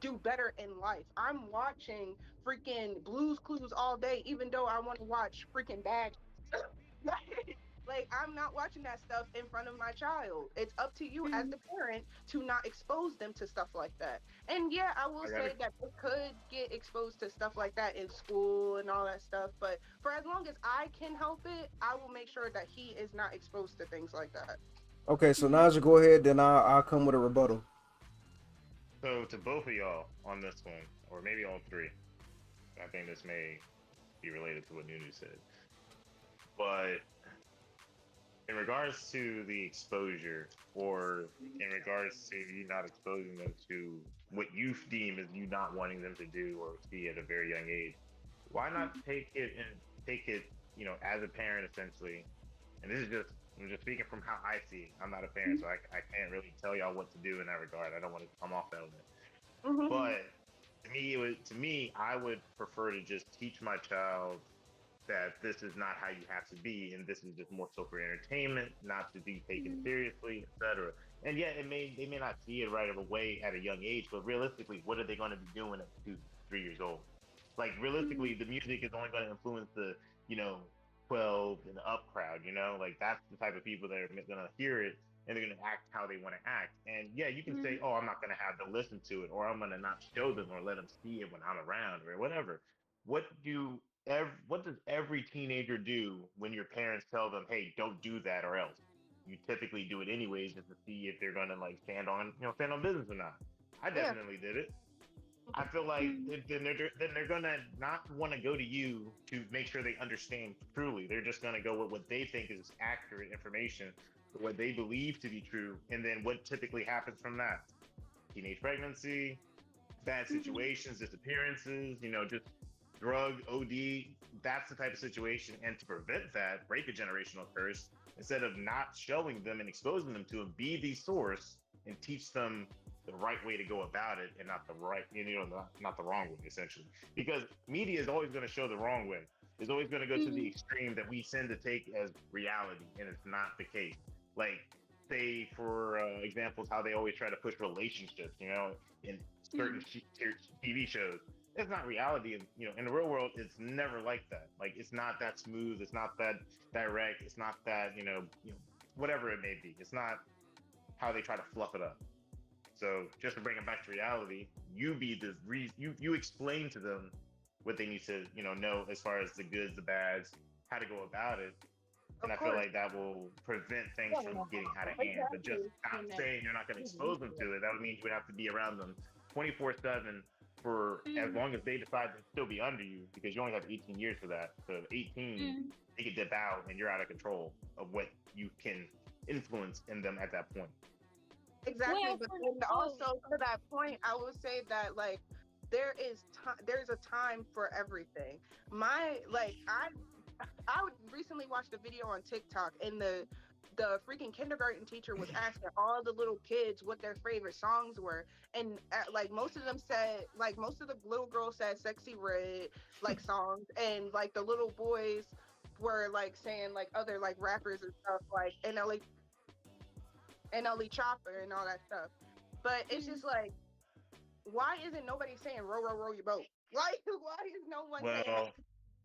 do better in life. I'm watching freaking Blues Clues all day, even though I want to watch freaking Bad. Like, I'm not watching that stuff in front of my child. It's up to you as the parent to not expose them to stuff like that. And yeah, I will I got say that they could get exposed to stuff like that in school and all that stuff. But for as long as I can help it, I will make sure that he is not exposed to things like that. Okay, so Naja, go ahead. Then I'll come with a rebuttal. So to both of y'all on this one, or maybe all three, I think this may be related to what Nunu said. But in regards to the exposure, or in regards to you not exposing them to what you deem as you not wanting them to do or see at a very young age, why not take it, as a parent essentially? And this is just I'm just speaking from how I see it. I'm not a parent, so I can't really tell y'all what to do in that regard. I don't want to come off that way. Hmm. But to me, I would prefer to just teach my child that this is not how you have to be, and this is just more so for entertainment, not to be taken seriously, etc. And yet, they may not see it right away at a young age, but realistically, what are they going to be doing at 2, 3 years old? Like realistically, the music is only going to influence the you know 12 and up crowd. Like that's the type of people that are going to hear it and they're going to act how they want to act. And yeah, you can say, oh, I'm not going to have them listen to it, or I'm going to not show them or let them see it when I'm around, or whatever. What do what does every teenager do when your parents tell them, "Hey, don't do that or else"? You typically do it anyways just to see if they're gonna like stand on business or not. I Yeah. definitely did it. I feel like then they're gonna not want to go to you to make sure they understand truly. They're just gonna go with what they think is accurate information, what they believe to be true, and then what typically happens from that: teenage pregnancy, bad situations, disappearances, just drug OD. That's the type of situation. And to prevent that, break a generational curse, instead of not showing them and exposing them to it, be the source and teach them the right way to go about it and not the right, not the wrong way, essentially. Because media is always going to show the wrong way. It's always going to go to the extreme that we tend to take as reality, and it's not the case. like say for examples how they always try to push relationships, in certain TV shows. It's not reality. In the real world, it's never like that. Like it's not that smooth. It's not that direct. It's not that whatever it may be. It's not how they try to fluff it up. So just to bring it back to reality, you be the you explain to them what they need to know as far as the goods, the bads, how to go about it, and I feel like that will prevent things from getting out of hand. But just not saying you're not going to expose them to it, that would mean you would have to be around them 24/7 for as long as they decide to still be under you, because you only have 18 years for that. So 18, they could dip out and you're out of control of what you can influence in them at that point. Exactly, but and also to that point, I would say that like there's a time for everything. I recently watched a video on TikTok, and the freaking kindergarten teacher was asking all the little kids what their favorite songs were, and like most of them said, like most of the little girls said "Sexy Red" like songs, and like the little boys were like saying like other like rappers and stuff like NLE Chopper and all that stuff. But it's just like, why isn't nobody saying row, row, row your boat? Like, why is no one saying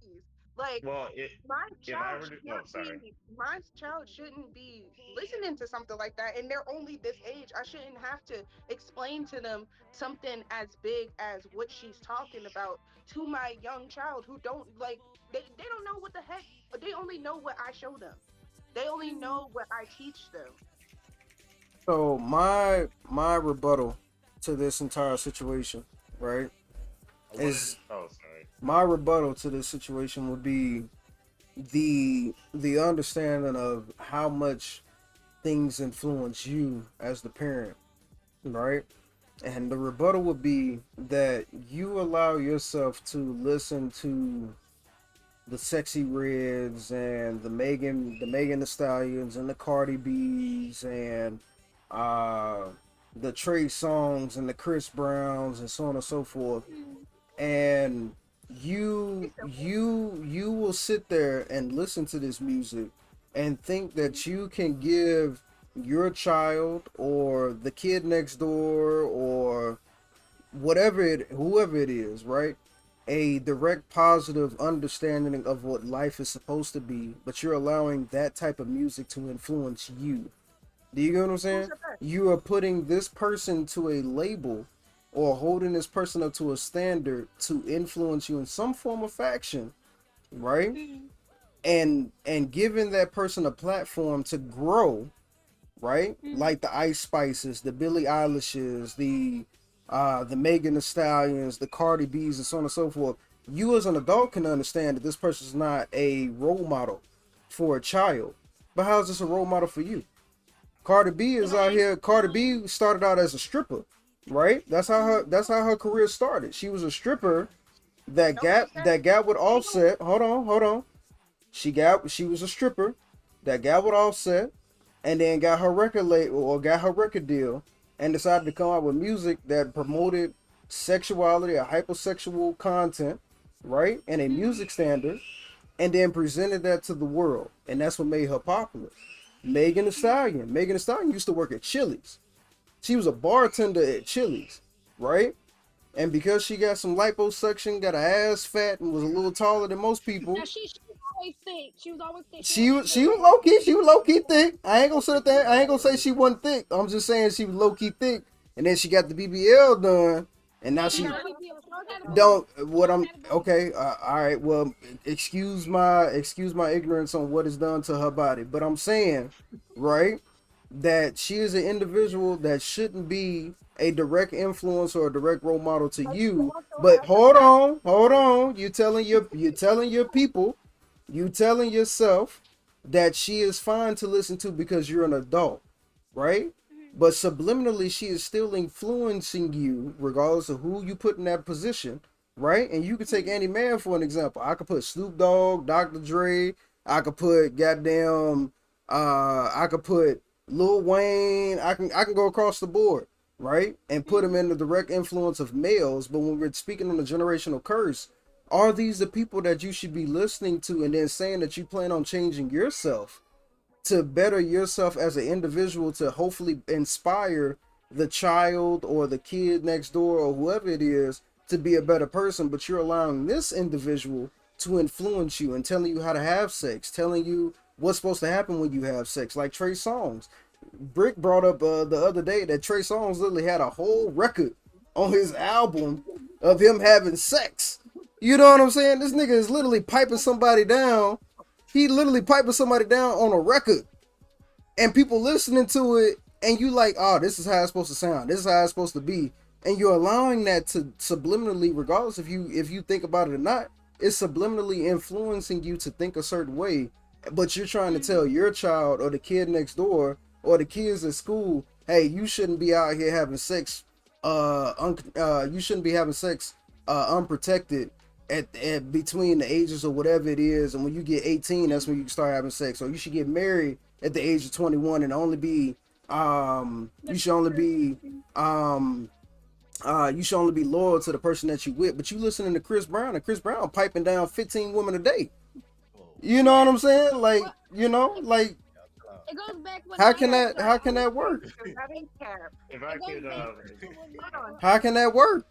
please? Like, my child shouldn't be listening to something like that, and they're only this age. I shouldn't have to explain to them something as big as what she's talking about to my young child who don't like they don't know what the heck. They only know what I show them. They only know what I teach them. So my rebuttal to this entire situation, right, is my rebuttal to this situation would be the understanding of how much things influence you as the parent, right? And the rebuttal would be that you allow yourself to listen to the Sexy Reds and the Megan Thee Stallions and the Cardi B's and uh the Trey Songs and the Chris Browns and so on and so forth. And you will sit there and listen to this music and think that you can give your child or the kid next door or whoever it is, right, a direct positive understanding of what life is supposed to be, but you're allowing that type of music to influence you. Do you get what I'm saying? You are putting this person to a label or holding this person up to a standard to influence you in some form of faction, right? And giving that person a platform to grow, right? Like the Ice Spices, the Billie Eilishes, the Megan Thee Stallions, the Cardi B's, and so on and so forth. You as an adult can understand that this person's not a role model for a child. But how is this a role model for you? Cardi B is out here. Cardi B started out as a stripper, right? That's how her career started. She was a stripper that got with Offset. Hold on. She was a stripper that got with Offset, and then got her record label or got her record deal, and decided to come out with music that promoted sexuality or hypersexual content, right? And a music standard, and then presented that to the world. And that's what made her popular. Megan Thee Stallion. Megan Thee Stallion used to work at Chili's. She was a bartender at Chili's, right? And because she got some liposuction, got her ass fat, and was a little taller than most people. Now she was always thick. She was always thick. She was low key. She was low key thick. I ain't gonna sit there. I ain't gonna say she wasn't thick. I'm just saying she was low key thick. And then she got the BBL done, and now she don't. What I'm okay. All right. Well, excuse my ignorance on what is done to her body, but I'm saying, right, that she is an individual that shouldn't be a direct influence or a direct role model to you. But hold on. You telling your people, you telling yourself that she is fine to listen to because you're an adult, right? But subliminally, she is still influencing you, regardless of who you put in that position, right? And you could take any man for an example. I could put Snoop Dogg, Dr. Dre. I could put I could put Lil Wayne. I can go across the board, right? And put them in the direct influence of males. But when we're speaking on the generational curse, are these the people that you should be listening to and then saying that you plan on changing yourself to better yourself as an individual, to hopefully inspire the child or the kid next door or whoever it is to be a better person, but you're allowing this individual to influence you and telling you how to have sex, telling you what's supposed to happen when you have sex, like Trey Songz. Brick brought up the other day that Trey Songz literally had a whole record on his album of him having sex. You know what I'm saying? This nigga is literally piping somebody down. He literally piping somebody down on a record, and people listening to it, and you like, oh, this is how it's supposed to sound. This is how it's supposed to be, and you're allowing that to subliminally, regardless if you think about it or not, it's subliminally influencing you to think a certain way. But you're trying to tell your child or the kid next door or the kids at school, hey, you shouldn't be out here having sex. You shouldn't be having sex unprotected at between the ages of whatever it is, and when you get 18, that's when you can start having sex. Or you should get married at the age of 21 and only be you should only be loyal to the person that you with. But you listening to Chris Brown, and Chris Brown piping down 15 women a day. You know what I'm saying? Like, you know, like, It goes back with how can that work? If I could, How can that work?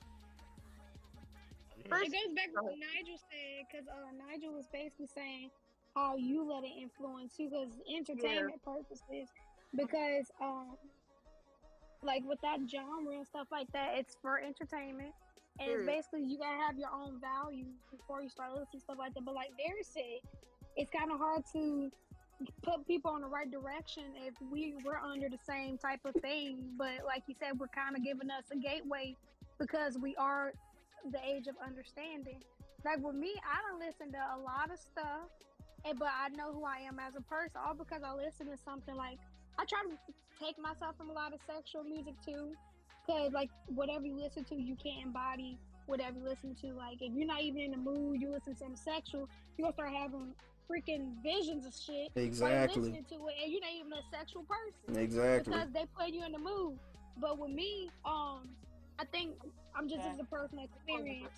It goes back to what Nigel said, because Nigel was basically saying how you let it influence you because entertainment purposes. Because like with that genre and stuff like that, it's for entertainment, and it's basically you gotta have your own values before you start listening to stuff like that. But like Dari said, it's kind of hard to put people in the right direction if we're under the same type of thing. But like you said, we're kind of giving us a gateway because we are the age of understanding. Like with me, I don't listen to a lot of stuff, but I know who I am as a person, all because I listen to something. Like I try to take myself from a lot of sexual music too, because like whatever you listen to, you can't embody whatever you listen to. Like if you're not even in the mood, you listen to something sexual, you're gonna start having freaking visions of shit while you're listening to it, and you're not even a sexual person. Exactly. Because they put you in the mood. But with me, I think I'm just as a personal experience.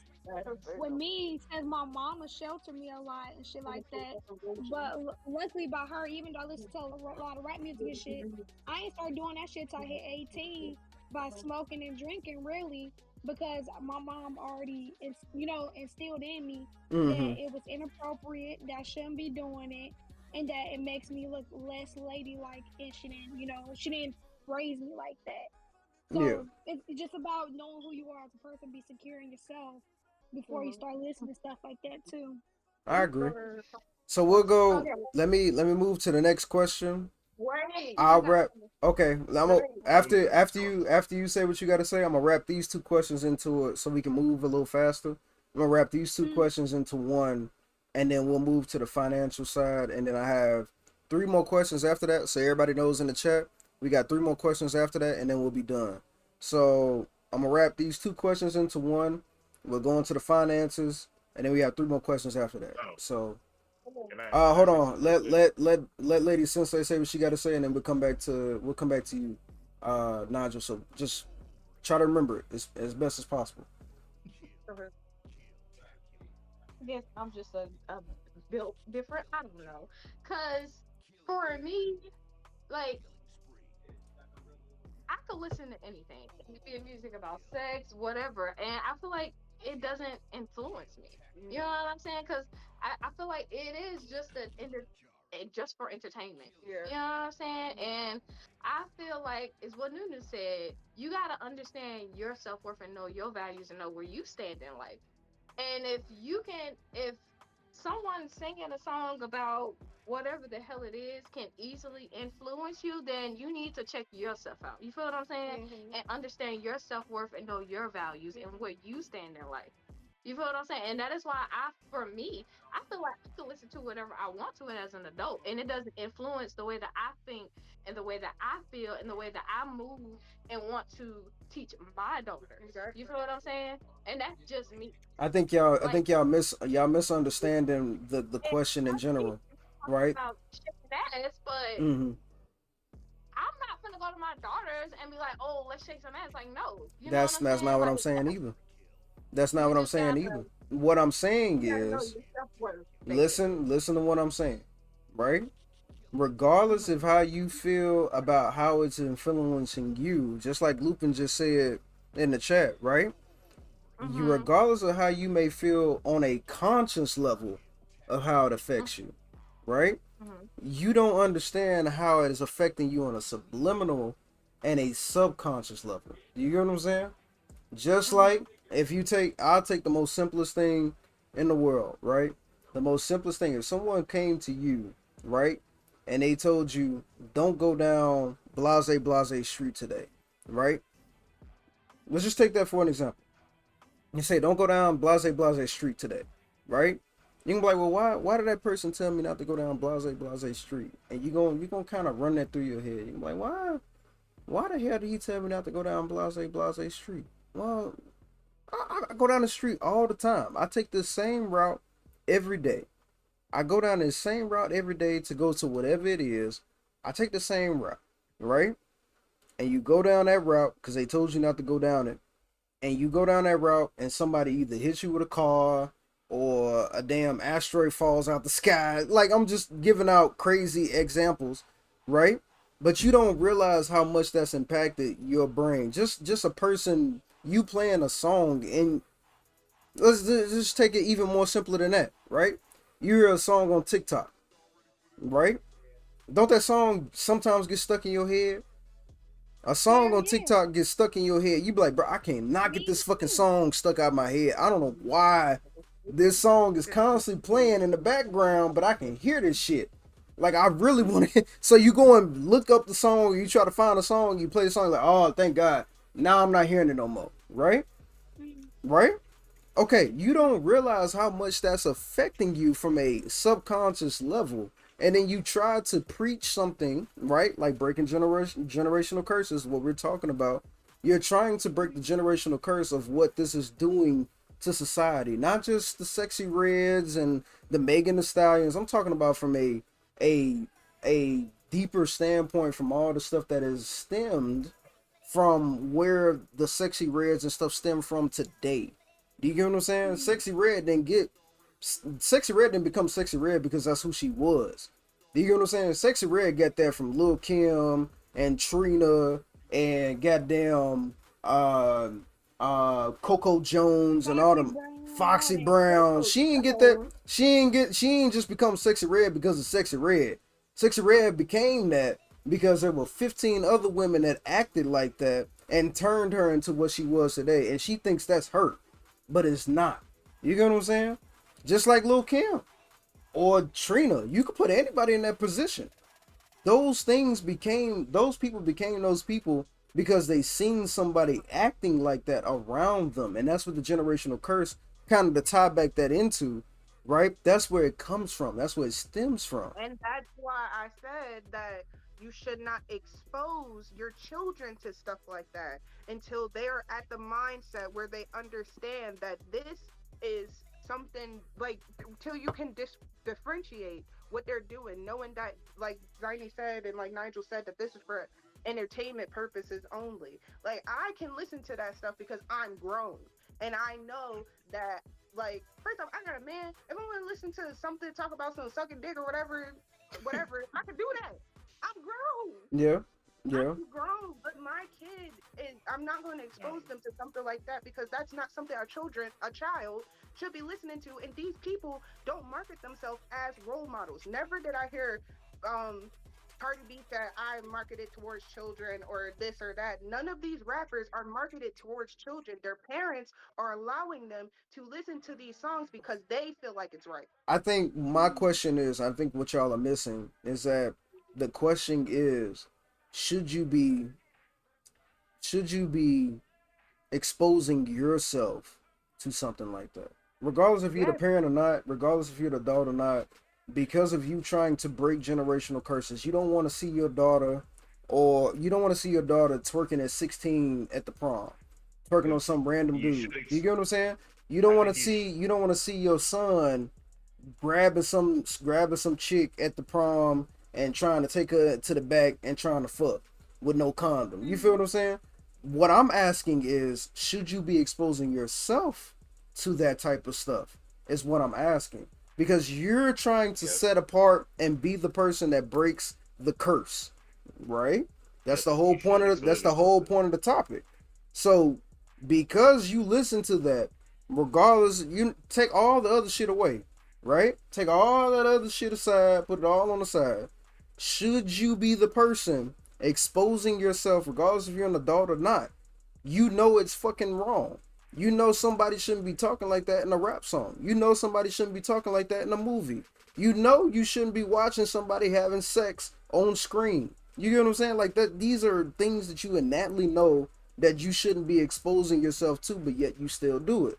With me, since my mama sheltered me a lot and shit like that, but luckily by her, even though I listen to a lot of rap music and shit, I ain't start doing that shit till I hit 18 by smoking and drinking, really, because my mom already, instilled in me that it was inappropriate, that I shouldn't be doing it, and that it makes me look less ladylike, and she didn't raise me like that. So it's just about knowing who you are as a person, be secure in yourself before you start listening to stuff like that too. I agree. So we'll go. Let me move to the next question. I'll wrap. Okay, after you say what you got to say, I'm gonna wrap these two questions into it so we can move a little faster. I'm gonna wrap these two questions into one, and then we'll move to the financial side, and then I have 3 more questions after that. So everybody knows in the chat, we got 3 more questions after that, and then we'll be done. So I'm gonna wrap these 2 questions into one. We'll go into the finances, and then we have 3 more questions after that. So, hold on. Let Lady Sensei say what she got to say, and then we'll come back to you, Nigel. So just try to remember it as best as possible. Yes, I'm just a built different. I don't know, cause for me, like I could listen to anything. It could be music about sex, whatever, and I feel like it doesn't influence me. You know what I'm saying? Because I feel like it is just for entertainment. You know what I'm saying? And I feel like it's what Nunu said. You gotta understand your self worth and know your values and know where you stand in life. And if someone singing a song about whatever the hell it is can easily influence you, then you need to check yourself out. You feel what I'm saying? And understand your self worth and know your values and where you stand in life. You feel what I'm saying? And that is why for me, I feel like I can listen to whatever I want to it as an adult, and it doesn't influence the way that I think and the way that I feel and the way that I move and want to teach my daughters. You feel what I'm saying? And that's just me. I think y'all misunderstanding the question in general, right? About shaking ass, but I'm not gonna go to my daughters and be like, "Oh, let's shake some ass." Like, no, That's not what I'm saying either. That's not what I'm saying either. What I'm saying is, listen to what I'm saying, right? regardless of how you feel about how it's influencing you, just like Lupin just said in the chat, right? You, Mhm. regardless of how you may feel on a conscious level of how it affects you, right? Mhm. You don't understand how it is affecting you on a subliminal and a subconscious level. Do you get what I'm saying? Just like Mhm. if you take, I'll take the most simplest thing in the world, right? The most simplest thing. If someone came to you, right, and they told you, don't go down Blase Blase Street today, right? Let's just take that for an example. You say, don't go down Blase Blase Street today, right? You can be like, well, why did that person tell me not to go down Blase Blase Street? And you gonna kind of run that through your head. You're like, why the hell did he tell me not to go down Blase Blase Street? Well, I go down the street all the time. I take the same route every day. I go down the same route every day to go to whatever it is. I take the same route, right? And you go down that route because they told you not to go down it. And you go down that route and somebody either hits you with a car or a damn asteroid falls out the sky. Like, I'm just giving out crazy examples, right? But you don't realize how much that's impacted your brain. Just a person, you playing a song, and let's just take it even more simpler than that, right? You hear a song on TikTok, right? Don't that song sometimes get stuck in your head? A song Hell on yeah. TikTok gets stuck in your head. You be like, bro, I can't not get Me this fucking too. song stuck out my head. I don't know why this song is constantly playing in the background, but I can hear this shit. Like, I really want to. So you go and look up the song, you try to find a song, you play the song, like, oh, thank God. Now I'm not hearing it no more. Right? Mm. Right? Okay, you don't realize how much that's affecting you from a subconscious level. And then you try to preach something, right? Like breaking generational curses, what we're talking about. You're trying to break the generational curse of what this is doing to society. Not just the sexy reds and the Megan the Stallions. I'm talking about from a a deeper standpoint, from all the stuff that is stemmed from where the sexy reds and stuff stem from today. Do you get what I'm saying? Sexy Red didn't become Sexy Red because that's who she was. Do you get what I'm saying? Sexy Red got that from Lil Kim and Trina and goddamn uh Coco Jones and all Foxy them Brown, all Foxy that. Brown. Oh, She ain't get that. oh. She ain't just become Sexy Red because of Sexy Red. Sexy Red became that because there were 15 other women that acted like that and turned her into what she was today. And she thinks that's her, but it's not. You get what I'm saying? Just like Lil Kim or Trina, you could put anybody in that position. Those people became those people because they seen somebody acting like that around them. And that's what the generational curse, kind of to tie back that into, right? That's where it comes from. That's where it stems from. And that's why I said that you should not expose your children to stuff like that until they are at the mindset where they understand that this is something like till you can differentiate what they're doing, knowing that, like Ziny said and like Nigel said, that this is for entertainment purposes only. Like, I can listen to that stuff because I'm grown and I know that, like, first off, I got a man. If I want to listen to something talk about some sucking dick or whatever, I can do that. I'm grown. Yeah. Yeah. I'm grown, but my kid is. I'm not going to expose them to something like that because that's not something a child, should be listening to. And these people don't market themselves as role models. Never did I hear, Cardi B said I marketed towards children or this or that. None of these rappers are marketed towards children. Their parents are allowing them to listen to these songs because they feel like it's right. I think my question is, I think what y'all are missing is that the question is, should you be should you be exposing yourself to something like that? Regardless if you're the Yes. parent or not, regardless if you're the adult or not, because of you trying to break generational curses, you don't want to see your daughter, or you don't want to see your daughter twerking at 16 at the prom, twerking on some random You should. dude. Do you get what I'm saying? You don't I want to think you. see you don't want to see your son grabbing some chick at the prom and trying to take her to the back and trying to fuck with no condom. You feel what I'm saying? What I'm asking is, should you be exposing yourself to that type of stuff? Is what I'm asking. because you're trying to Yep. set apart and be the person that breaks the curse, right? That's Yep. the whole You point shouldn't of expose that's the yourself whole to it. point of the topic. So because you listen to that, regardless, you take all the other shit away, right? Take all that other shit aside, put it all on the side. Should you be the person exposing yourself, regardless if you're an adult or not? You know it's fucking wrong. You know somebody shouldn't be talking like that in a rap song. You know somebody shouldn't be talking like that in a movie. You know you shouldn't be watching somebody having sex on screen. You get what I'm saying? Like that these are things that you innately know that you shouldn't be exposing yourself to, but yet you still do it.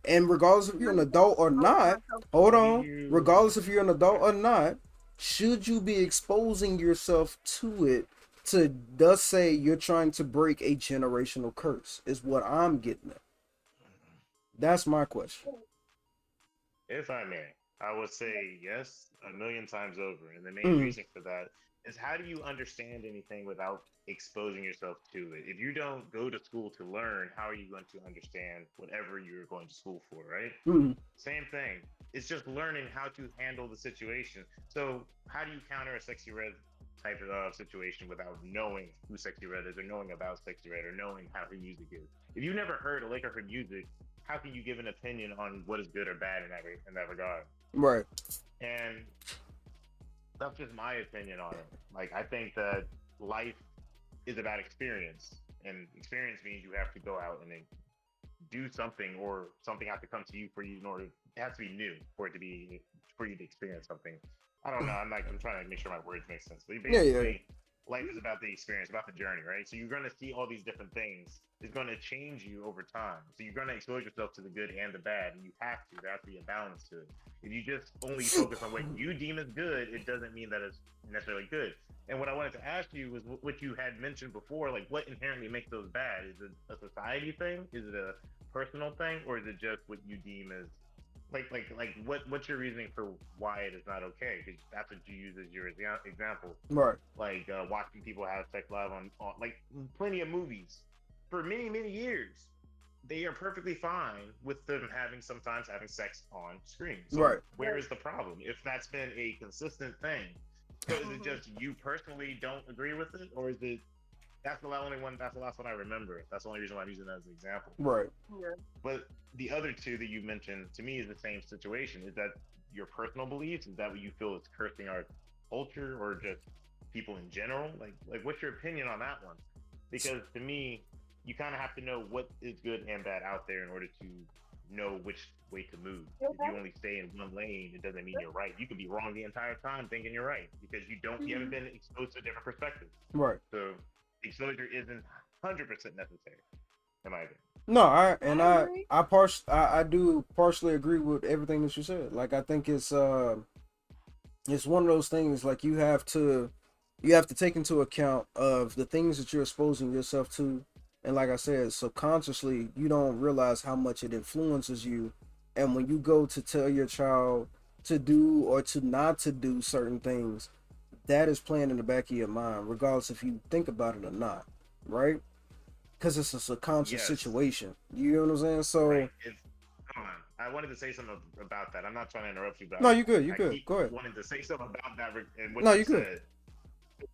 And regardless if you're an adult or Exposing not, myself to hold How do on. you? Regardless if you're an adult Okay. or not, should you be exposing yourself to it to thus say you're trying to break a generational curse is what I'm getting at. That's my question. If I may, I would say yes a million times over. And the main Mm, reason for that is how do you understand anything without exposing yourself to it? If you don't go to school to learn, how are you going to understand whatever you're going to school for, right? mm, Same thing. It's just learning how to handle the situation. So, how do you counter a sexy red type of situation without knowing who sexy red is, or knowing about sexy red, or knowing how her music is? If you never heard a lick of her music, how can you give an opinion on what is good or bad in that regard? right. And that's just my opinion on it. Like, I think that life is about experience, and experience means you have to go out and do something, or something has to come to you for you in order. It has to be new for it to be for you to experience something. I don't know. I'm trying to make sure my words make sense. But Yeah, yeah, basically, life is about the experience, about the journey, right? So you're going to see all these different things. It's going to change you over time. So you're going to expose yourself to the good and the bad, and you have to. There has to be a balance to it. If you just only focus on what you deem as good, it doesn't mean that it's necessarily good. And what I wanted to ask you was what you had mentioned before, like what inherently makes those bad? Is it a society thing? Is it a personal thing, or is it just what you deem as what's your reasoning for why it is not okay? Because that's what you use as your example, right. like watching people have sex live on like plenty of movies for many years. They are perfectly fine with them sometimes having sex on screen. So Right. where is the problem if that's been a consistent thing? So is it hmm just you personally don't agree with it, or is it that's the only one? That's the last one I remember. That's the only reason why I'm using that as an example. Right. Yeah. But the other two that you mentioned to me is the same situation. Is that your personal beliefs? Is that what you feel is cursing our culture, or just people in general? What's your opinion on that one? Because to me, you kind of have to know what is good and bad out there in order to know which way to move. If you only stay in one lane, it doesn't mean you're right. You could be wrong the entire time thinking you're right because you haven't been exposed to a different perspective. Right. So exposure isn't 100% necessary, in my opinion. No, I and I agree. I do partially agree with everything that you said. Like I think it's one of those things like you have to take into account of the things that you're exposing yourself to, and like I said, subconsciously you don't realize how much it influences you, and when you go to tell your child to do or to not to do certain things, that is playing in the back of your mind regardless if you think about it or not, right? Because it's a subconscious Yes, situation, you know what I'm saying? right. So It's Hold on. I wanted to say something about that. I'm not trying to interrupt you, but no, you good, you I good, keep go ahead. wanting to say something about that and No, what you you good. said.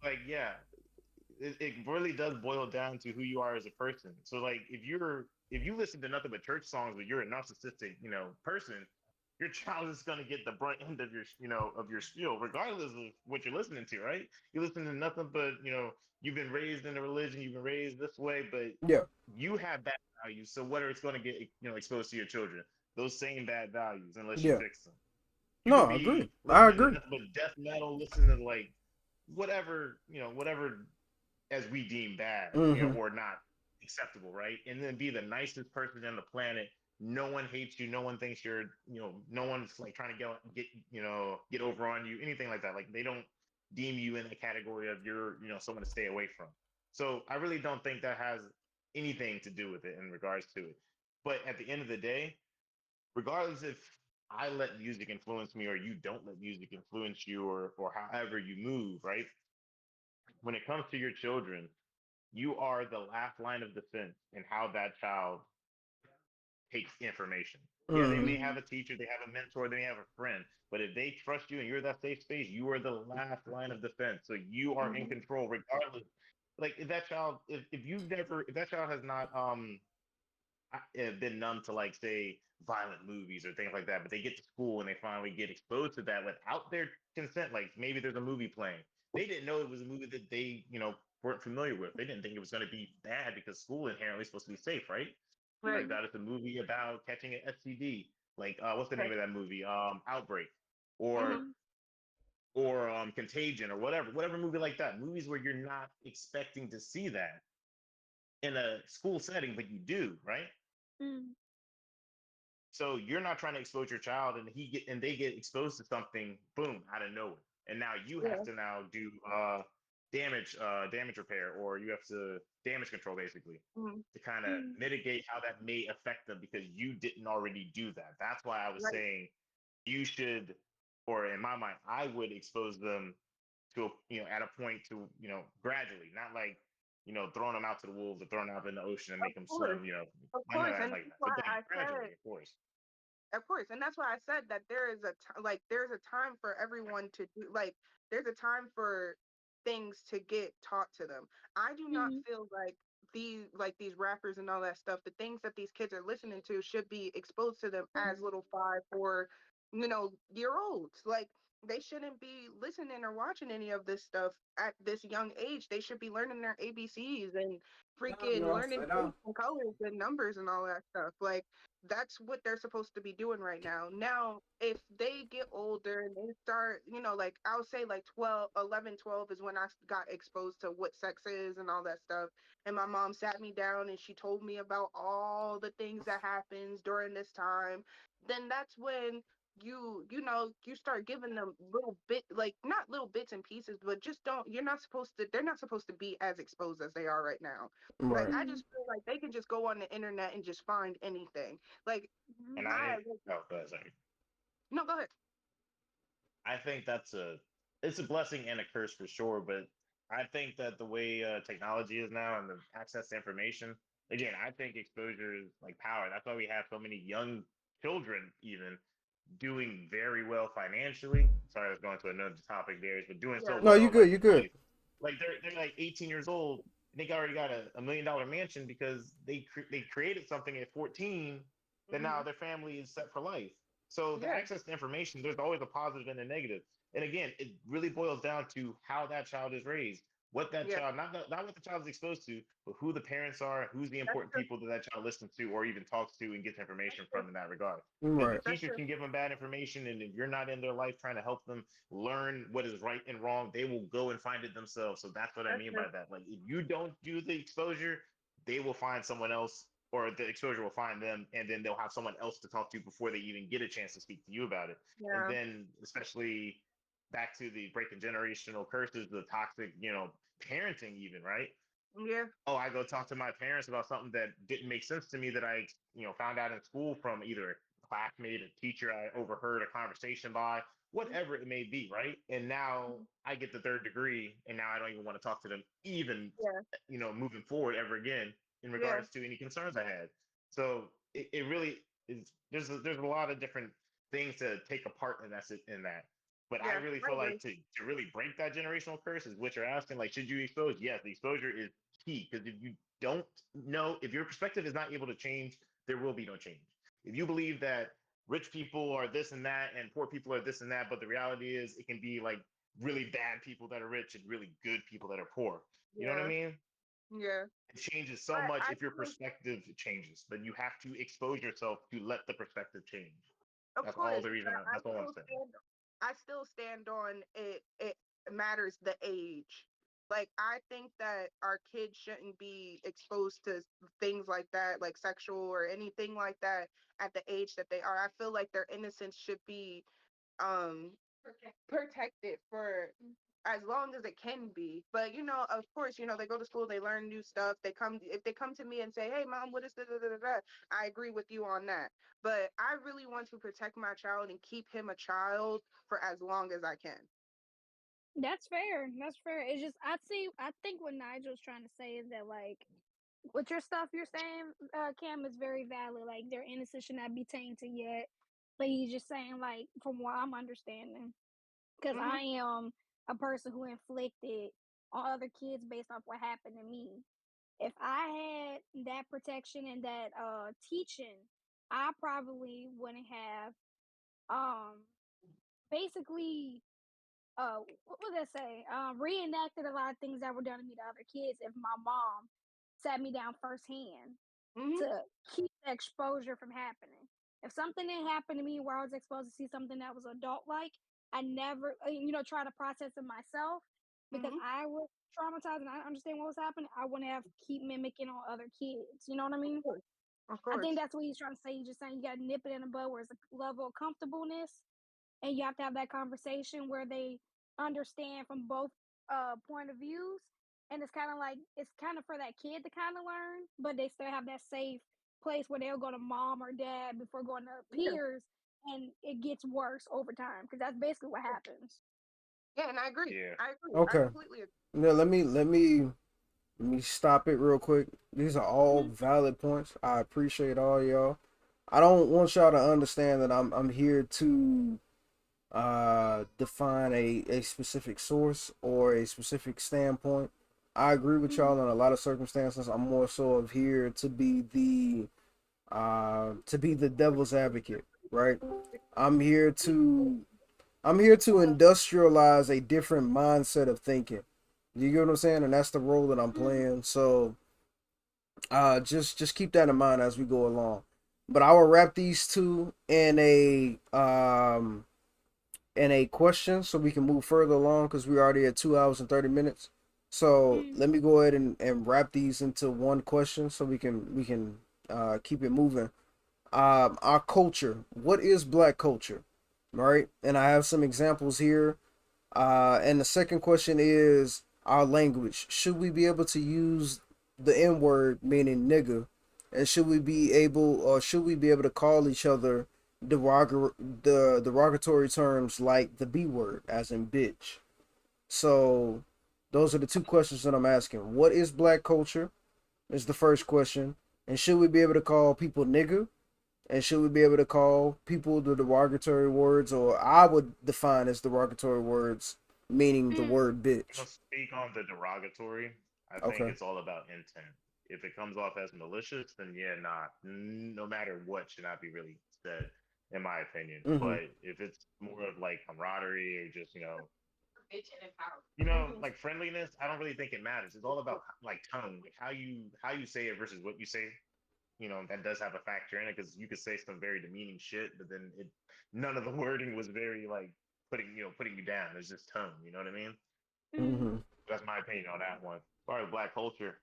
Like, yeah, it really does boil down to who you are as a person. So, like, if you listen to nothing but church songs, but you're a narcissistic, person, your child is gonna get the brunt end of your spiel, regardless of what you're listening to, right? You listen to nothing but you've been raised in a religion, you've been raised this way, but Yeah, you have bad values. So what are it's going to get exposed to your children? Those same bad values, unless you yeah. fix them. You No, could I agree. be I listening to agree. nothing but death metal, listening to like whatever as we deem bad, Mm-hmm. or not acceptable, right? And then be the nicest person on the planet. No one hates you. No one thinks no one's like trying to get over on you, anything like that. Like they don't deem you in the category of you're someone to stay away from. So I really don't think that has anything to do with it in regards to it. But at the end of the day, regardless if I let music influence me or you don't let music influence you, or however you move, right? When it comes to your children, you are the last line of defense in how that child takes information. Yeah, they Mm. may have Mhm. a teacher, they have a mentor, they may have a friend, but if they trust you and you're that safe space, you are the last line of defense. So you are in Mhm. control, regardless. Like if that child, if you've never, if that child has not been numb to like say violent movies or things like that, but they get to school and they finally get exposed to that without their consent. Like maybe there's a movie playing, they didn't know it was a movie that they weren't familiar with. They didn't think it was going to be bad because school inherently is supposed to be safe, right? Like Right. Mhm. that is a movie about catching an STD. Like what's the Okay. name of that movie? Outbreak, or Mhm. Mhm. Contagion, or whatever movie like that. Movies where you're not expecting to see that in a school setting, but you do, right? Mhm. So you're not trying to expose your child, and they get exposed to something, boom, out of nowhere, and now you have Yeah. to now do damage repair, or you have to damage control basically Mhm. to kind of Mhm. mitigate how that may affect them because you didn't already do that. That's why I was Right. saying you should, or in my mind, I would expose them to at a point to gradually, not like throwing them out to the wolves or throwing them out in the ocean and Of make them course. swim. Of None of course. that And like that's that. But why then I gradually, said, of course. of course, and that's why I said that there is a there's a time for everyone to do there's a time for things to get taught to them. I do not Mhm. feel like these rappers and all that stuff, the things that these kids are listening to should be exposed to them as little 5 or year olds. Like they shouldn't be listening or watching any of this stuff at this young age. They should be learning their ABCs and freaking learning shapes and colors and numbers and all that stuff. Like that's what they're supposed to be doing right now. Now, if they get older and they start, like I'll say like 12, 11, 12 is when I got exposed to what sex is and all that stuff. And my mom sat me down and she told me about all the things that happens during this time. Then that's when you start giving them little bit, like not little bits and pieces, but just don't, they're not supposed to be as exposed as they are right now. Like Right. I Mhm. just feel like they can just go on the internet and just find anything. Like Mhm. And I I like, oh, go ahead, sorry. no, go ahead. I think it's a blessing and a curse for sure. But I think that the way technology is now and the access to information, again, I think exposure is like power. That's why we have so many young children even doing very well financially. Sorry, I was going to another topic there, but doing so Yeah. No, you well good. like You in good. life. Like they're like 18 years old. They already got a $1 million mansion because they created something at 14 that now Hmm. their family is set for life. So the Yeah. access to information, there's always a positive and a negative. And again, it really boils down to how that child is raised, what that Yeah. child, not what the child is exposed to, but who the parents are, who's the That's important true. people that that child listens to or even talks to and gets That's information true. from in that regard. Because the Right. That's teacher true. can give them bad information, and if you're not in their life trying to help them learn what is right and wrong, they will go and find it themselves. So that's what I That's mean true. by that. Like if you don't do the exposure, they will find someone else, or the exposure will find them, and then they'll have someone else to talk to before they even get a chance to speak to you about it. And Yeah. then especially back to the breaking generational curses, the toxic, parenting even, right? Yeah. Oh, I go talk to my parents about something that didn't make sense to me that I, found out in school from either a classmate, a teacher I overheard a conversation by, whatever it may be, right? And now I get the third degree, and now I don't even want to talk to them, even, Yeah. moving forward ever again in Yeah. regards to any concerns I had. So it really is. There's a lot of different things to take apart in that. But I Yeah. really I feel agree. like to really break that generational curse is what you're asking. Like, should you expose? Yes, the exposure is key because if you don't know, if your perspective is not able to change, there will be no change. If you believe that rich people are this and that and poor people are this and that, but the reality is it can be like really bad people that are rich and really good people that are poor. You know what I Yeah. mean? Yeah. It changes so But much I if your still, perspective changes, but you have to expose yourself to let the perspective change. of That's all course, the reason. but That's all I'm saying. I still stand on it. It matters the age. Like I think that our kids shouldn't be exposed to things like that, like sexual or anything like that, at the age that they are. I feel like their innocence should be um protected for as long as it can be. But of course, they go to school, they learn new stuff. If they come to me and say, "Hey, mom, what is da da da da da?" I agree with you on that. But I really want to protect my child and keep him a child for as long as I can. That's fair. That's fair. It's just I see. I think what Nigel's trying to say is that like With your stuff you're saying, Cam, is very valid. Like their innocence should not be tainted yet. But he's just saying, like, from what I'm understanding, because Hmm. I am a person who inflicted on other kids based off what happened to me. If I had that protection and that teaching, I probably wouldn't have um basically what would I say? Reenacted a lot of things that were done to me to other kids if my mom sat me down firsthand Hmm. to keep the exposure from happening. If something didn't happen to me where I was exposed to see something that was adult like, I never, try to process it myself because Hmm. I was traumatized and I understand what was happening. I wouldn't have keep mimicking on other kids. You know what I Of mean? course. Of I think course. that's what he's trying to say. He's just saying you got to nip it in the bud where it's a level of comfortableness and you have to have that conversation where they understand from both point of views and it's kind of like it's kind of for that kid to kind of learn but they still have that safe place where they'll go to mom or dad before going to Yeah. peers and it gets worse over time because that's basically what happens. Yeah, and I agree. Yeah. I agree. I Okay. completely agree. Now let me stop it real quick. These are all Mhm. valid points. I appreciate all y'all. I don't want y'all to understand that I'm here to define a specific source or a specific standpoint. I agree with Mhm. y'all in a lot of circumstances. I'm more so of here to be the devil's advocate, right? I'm here to I'm here to industrialize a different mindset of thinking. You get what I'm saying? And that's the role that I'm Mhm. playing. So just keep that in mind as we go along. But I will wrap these two in a question so we can move further along because we're already at 2 hours and 30 minutes. So Mhm. let me go ahead and wrap these into one question so we can keep it moving. Our culture. What is black culture? Right? And I have some examples here. And the second question is our language. Should we be able to use the N word, meaning nigga? And should we be able to call each other the derogatory terms like the B word, as in bitch? So those are the two questions that I'm asking. What is black culture? Is the first question. And should we be able to call people nigga? And should we be able to call people the derogatory words, or I would define as derogatory words, meaning the Mhm. word I'm gonna bitch? speak on the derogatory. I think Okay. it's all about intent. If it comes off as malicious, then yeah, nah, no matter what, should not be really said, in my opinion. Mm-hmm. But if it's more of like camaraderie or just Bitch and empower. like friendliness, I don't really think it matters. It's all about like tone, like how you say it versus what you say. That does have a factor in it because you could say some very demeaning shit, but then none of the wording was very like putting you down. It's just tone. You know what I mean? Mhm. Mm-hmm. That's my opinion on that one. As far as black culture,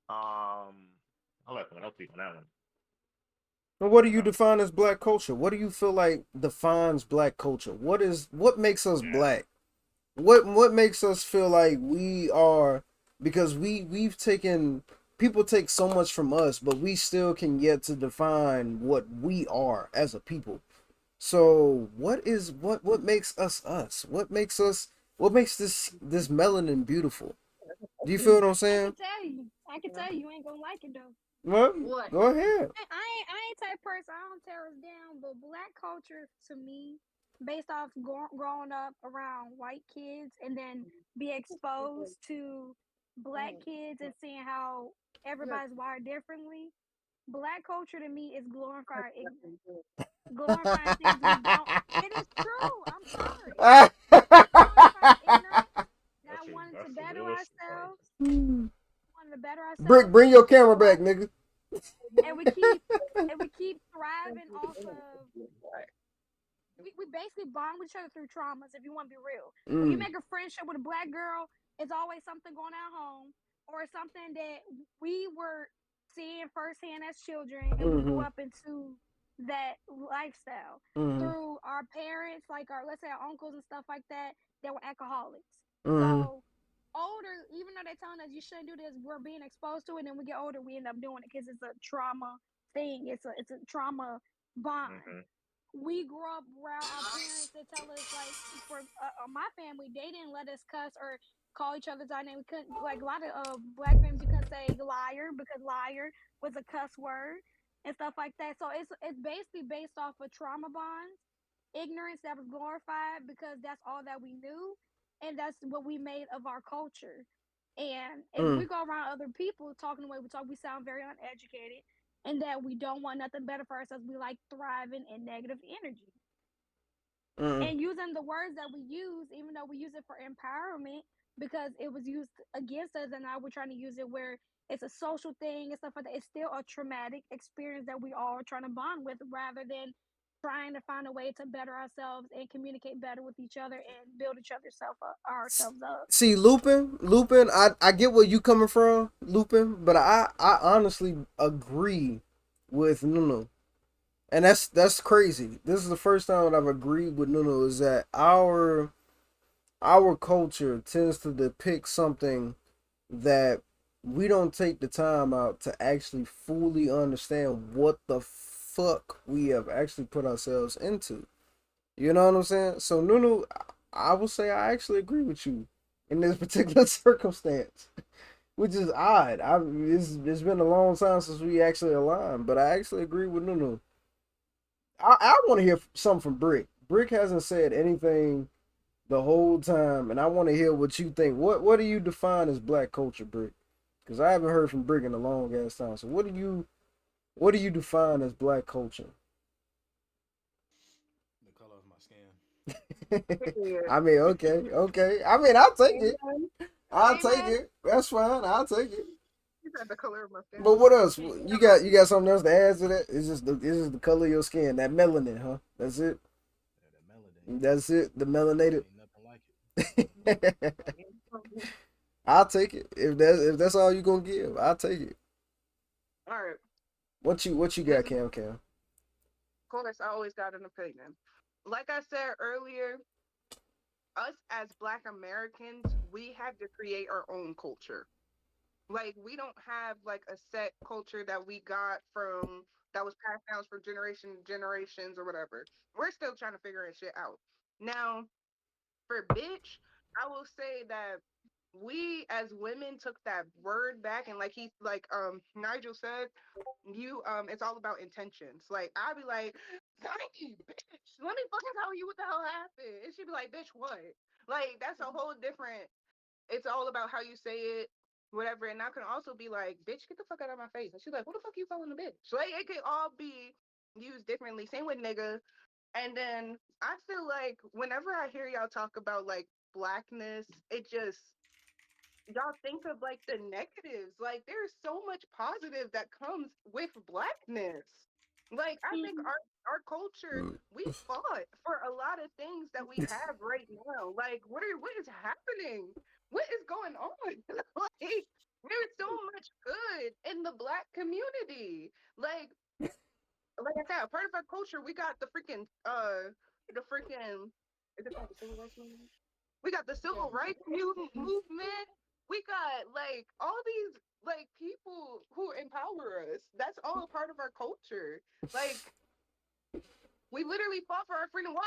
I'll let someone else speak on that one. Well, what do I you know. define as black culture? What do you feel like defines black culture? What makes us Yeah. black? What makes us feel like we are, because we've taken, people take so much from us, but we still can yet to define what we are as a people. So what makes us us? What makes this melanin beautiful? Do you feel what I'm I can saying? tell you. I can tell you ain't gonna like it though. What? What? Go ahead. I ain't type person. I don't tear us down, but black culture to me, based off growing up around white kids and then be exposed to black kids and seeing how everybody's wired differently. Black culture to me is glorifying ignorance, glorifying things we don't. It is true. I'm sorry. Glorifying ignorance, not wanting to That's the better realest part. ourselves, wanting to better Bring ourselves. bring your camera back, Black nigga. and we keep and we keep thriving off of we basically bond with each other through traumas if you want to be real. When you Mm. make a friendship with a black girl, it's always something going on at home or something that we were seeing firsthand as children and we grew Mm-hmm. up into that lifestyle Mm-hmm. through our parents, like our let's say our uncles and stuff like that were alcoholics. Mm-hmm. So older, even though they're telling us you shouldn't do this, we're being exposed to it, and then we get older, we end up doing it because it's a trauma thing. It's a trauma bond. Hmm. We grew up around our parents that tell us like for my family they didn't let us cuss or call each other's our name. We couldn't, like, a lot of black names you couldn't say liar because liar was a cuss word and stuff like that. So it's basically based off of trauma bonds, ignorance that was glorified because that's all that we knew, and that's what we made of our culture. And if we Mm, go around other people talking the way we talk, we sound very uneducated, and that we don't want nothing better for ourselves. We like thriving in negative energy mm. and using the words that we use, even though we use it for empowerment, because it was used against us, and now we're trying to use it where it's a social thing and stuff like that. It's still a traumatic experience that we all are trying to bond with, rather than trying to find a way to better ourselves and communicate better with each other and build each other self up, ourselves up. See, Lupin, I get where you coming from, Lupin, but I honestly agree with Nunu. And that's crazy. This is the first time that I've agreed with Nunu is that our culture tends to depict something that we don't take the time out to actually fully understand what the fuck we have actually put ourselves into. You know what I'm saying? So Nunu, I will say I actually agree with you in this particular circumstance, which is odd. It's been a long time since we actually aligned, but I actually agree with Nunu. I want to hear something from Brick. Brick hasn't said anything the whole time, and I want to hear what you think. What do you define as black culture, Brick? Because I haven't heard from Brick in a long ass time. So what do you define as black culture? The color of my skin. Period. I mean, okay. I mean, I'll take it. Amen. I'll take Amen. it. That's fine. I'll take it. You said the color of my skin. But what else? You got something else to add to that? It's just the color of your skin, that melanin, huh? That's it. Yeah, that melody. That's it. The melanated. Ain't nothing like it. I'll take it. If that's all you gonna give, I'll take it. All right. What you This got, is, Cam Cam? of course, I always got an opinion. Like I said earlier, us as Black Americans, we have to create our own culture. Like we don't have like a set culture that we got from that was passed down for generations or whatever. We're still trying to figure that shit out. Now, for bitch, I will say that we as women took that word back, and like Nigel said, you it's all about intentions. Like I'd be like, "Thank bitch, let me fucking tell you what the hell happened," and she'd be like, "Bitch, what?" Like that's a whole different, it's all about how you say it, whatever. And I can also be like, bitch, get the fuck out of my face. And she's like, who the fuck you calling a bitch? Like it could all be used differently. Same with nigga. And then I feel like whenever I hear y'all talk about like blackness, it just y'all think of like the negatives. Like there's so much positive that comes with blackness. Like I think our culture, we fought for a lot of things that we have right now. Like what is happening? What is going on? Like there's so much good in the black community. Like I said, a part of our culture, we got the freaking is it called the civil rights movement? We got the civil rights movement. We got like all these like people who empower us. That's all a part of our culture. Like we literally fought for our freedom. What?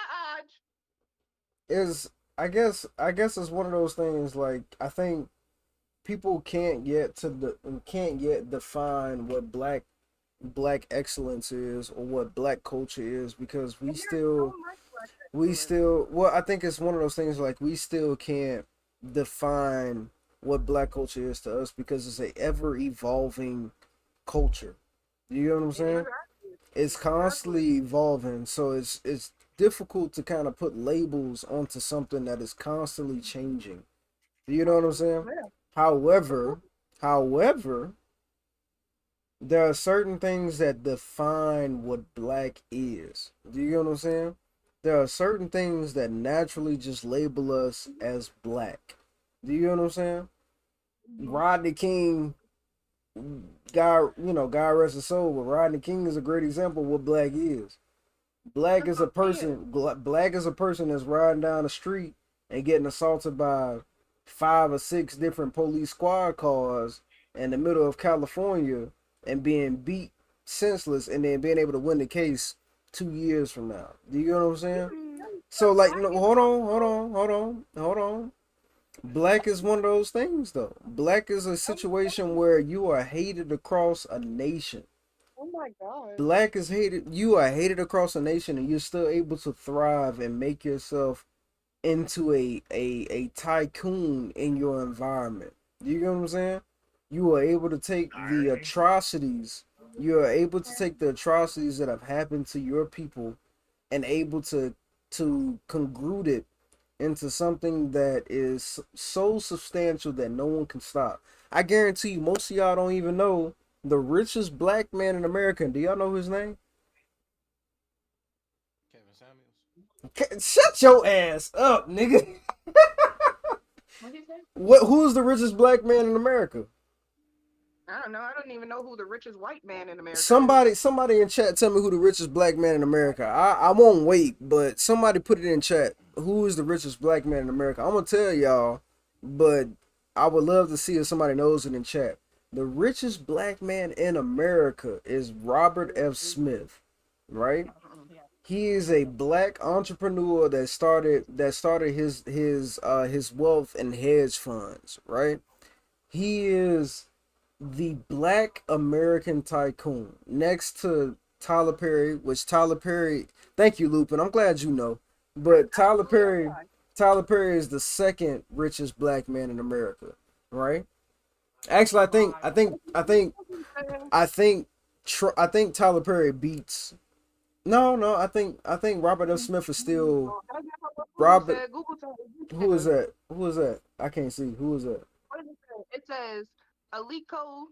Is I guess it's one of those things. Like I think people can't yet define what black excellence is or what black culture is because we And there's so still much black we excellence. still well I think it's one of those things like we still can't define what black culture is to us because it's a ever evolving culture. You know what I'm saying? Exactly. It's Exactly. constantly evolving, so it's difficult to kind of put labels onto something that is constantly changing. Do you know what I'm saying? Yeah. However, however, there are certain things that define what black is. Do you know what I'm saying? There are certain things that naturally just label us as black. Do you know what I'm saying? Mhm. Rodney King, God rest his soul, but Rodney King is a great example of what black is. Black That's is what a I'm saying. person. Black is a person that's riding down the street and getting assaulted by 5 or 6 different police squad cars in the middle of California and being beat senseless, and then being able to win the case 2 years from now. Do you know what I'm saying? Mhm. So like, Black no, is hold on, hold also on, hold on, hold on. Black is one of those things, though. Black is a Oh, situation where you are hated across a nation. oh my god. Black is hated. You are hated across a nation, and you're still able to thrive and make yourself into a tycoon in your environment. You get what I'm saying? You are able to take the Irony. atrocities. You are able to take the atrocities that have happened to your people and able to congruent it into something that is so substantial that no one can stop. I guarantee you, most of y'all don't even know the richest black man in America. Do y'all know his name? Kevin Samuels. Shut your ass up, nigga. What did you say? What? Who's the richest black man in America? I don't know. I don't even know who the richest white man in America is. Somebody in chat tell me who the richest black man in America. I won't wait, but somebody put it in chat. Who is the richest black man in America? I'm gonna tell y'all, but I would love to see if somebody knows it in chat. The richest black man in America is Robert F. Smith, right? He is a black entrepreneur that started his wealth in hedge funds, right? He is the black American tycoon next to Tyler Perry, which Tyler Perry, thank you, Lupin. I'm glad you know. But Tyler Perry is the second richest black man in America, right? Actually, I think, I think Tyler Perry beats. No, no, I think Robert F. Smith is still Oh, that's not what Google Robert. said. Google said it's Who is nigga. that? Who is that? I can't see. Who is that? What does it say? It says Aliko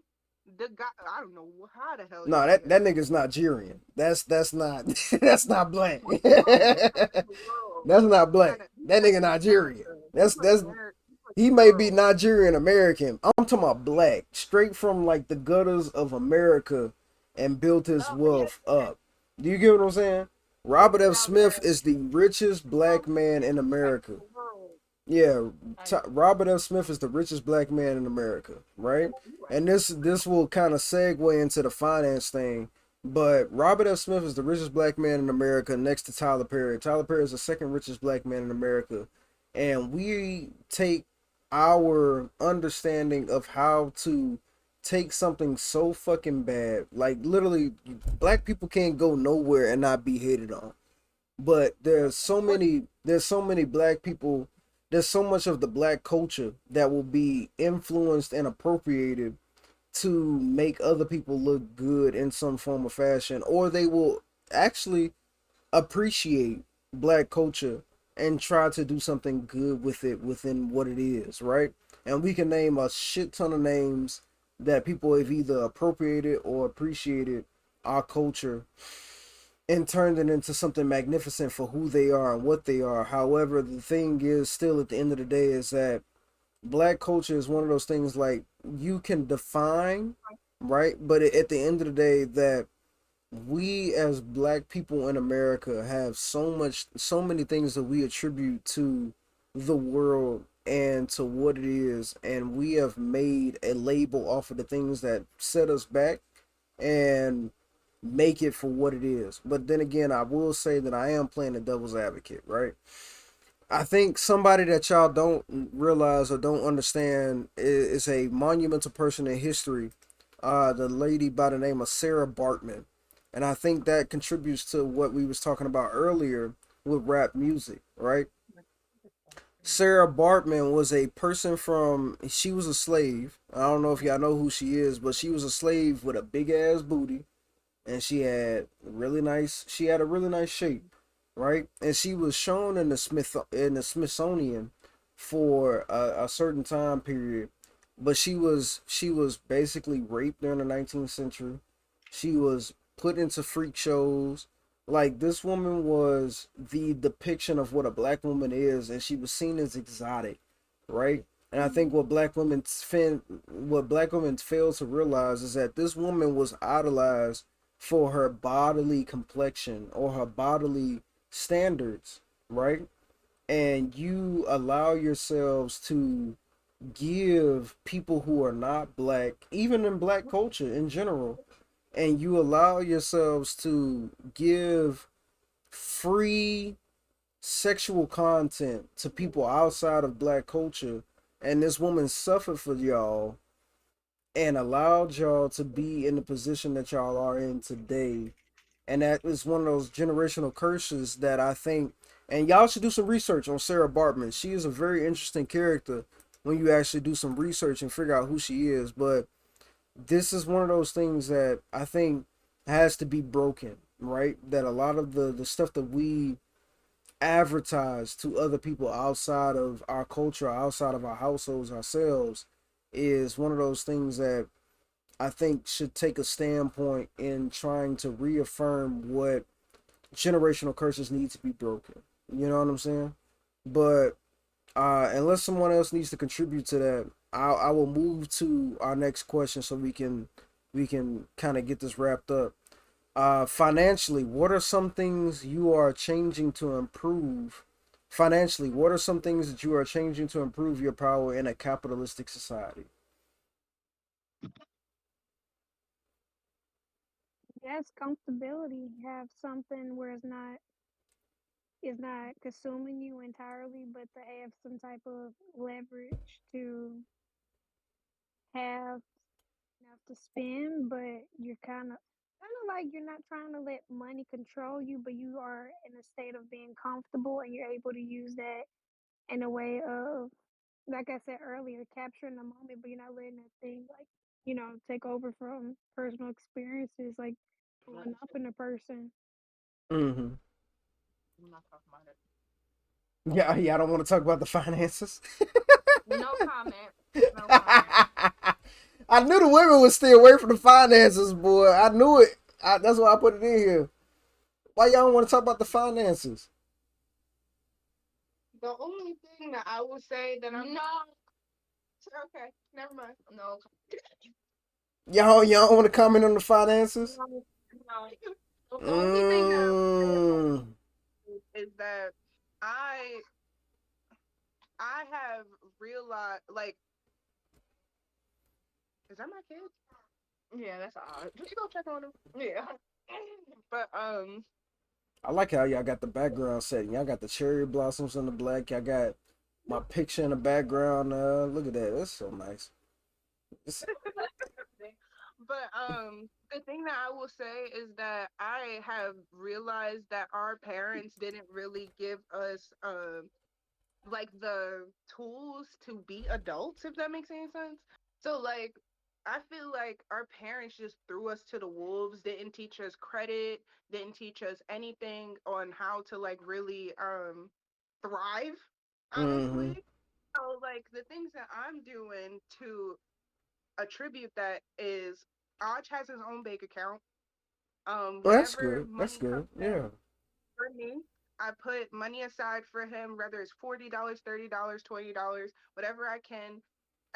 the guy. I don't know how the hell you No, say that that. nigga's Nigerian. That's not that's not black. What in the world? That's not You black. gotta, you That put nigga Nigerian. America. You put That's America. You put he the may be world. Nigerian American. I'm talking about black, straight from like the gutters of America, and built his Oh, wealth up. Do you get what I'm saying? Robert F. down Smith there. is the richest black man in America. The world. Yeah, Robert F. Smith is the richest black man in America, right? And this will kind of segue into the finance thing. But Robert F. Smith is the richest black man in America next to Tyler Perry. Tyler Perry is the second richest black man in America. And we take our understanding of how to take something so fucking bad. Like literally black people can't go nowhere and not be hated on. But there's so many black people, there's so much of the black culture that will be influenced and appropriated to make other people look good in some form or fashion, or they will actually appreciate black culture and try to do something good with it within what it is, right? And we can name a shit ton of names that people have either appropriated or appreciated our culture and turned it into something magnificent for who they are and what they are. However, the thing is, still at the end of the day, is that black culture is one of those things like you can define, right? But at the end of the day, that we as black people in America have so many things that we attribute to the world and to what it is, and we have made a label off of the things that set us back and make it for what it is. But then again, I will say that I am playing the devil's advocate, right? I think somebody that y'all don't realize or don't understand is a monumental person in history. The lady by the name of Sarah Bartman, and I think that contributes to what we was talking about earlier with rap music, right? Sarah Bartman was a person from. She was a slave. I don't know if y'all know who she is, but she was a slave with a big ass booty, and she had a really nice shape, right? And she was shown in the Smithsonian for a certain time period, but she was basically raped during the 19th century. She was put into freak shows. Like, this woman was the depiction of what a black woman is, and she was seen as exotic, right? And I think what black women fail to realize is that this woman was idolized for her bodily complexion or her bodily standards, right? And you allow yourselves to give people who are not black, even in black culture in general, and you allow yourselves to give free sexual content to people outside of black culture and this woman suffered for y'all and allowed y'all to be in the position that y'all are in today. And that is one of those generational curses that I think, and y'all should do some research on Sarah Bartman. She is a very interesting character when you actually do some research and figure out who she is. But this is one of those things that I think has to be broken, right? That a lot of the stuff that we advertise to other people outside of our culture, outside of our households ourselves, is one of those things that I think should take a standpoint in trying to reaffirm what generational curses need to be broken. You know what I'm saying? But unless someone else needs to contribute to that, I will move to our next question so we can kind of get this wrapped up. Financially, what are some things you are changing to improve? Financially, what are some things that you are changing to improve your power in a capitalistic society? Yes, comfortability. Have something where it's not consuming you entirely, but to have some type of leverage to have enough to spend, but you're kind of like you're not trying to let money control you, but you are in a state of being comfortable and you're able to use that in a way of, like I said earlier, capturing the moment, but you're not letting that thing like, take over from personal experiences, like growing up in a person. Mm-hmm. I'm not talking about it. Yeah, yeah. I don't want to talk about the finances. No comment. No comment. I knew the women would stay away from the finances, boy. I knew it. That's why I put it in here. Why y'all don't want to talk about the finances? The only thing that I will say that I'm not okay. Never mind. No. Y'all don't want to comment on the finances? No. No. The only thing that I would say about Mm. is that I I have realized like is that my kid? Yeah, that's odd. Did you go check on him? Yeah. But I like how y'all got the background setting. Y'all got the cherry blossoms in the black. Y'all got my picture in the background. Look at that. That's so nice. It's, but the thing that I will say is that I have realized that our parents didn't really give us like the tools to be adults, if that makes any sense. So like I feel like our parents just threw us to the wolves, didn't teach us credit, didn't teach us anything on how to like really thrive, mm-hmm. honestly. So like the things that I'm doing to attribute that is Arch has his own bank account. Well, that's Whenever good. That's money good. comes Yeah. in for me, I put money aside for him, whether it's $40, $30, $20, whatever I can,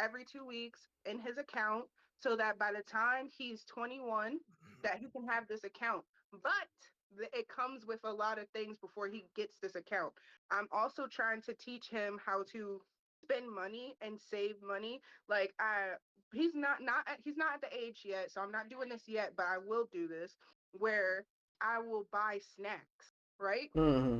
every 2 weeks in his account, so that by the time he's 21, that he can have this account. But it comes with a lot of things before he gets this account. I'm also trying to teach him how to spend money and save money. Like he's not at the age yet, so I'm not doing this yet, but I will do this where I will buy snacks, right? Mm-hmm.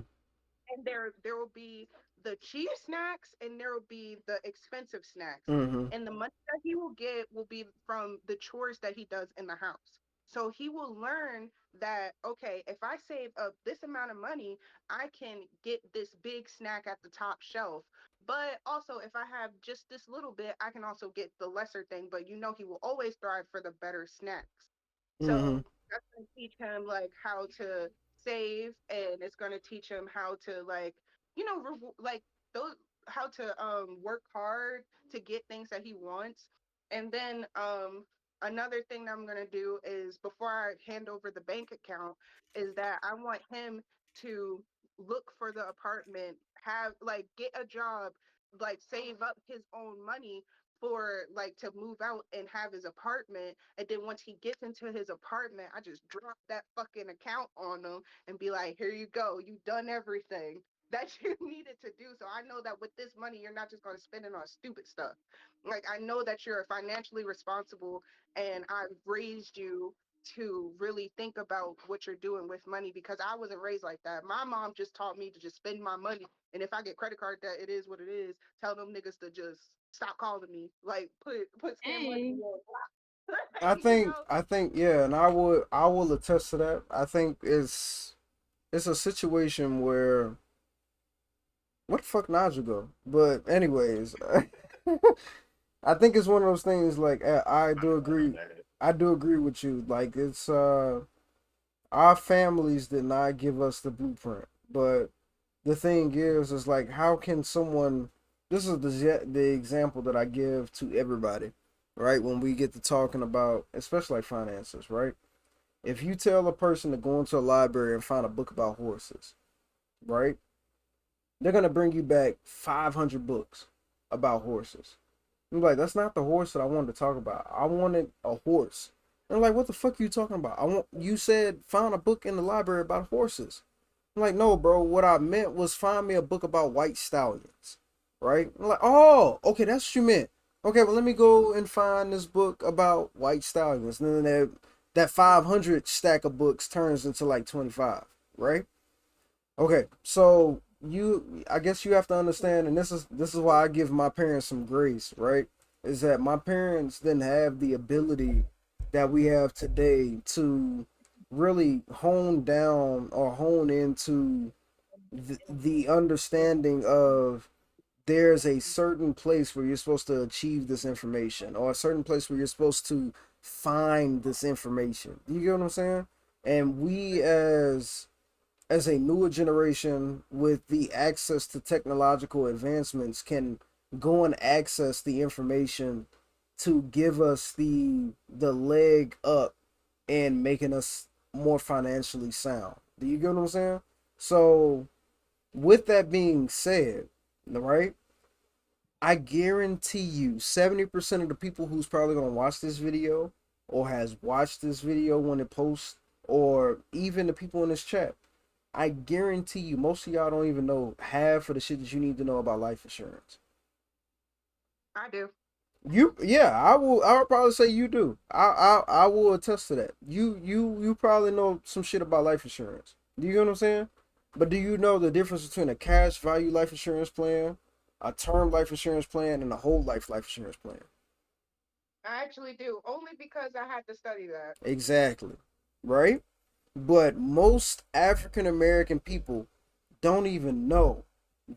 And there will be the cheap snacks and there will be the expensive snacks. Mm-hmm. And the money that he will get will be from the chores that he does in the house. So he will learn that okay, if I save up this amount of money, I can get this big snack at the top shelf. But also if I have just this little bit, I can also get the lesser thing, but he will always thrive for the better snacks. Mm-hmm. So that's going to teach him like how to save, and it's going to teach him how to like like those how to work hard to get things that he wants. And then another thing that I'm going to do is before I hand over the bank account is that I want him to look for the apartment, have like get a job, like save up his own money for like to move out and have his apartment. And then once he gets into his apartment, I just drop that fucking account on him and be like, here you go, you done everything that you needed to do. So I know that with this money you're not just going to spend it on stupid stuff. Like I know that you're financially responsible and I've raised you to really think about what you're doing with money, because I wasn't raised like that. My mom just taught me to just spend my money, and if I get credit card debt, it is what it is. Tell them niggas to just stop calling me. Like put scam money Dang. on. I You think know? I think yeah, and I will attest to that. I think it's a situation where what the fuck Nigel go? But anyways, I think it's one of those things like I I'm do sorry, agree. man. I do agree with you. Like it's our families did not give us the blueprint. But the thing is like how can someone this is the example that I give to everybody, right? When we get to talking about especially like finances, right? If you tell a person to go into a library and find a book about horses, right? They're gonna bring you back 500 books about horses. I'm like, that's not the horse that I wanted to talk about. I wanted a horse. And I'm like, what the fuck are you talking about? You said find a book in the library about horses. I'm like, no, bro. What I meant was find me a book about white stallions, right? I'm like, oh, okay, that's what you meant. Okay, well, let me go and find this book about white stallions. And then that 500 stack of books turns into like 25, right? Okay, so I guess you have to understand, and this is why I give my parents some grace, right? Is that my parents didn't have the ability that we have today to really hone down or hone into the understanding of there's a certain place where you're supposed to achieve this information or a certain place where you're supposed to find this information. You get what I'm saying? And we as a newer generation with the access to technological advancements can go and access the information to give us the leg up and making us more financially sound. Do you get what I'm saying? So with that being said, right? I guarantee you 70% of the people who's probably going to watch this video or has watched this video when it posts or even the people in this chat, I guarantee you, most of y'all don't even know half of the shit that you need to know about life insurance. I do. Yeah, I will probably say you do. I will attest to that. You probably know some shit about life insurance. Do you get what I'm saying? But do you know the difference between a cash value life insurance plan, a term life insurance plan, and a whole life insurance plan? I actually do. Only because I had to study that. Exactly. Right? But most African American people don't even know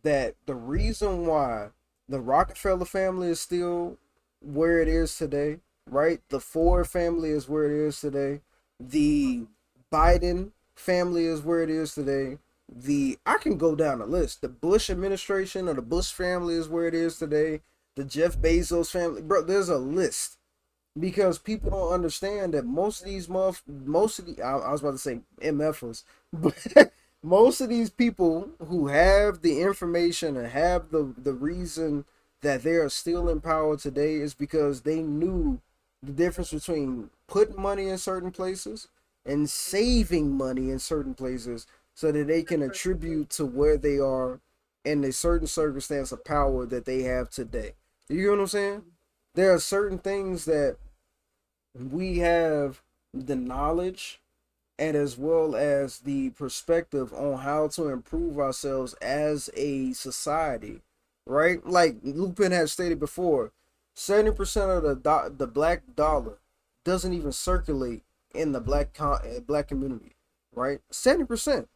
that the reason why the Rockefeller family is still where it is today, right? The Ford family is where it is today. The Biden family is where it is today. I can go down the list. The Bush administration or the Bush family is where it is today. The Jeff Bezos family, bro. There's a list because people don't understand that most of the I was about to say MFers, but most of these people who have the information and have the reason that they are still in power today is because they knew the difference between putting money in certain places and saving money in certain places so that they can attribute to where they are in a certain circumstance of power that they have today. You know what I'm saying? There are certain things that we have the knowledge and as well as the perspective on how to improve ourselves as a society, right? Like Lupin has stated before, 70% of the black dollar doesn't even circulate in the black community, right? 70%.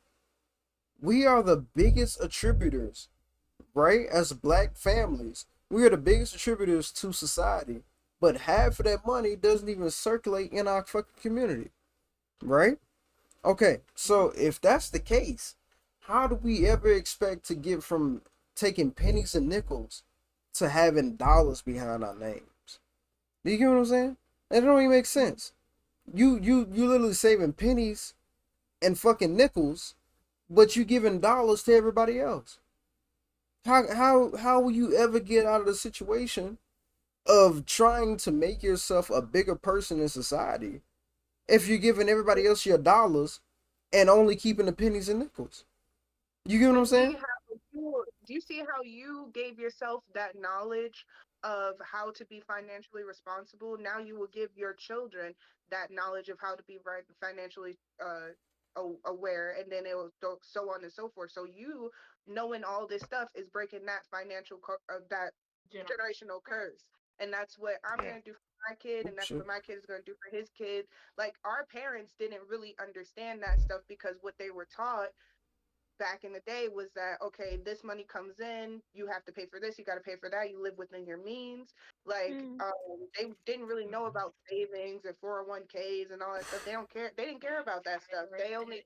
We are the biggest attributors, right? As black families, we are the biggest attributors to society, but half of that money doesn't even circulate in our fucking community, right? Okay, so if that's the case, how do we ever expect to get from taking pennies and nickels to having dollars behind our names? Do you get what I'm saying? It don't even make sense. You literally saving pennies and fucking nickels, but you giving dollars to everybody else. How will you ever get out of the situation of trying to make yourself a bigger person in society if you're giving everybody else your dollars and only keeping the pennies and nickels? You get what I'm saying? Do you see how you gave yourself that knowledge of how to be financially responsible, now you will give your children that knowledge of how to be financially aware, and then it will so on and so forth. So you knowing all this stuff is breaking that that generational curse, and that's what I'm Yeah. gonna do for my kid, and that's Shit. what my kid is gonna do for his kid. Like our parents didn't really understand that stuff because what they were taught back in the day was that okay, this money comes in, you have to pay for this, you got to pay for that, you live within your means. Like they didn't really know about savings and 401ks and all that stuff. They don't care, they didn't care about that stuff. They only,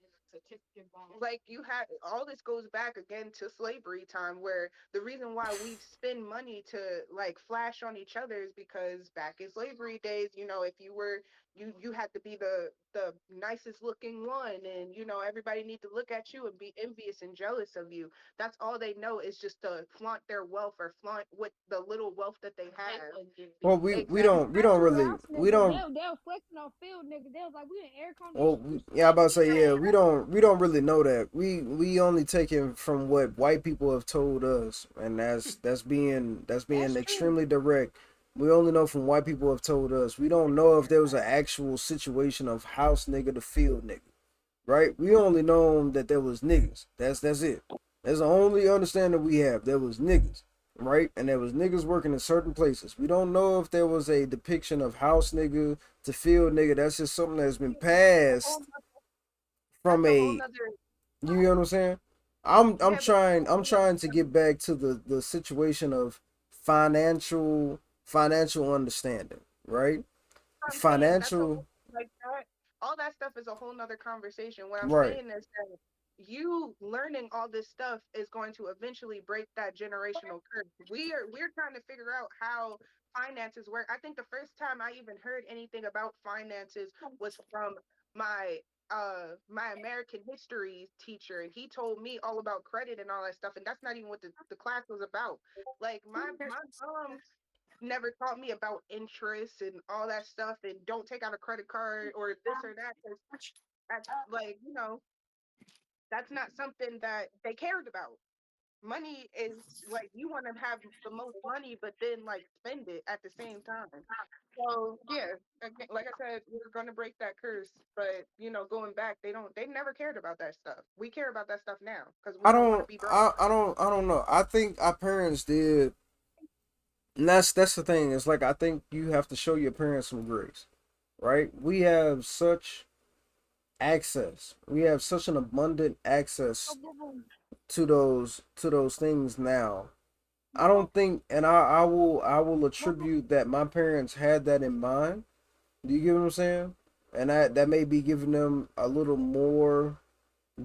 like, you had all this goes back again to slavery time, where the reason why we spend money to like flash on each other is because back in slavery days, you know, if you were, you had to be the nicest looking one, and you know everybody need to look at you and be envious and jealous of you. That's all they know, is just to flaunt their wealth or flaunt what the little wealth that they have. Well, we Exactly. don't Not true really house we niggas. don't. They was flexing on field niggas. They was like, we in air Well, conditioning. We yeah, I about to say yeah. sweating. We don't really know that. We only take it from what white people have told us, and that's being That's true. extremely direct. We only know from white people have told us. We don't know if there was an actual situation of house nigga to field nigga, right? We only know that there was niggas. That's it. That's the only understanding we have. There was niggas, right? And there was niggas working in certain places. We don't know if there was a depiction of house nigga to field nigga. That's just something that's been That's a whole passed from that's a whole a, nother. you know what I'm saying? I'm Yeah, that's a trying I'm whole nother. trying to get back to the situation of financial understanding, right? What I'm saying. That's a Financial, whole, like that. All that stuff is a whole nother conversation. What I'm right. saying is that you learning all this stuff is going to eventually break that generational curse. We're trying to figure out how finances work. I think the first time I even heard anything about finances was from my my American history teacher, and he told me all about credit and all that stuff, and that's not even what the class was about. Like my mom never taught me about interest and all that stuff, and don't take out a credit card or this or that, because that's, like, you know, that's not something that they cared about. Money is like, you want to have the most money but then like spend it at the same time. So yeah, again, like I said, we're gonna break that curse, but you know, going back, they never cared about that stuff. We care about that stuff now because we I don't want to don't be broke. I don't know. I think our parents did, and that's the thing. It's like I think you have to show your parents some grace, right? We have such access. We have such an abundant access to those things now. I don't think, and I will attribute that my parents had that in mind. Do you get what I'm saying? And that may be giving them a little more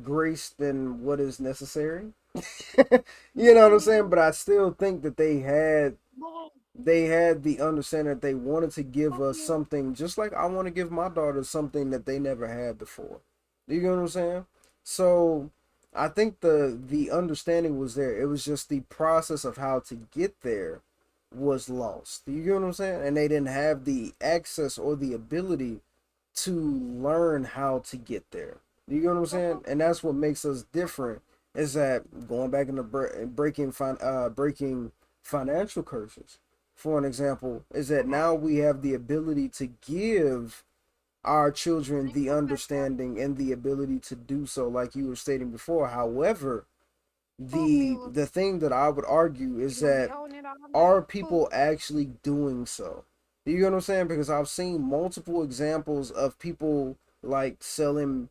grace than what is necessary. You know what I'm saying? But I still think that they had the understanding that they wanted to give us something, just like I want to give my daughter something that they never had before. Do you get what I'm saying? So I think the understanding was there. It was just the process of how to get there was lost. Do you get what I'm saying? And they didn't have the access or the ability to learn how to get there. Do you get what I'm saying? And that's what makes us different. Is that going back into breaking financial curses? For an example, is that now we have the ability to give our children the understanding and the ability to do so, like you were stating before. However, the thing that I would argue is You gonna be that holding it all are night. people actually doing so? Do you get what I'm saying? Because I've seen multiple examples of people like selling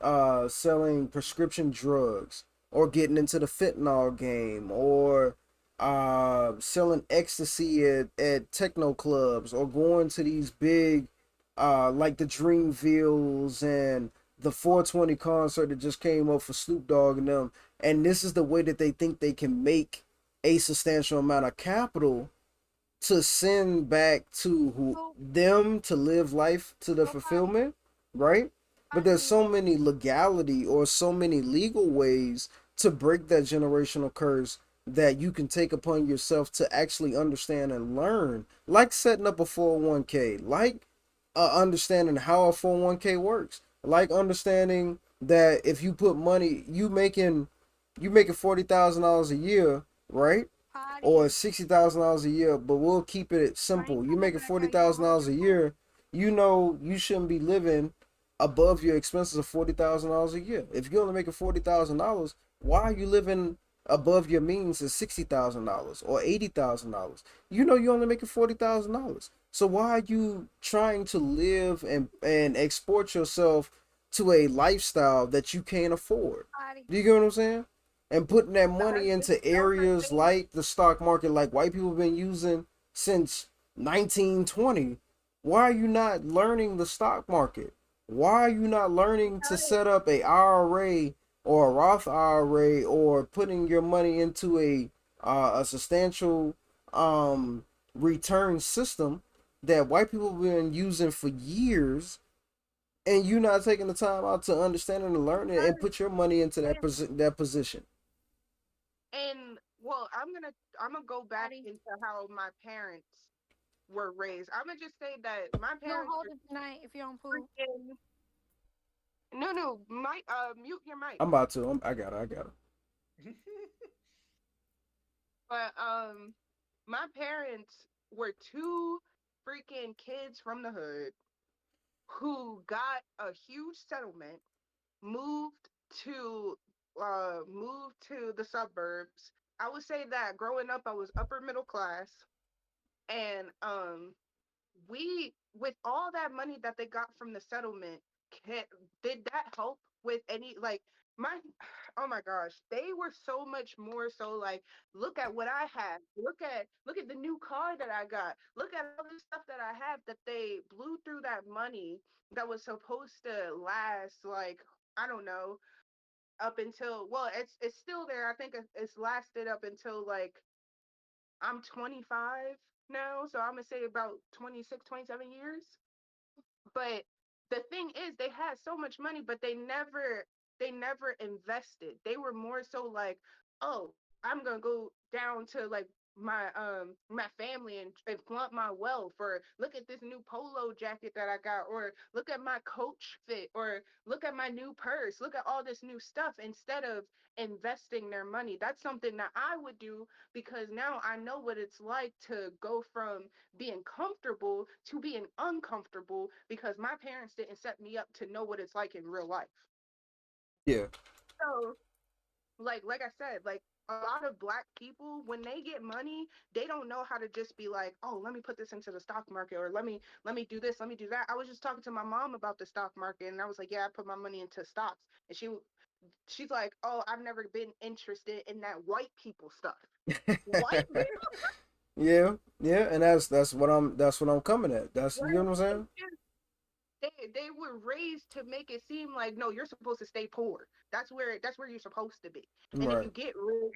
prescription drugs, or getting into the fentanyl game, or selling ecstasy at techno clubs, or going to these big like the Dreamvilles and the 420 concert that just came up for Snoop Dogg and them. And this is the way that they think they can make a substantial amount of capital to send back to them to live life to the fulfillment, right? But there's so many legality or so many legal ways to break that generational curse that you can take upon yourself to actually understand and learn, like setting up a 401k, like understanding how a 401k works, like understanding that if you put money, you making $40,000 a year, right? or $60,000 a year, but we'll keep it simple. You're making $40,000 a year. You know you shouldn't be living above your expenses of $40,000 a year. If you're only making $40,000, why are you living above your means of $60,000 or $80,000? You know you're only making $40,000. So why are you trying to live and export yourself to a lifestyle that you can't afford? Do you get what I'm saying? And putting that money into areas like the stock market, like white people have been using since 1920. Why are you not learning the stock market? Why are you not learning to set up a IRA or a Roth IRA, or putting your money into a substantial return system that white people have been using for years, and you not taking the time out to understand and learn it and put your money into that position? And well, I'm gonna go back into how my parents were raised. I'm gonna just say that my You don't parents hold were it tonight if you don't poop. freaking. No, Mike, mute your mic. I'm about to. I got it. I got it. But my parents were two freaking kids from the hood who got a huge settlement, moved to the suburbs. I would say that growing up I was upper middle class, and we, with all that money that they got from the settlement, can, did that help with any, like, my, oh my gosh, they were so much more so like, look at what I have, look at the new car that I got, look at all the stuff that I have, that they blew through that money that was supposed to last, like, I don't know, up until, well, it's still there. I think it's lasted up until, like, I'm 25 now, so I'm gonna say about 26, 27 years. But the thing is, they had so much money, but they never invested. They were more so like, oh, I'm gonna go down to, like, my family and flaunt my wealth, or look at this new polo jacket that I got, or look at my coach fit, or look at my new purse, look at all this new stuff, instead of investing their money. That's something that I would do, because now I know what it's like to go from being comfortable to being uncomfortable, because my parents didn't set me up to know what it's like in real life. Yeah. So, like I said, like, a lot of black people, when they get money, they don't know how to just be like, oh, let me put this into the stock market, or let me do this, let me do that. I was just talking to my mom about the stock market, and I was like, yeah, I put my money into stocks. And she's like, oh, I've never been interested in that white people stuff. White people? Yeah, yeah, and that's what I'm coming at. That's, you know what I'm saying? They were raised to make it seem like, no, you're supposed to stay poor. That's where you're supposed to be. And if Right, you get rich,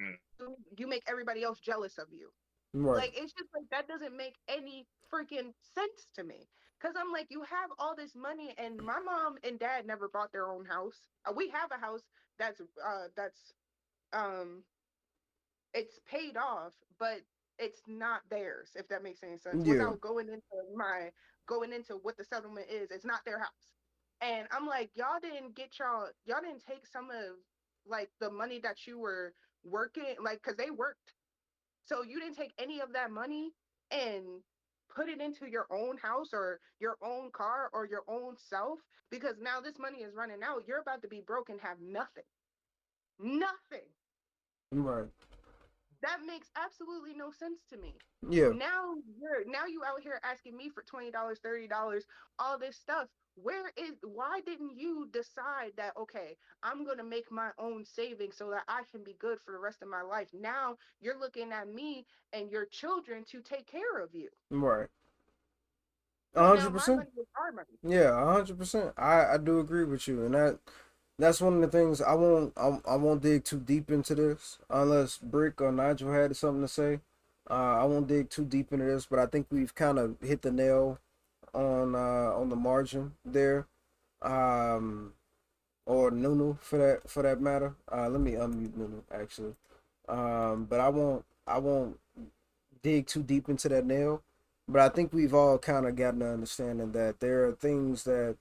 you make everybody else jealous of you. right. Like, it's just like, that doesn't make any freaking sense to me. Cause I'm like, you have all this money, and my mom and dad never bought their own house. We have a house that's um it's paid off, but it's not theirs, if that makes any sense. Yeah, Without going into what the settlement is, it's not their house. And I'm like, y'all didn't take some of, like, the money that you were working, like, because they worked. So you didn't take any of that money and put it into your own house, or your own car, or your own self, because now this money is running out. You're about to be broke and have nothing. Nothing. right. That makes absolutely no sense to me. Yeah, Now you out here asking me for $20, $30, all this stuff. Why didn't you decide that, okay, I'm gonna make my own savings so that I can be good for the rest of my life? Now you're looking at me and your children to take care of you. right. A So now hundred my percent. money is our money. Yeah, 100%. I do agree with you, and that's one of the things I won't dig too deep into this unless Brick or Nigel had something to say. I won't dig too deep into this, but I think we've kind of hit the nail on the margin there. Um, or Nunu for that matter. Let me unmute Nunu actually. But I won't dig too deep into that nail. But I think we've all kind of gotten an understanding that there are things that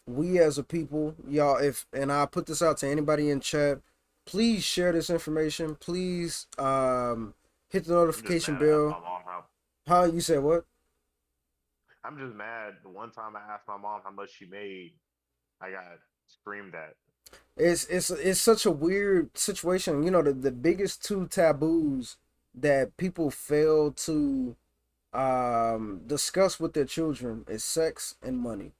we as a people, y'all, if and I put this out to anybody in chat, please share this information. Please hit the I'm just notification mad I asked bell. my mom how. How you said what? I'm just mad. The one time I asked my mom how much she made, I got screamed at. It's such a weird situation. You know, the biggest two taboos that people fail to discuss with their children is sex and money.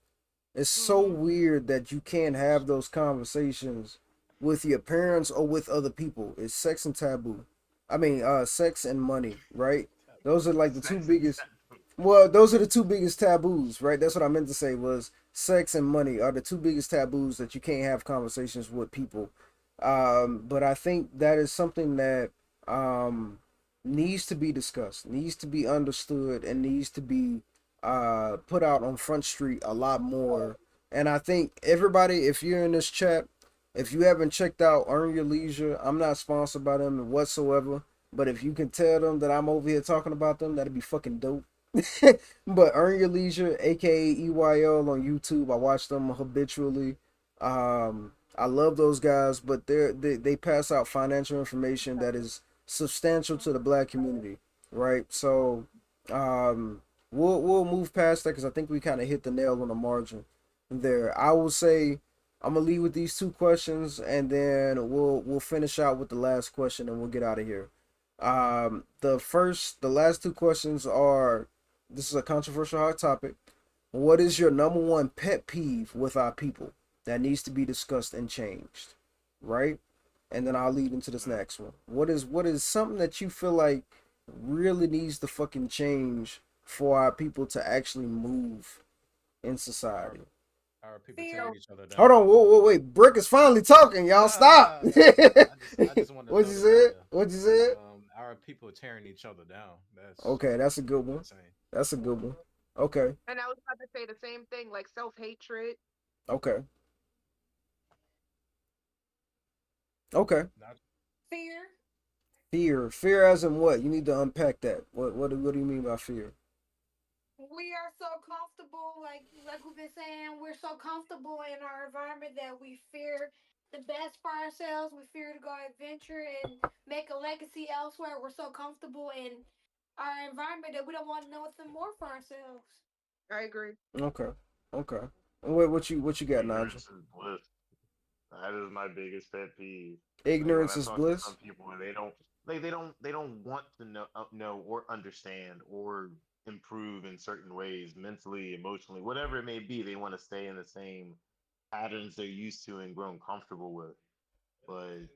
It's so Mhm. weird that you can't have those conversations with your parents or with other people. It's sex and taboo. I mean, sex and money, right? Those are like the two Sex and biggest. tattoo. Well, those are the two biggest taboos, right? That's what I meant to say was sex and money are the two biggest taboos that you can't have conversations with people. But I think that is something that needs to be discussed, needs to be understood, and needs to be put out on Front Street a lot more. And I think everybody, if you're in this chat, if you haven't checked out Earn Your Leisure, I'm not sponsored by them whatsoever. But if you can tell them that I'm over here talking about them, that'd be fucking dope. But Earn Your Leisure, aka EYL on YouTube, I watch them habitually. I love those guys, but they pass out financial information that is substantial to the black community, right? So, um, we'll move past that because I think we kind of hit the nail on the margin there. I will say I'm gonna leave with these two questions, and then we'll finish out with the last question, and we'll get out of here. The last two questions are. This is a controversial hot topic. What is your number one pet peeve with our people that needs to be discussed and changed? Right? And then I'll lead into this next one. What is something that you feel like really needs to fucking change for our people to actually move in Our society? our people Fear. tearing each other Hold down. on, whoa, wait. Brick is finally talking, y'all. Nah, Stop. nah, nah, nah. I just want to What you throw this out said? there. What you said? Our people tearing each other down. That's Okay, that's a good one. insane. That's a good one. Okay, And I was about to say the same thing, like self-hatred. okay, okay. Not Fear. Fear as in what? You need to unpack that. What do you mean by fear? We are so comfortable, like we've been saying, we're so comfortable in our environment that we fear the best for ourselves. We fear to go adventure and make a legacy elsewhere. We're so comfortable in our environment that we don't want to know nothing more for ourselves. I agree. Okay, okay. What you got, Nigel? Ignorance is bliss. That is my biggest pet peeve. Like when Ignorance I is talk to bliss. some people and they don't want to know or understand or improve in certain ways, mentally, emotionally, whatever it may be. They want to stay in the same patterns they're used to and grown comfortable with. But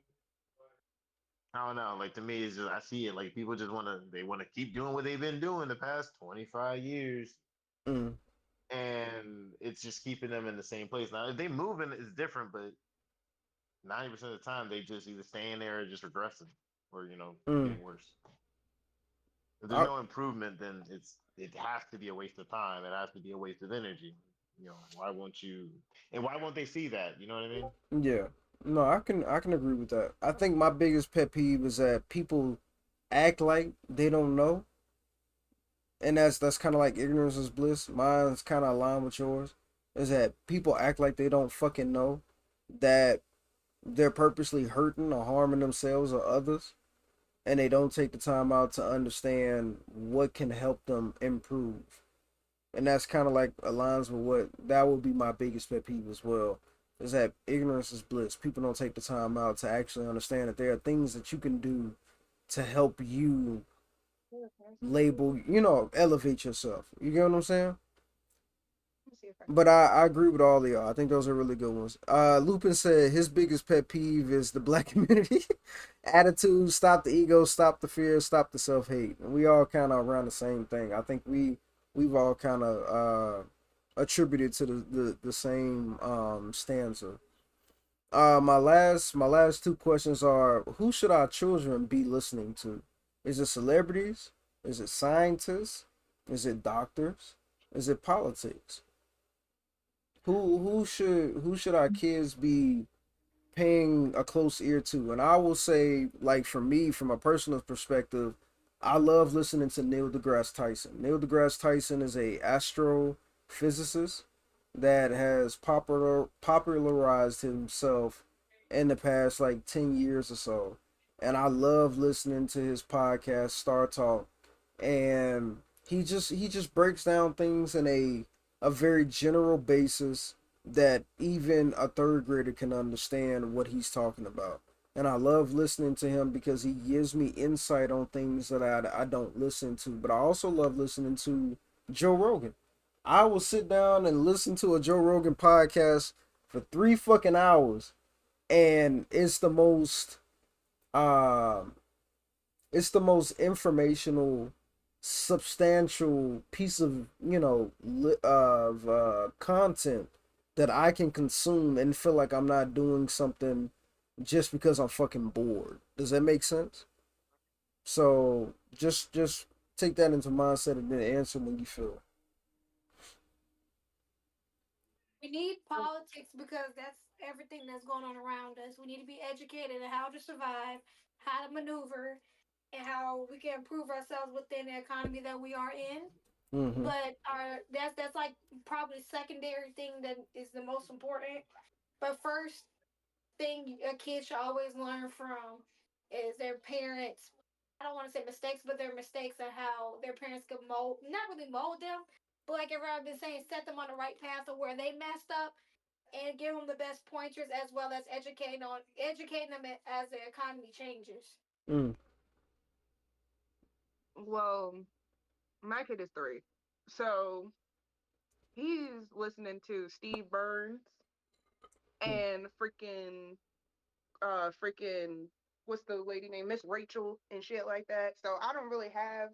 I don't know. Like to me, it's just I see it like people just want to keep doing what they've been doing the past 25 years, Mm, and it's just keeping them in the same place. Now, if they moving, it's different, but 90% of the time they just either staying there or just regressing or mm. getting worse. If there's I, no improvement, then it has to be a waste of time. It has to be a waste of energy. Why won't you? And why won't they see that? You know what I mean? yeah. No, I can agree with that. I think my biggest pet peeve is that people act like they don't know, and that's kind of like ignorance is bliss. Mine's kind of aligned with yours. Is that people act like they don't fucking know that they're purposely hurting or harming themselves or others, and they don't take the time out to understand what can help them improve. And that's kind of like aligns with what that would be my biggest pet peeve as well. Is that ignorance is bliss. People don't take the time out to actually understand that there are things that you can do to help you label, elevate yourself. You get what I'm saying? Let me see if I can But find I agree with all of y'all. I think those are really good ones. Lupin said his biggest pet peeve is the black community attitude. Stop the ego, stop the fear, stop the self hate. And we all kind of around the same thing. I think we've all kind of attributed to the same stanza. My last two questions are: who should our children be listening to? Is it celebrities? Is it scientists? Is it doctors? Is it politics? Who should our kids be paying a close ear to? And I will say, like for me, from a personal perspective, I love listening to Neil deGrasse Tyson. Neil deGrasse Tyson is a astrophysicist that has popularized himself in the past like 10 years or so. and I love listening to his podcast Star Talk, and he just breaks down things in a very general basis that even a third grader can understand what he's talking about. And I love listening to him because he gives me insight on things that I don't listen to. But I also love listening to Joe Rogan. I will sit down and listen to a Joe Rogan podcast for 3 fucking hours, and um it's the most informational, substantial piece of content that I can consume and feel like I'm not doing something just because I'm fucking bored. Does that make sense? So just take that into mindset and then answer when you feel. We need politics because that's everything that's going on around us. We need to be educated on how to survive, how to maneuver, and how we can improve ourselves within the economy that we are in. Mm-hmm. But our that's like probably secondary thing that is the most important. But first thing a kid should always learn from is their parents. I don't want to say mistakes, but their mistakes and how their parents could mold, not really mold them, but like everyone been saying, set them on the right path of where they messed up and give them the best pointers as well as educating them as the economy changes. Mm. Well, my kid is 3, so he's listening to Steve Burns and freaking what's the lady name, Miss Rachel and shit like that. So I don't really have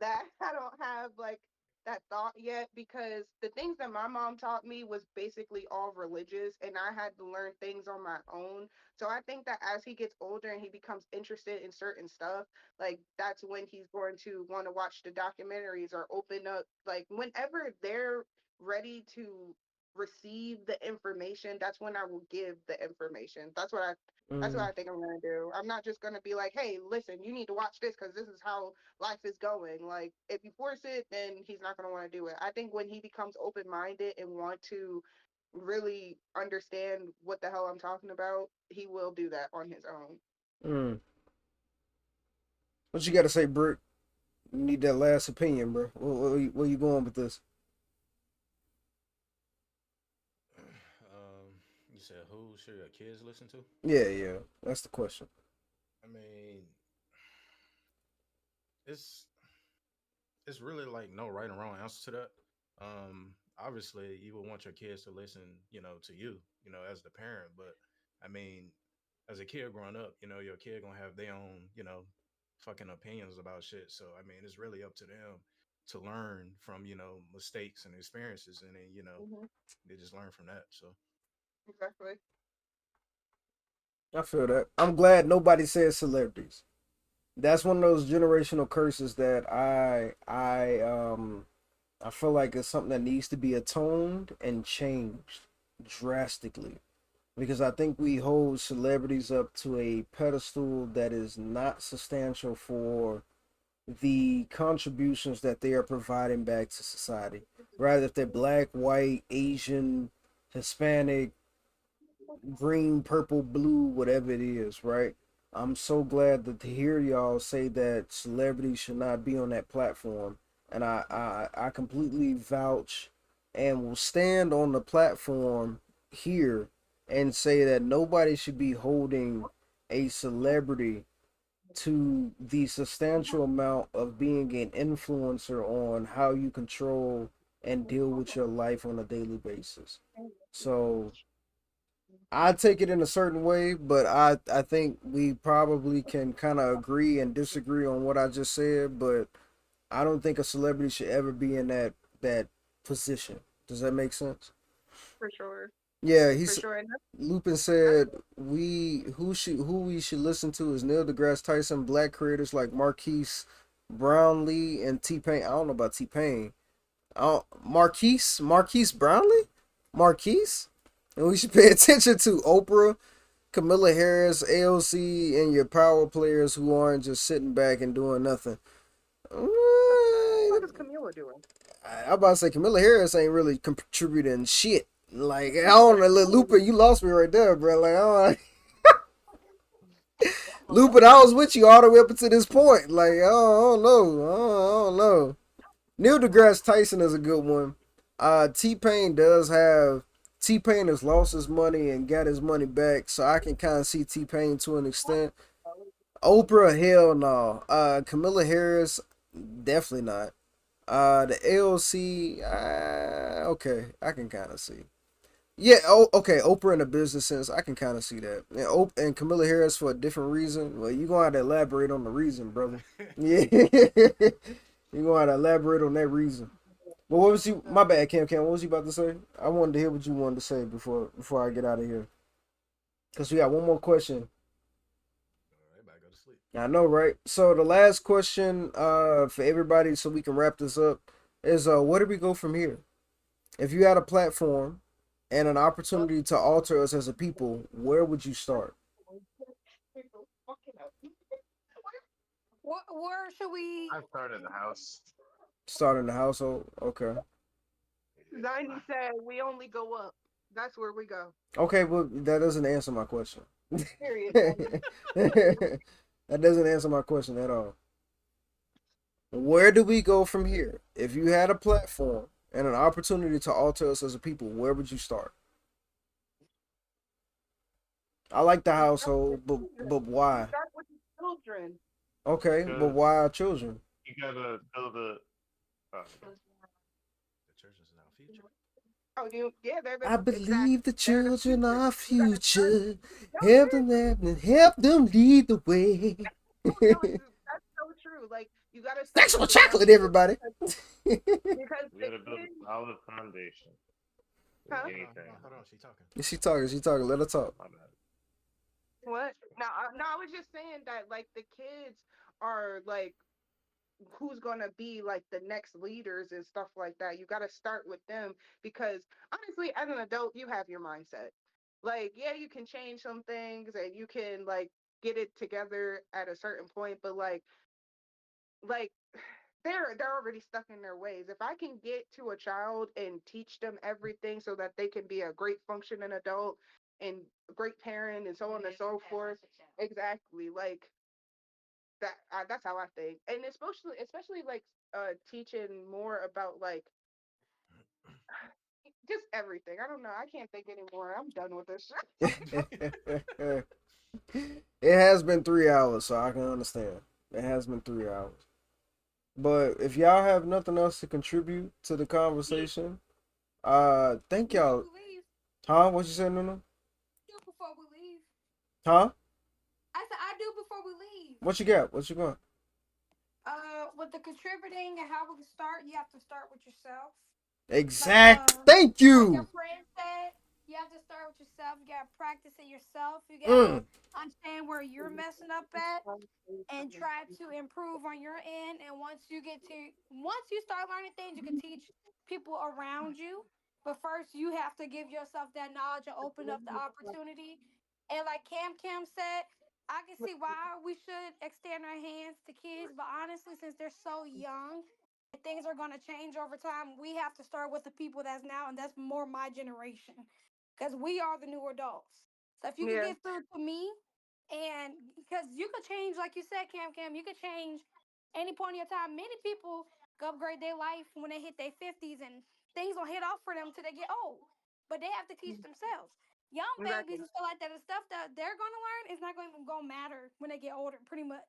that. I don't have like that thought yet because the things that my mom taught me was basically all religious and I had to learn things on my own. So I think that as he gets older and he becomes interested in certain stuff, like that's when he's going to want to watch the documentaries or open up, like whenever they're ready to receive the information, that's when I will give the information. That's what Mm. I think I'm gonna do. I'm not just gonna be like, hey, listen, you need to watch this because this is how life is going. Like, if you force it, then he's not gonna want to do it. I think when he becomes open minded and want to really understand what the hell I'm talking about, he will do that on his own. Mm. What you got to say, Brick? You need that last opinion, bro. Where you going with this? You said who should your kids listen to? Yeah, yeah. That's the question. I mean, it's it's really like no right and wrong answer to that. Obviously, you would want your kids to listen, to you, as the parent. But I mean, as a kid growing up, your kid gonna have their own, fucking opinions about shit. So I mean, it's really up to them to learn from, mistakes and experiences, and then Hmm. they just learn from that. So Exactly. I feel that. I'm glad nobody said celebrities. That's one of those generational curses that I feel like it's something that needs to be atoned and changed drastically. Because I think we hold celebrities up to a pedestal that is not substantial for the contributions that they are providing back to society. Rather, if they're black, white, Asian, Hispanic, green, purple, blue, whatever it is, right? I'm so glad that to hear y'all say that celebrities should not be on that platform. And I completely vouch and will stand on the platform here and say that nobody should be holding a celebrity to the substantial amount of being an influencer on how you control and deal with your life on a daily basis. So I take it in a certain way, but I think we probably can kind of agree and disagree on what I just said, but I don't think a celebrity should ever be in that position. Does that make sense? For sure. Yeah, For he's sure. And Lupin that's said who we should listen to is Neil deGrasse Tyson, black creators like Marquise Brownlee and T Pain. I don't know about T Pain. Marquise Brownlee, Marquise, and we should pay attention to Oprah, Camilla Harris, AOC, and your power players who aren't just sitting back and doing nothing. what is Camila doing? I'm about to say Camilla Harris ain't really contributing shit. Like I don't know, Lupa, you lost me right there, bro. Like I don't, Lupin, I was with you all the way up until this point. Like, oh, I don't know. I don't know. Neil deGrasse Tyson is a good one. T Pain does have. T Pain has lost his money and got his money back, so I can kind of see T Pain to an extent. Oprah, hell no. Camilla Harris, definitely not. The LC, okay, I can kind of see. Yeah, oh, okay, Oprah in a business sense, I can kind of see that. And Camilla Harris for a different reason. Well, you gonna have to elaborate on the reason, brother. Yeah, you gonna have to elaborate on that reason. But what was you? My bad, Cam. Cam, what was you about to say? I wanted to hear what you wanted to say before I get out of here. Cause we got one more question. Everybody go to sleep. I know, right? So the last question, for everybody, so we can wrap this up, is where do we go from here? If you had a platform and an opportunity to alter us as a people, where would you start? Where should we? I started the house. Start in the household. Okay. 90 said we only go up. That's where we go. Okay, but that doesn't answer my question. Period. That doesn't answer my question at all. Where do we go from here? If you had a platform and an opportunity to alter us as a people, where would you start? I like the household, but why? Start with the children. Okay, but Because why our children? you gotta build a. The church is our future. Oh, yeah, they're I the exact. believe the They're the children future. are You gotta start. future. No, Help them and help them lead the way. no, that's so true. Like you gotta start Thanks with for the chocolate, young everybody. because We the gotta build kids, a solid foundation. with huh? Anything. Hold on, she talking. She talking. She talking. Let her talk. My bad. What? No, I was just saying that like the kids are like who's gonna be like the next leaders and stuff like that. You gotta start with them because honestly, as an adult, you have your mindset. Like, yeah, you can change some things and you can like get it together at a certain point, but like they're already stuck in their ways. If I can get to a child and teach them everything so that they can be a great functioning adult and a great parent and so on and so forth. Exactly. Like that's how I think. And especially like teaching more about like just everything. I don't know. I can't think anymore. I'm done with this shit. It has been 3 hours, so I can understand. It has been 3 hours. But if y'all have nothing else to contribute to the conversation, thank y'all. We leave. Huh? What you said, Nunu? Do before we leave. Huh? I said I do before we leave. What you got? What you got? With the contributing and how we can start, you have to start with yourself. Exact. Thank Like your you. friend said, you have to start with yourself. You gotta practice it yourself. You gotta Mm. understand where you're messing up at and try to improve on your end. And once you start learning things, you can teach people around you. But first, you have to give yourself that knowledge and open up the opportunity. And like Cam said, I can see why we should extend our hands to kids. But honestly, since they're so young, and things are going to change over time. We have to start with the people that's now, and that's more my generation, because we are the new adults. So if you can Yeah. get through to me, and because you could change, like you said, Cam, you could change any point in your time. Many people upgrade their life when they hit their 50s, and things don't hit off for them until they get old. But they have to teach themselves. Young babies Exactly. and stuff like that, the stuff that they're going to learn is not going to matter when they get older, pretty much.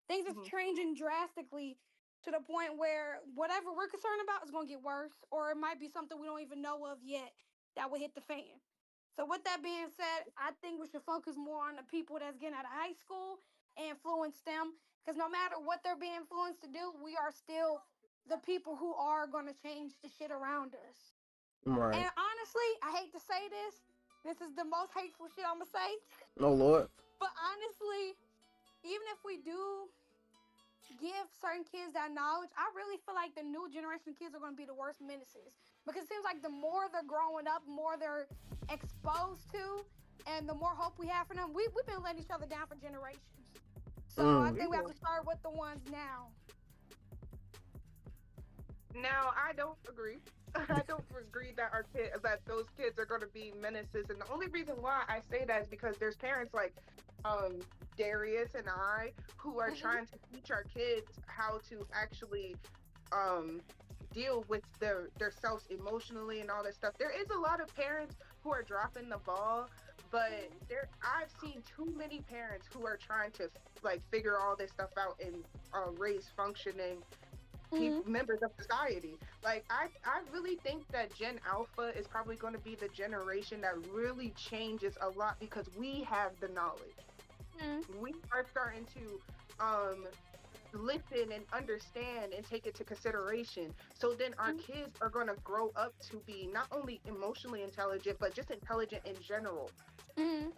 Things are Mhm. changing drastically to the point where whatever we're concerned about is going to get worse, or it might be something we don't even know of yet that will hit the fan. So, with that being said, I think we should focus more on the people that's getting out of high school and influence them. Because no matter what they're being influenced to do, we are still the people who are going to change the shit around us. Right. And honestly, I hate to say this. This is the most hateful shit I'm going to say. No, Lord. But honestly, even if we do give certain kids that knowledge, I really feel like the new generation of kids are going to be the worst menaces because it seems like the more they're growing up, more they're exposed to, and the more hope we have for them. We've been letting each other down for generations. So I Mm. think we have to start with the ones now. Now I don't agree. I don't agree that that those kids are going to be menaces, and the only reason why I say that is because there's parents like um Darius and I who are Mhm. trying to teach our kids how to actually um deal with their selves emotionally and all that stuff. There is a lot of parents who are dropping the ball, but there I've seen too many parents who are trying to like figure all this stuff out and raise functioning Mhm. members of society. Like I really think that Gen Alpha is probably going to be the generation that really changes a lot because we have the knowledge. Mhm. We are starting to um listen and understand and take it to consideration. So then our Mhm. kids are going to grow up to be not only emotionally intelligent but just intelligent in general. Mhm.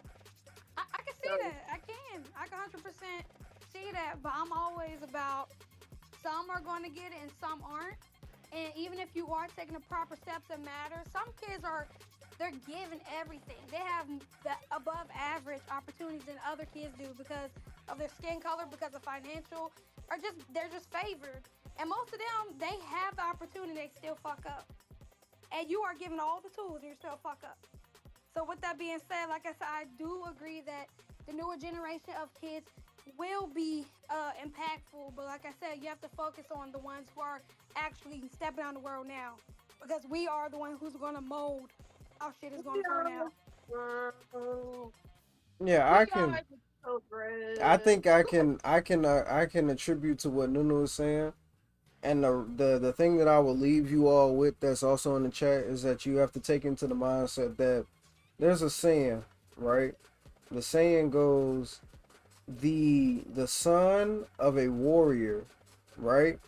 I can see So that. I can 100% see that. But I'm always about some are going to get it and some aren't. And even if you are taking the proper steps that matter, some kids are they're given everything. They have the above average opportunities than other kids do because of their skin color, because of financial, or just they're just favored. And most of them they have the opportunity, they still fuck up. And you are given all the tools and you still fuck up. So with that being said, like I said, I do agree that the newer generation of kids will be impactful. But like I said, you have to focus on the ones who are actually stepping on the world now, because we are the one who's gonna mold how shit is gonna turn out. world, Yeah, we I are can. the I children. think I can attribute to what Nunu is saying. And the thing that I will leave you all with that's also in the chat is that you have to take into the mindset that there's a saying, right? The saying goes, the son of a warrior, right,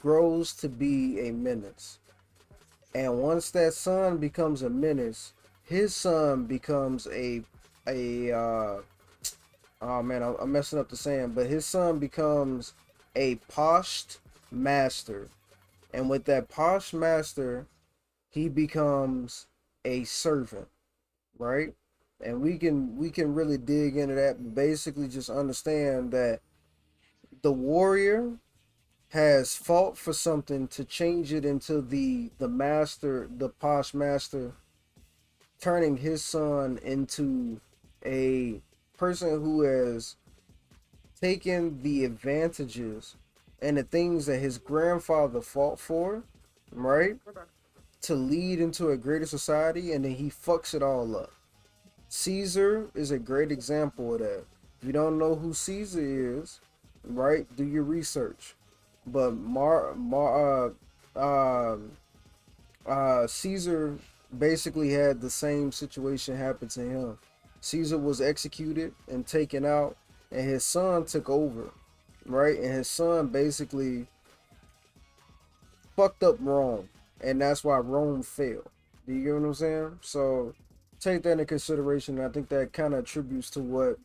grows to be a menace. And once that son becomes a menace, his son becomes a oh man, I'm messing up the saying, but his son becomes a poshed master. And with that posh master, he becomes a servant, right? And we can really dig into that, but basically just understand that the warrior has fought for something to change it into the master, the posh master, turning his son into a person who has taken the advantages and the things that his grandfather fought for, right? To lead into a greater society, and then he fucks it all up. Caesar is a great example of that. If you don't know who Caesar is, right, do your research. But Caesar basically had the same situation happen to him. Caesar was executed and taken out, and his son took over, right? And his son basically fucked up Rome, and that's why Rome fell. Do you get what I'm saying? So take that into consideration. I think that kind of attributes to what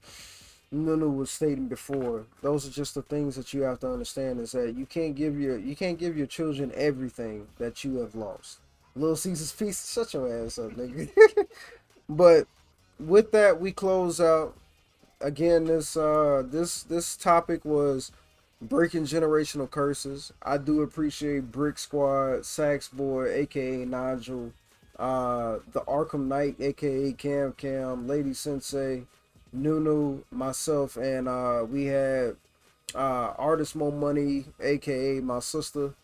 Nunu was stating before. Those are just the things that you have to understand is that you can't give your children everything that you have lost. Little Caesar's piece, shut your ass up, nigga. But with that, we close out again. This topic was breaking generational curses. I do appreciate Brick Squad, Sax Boy, aka Nigel, the Arkham Knight, aka Cam, Lady Sensei, Nunu, myself, and we had Artist Mo Money, aka my sister.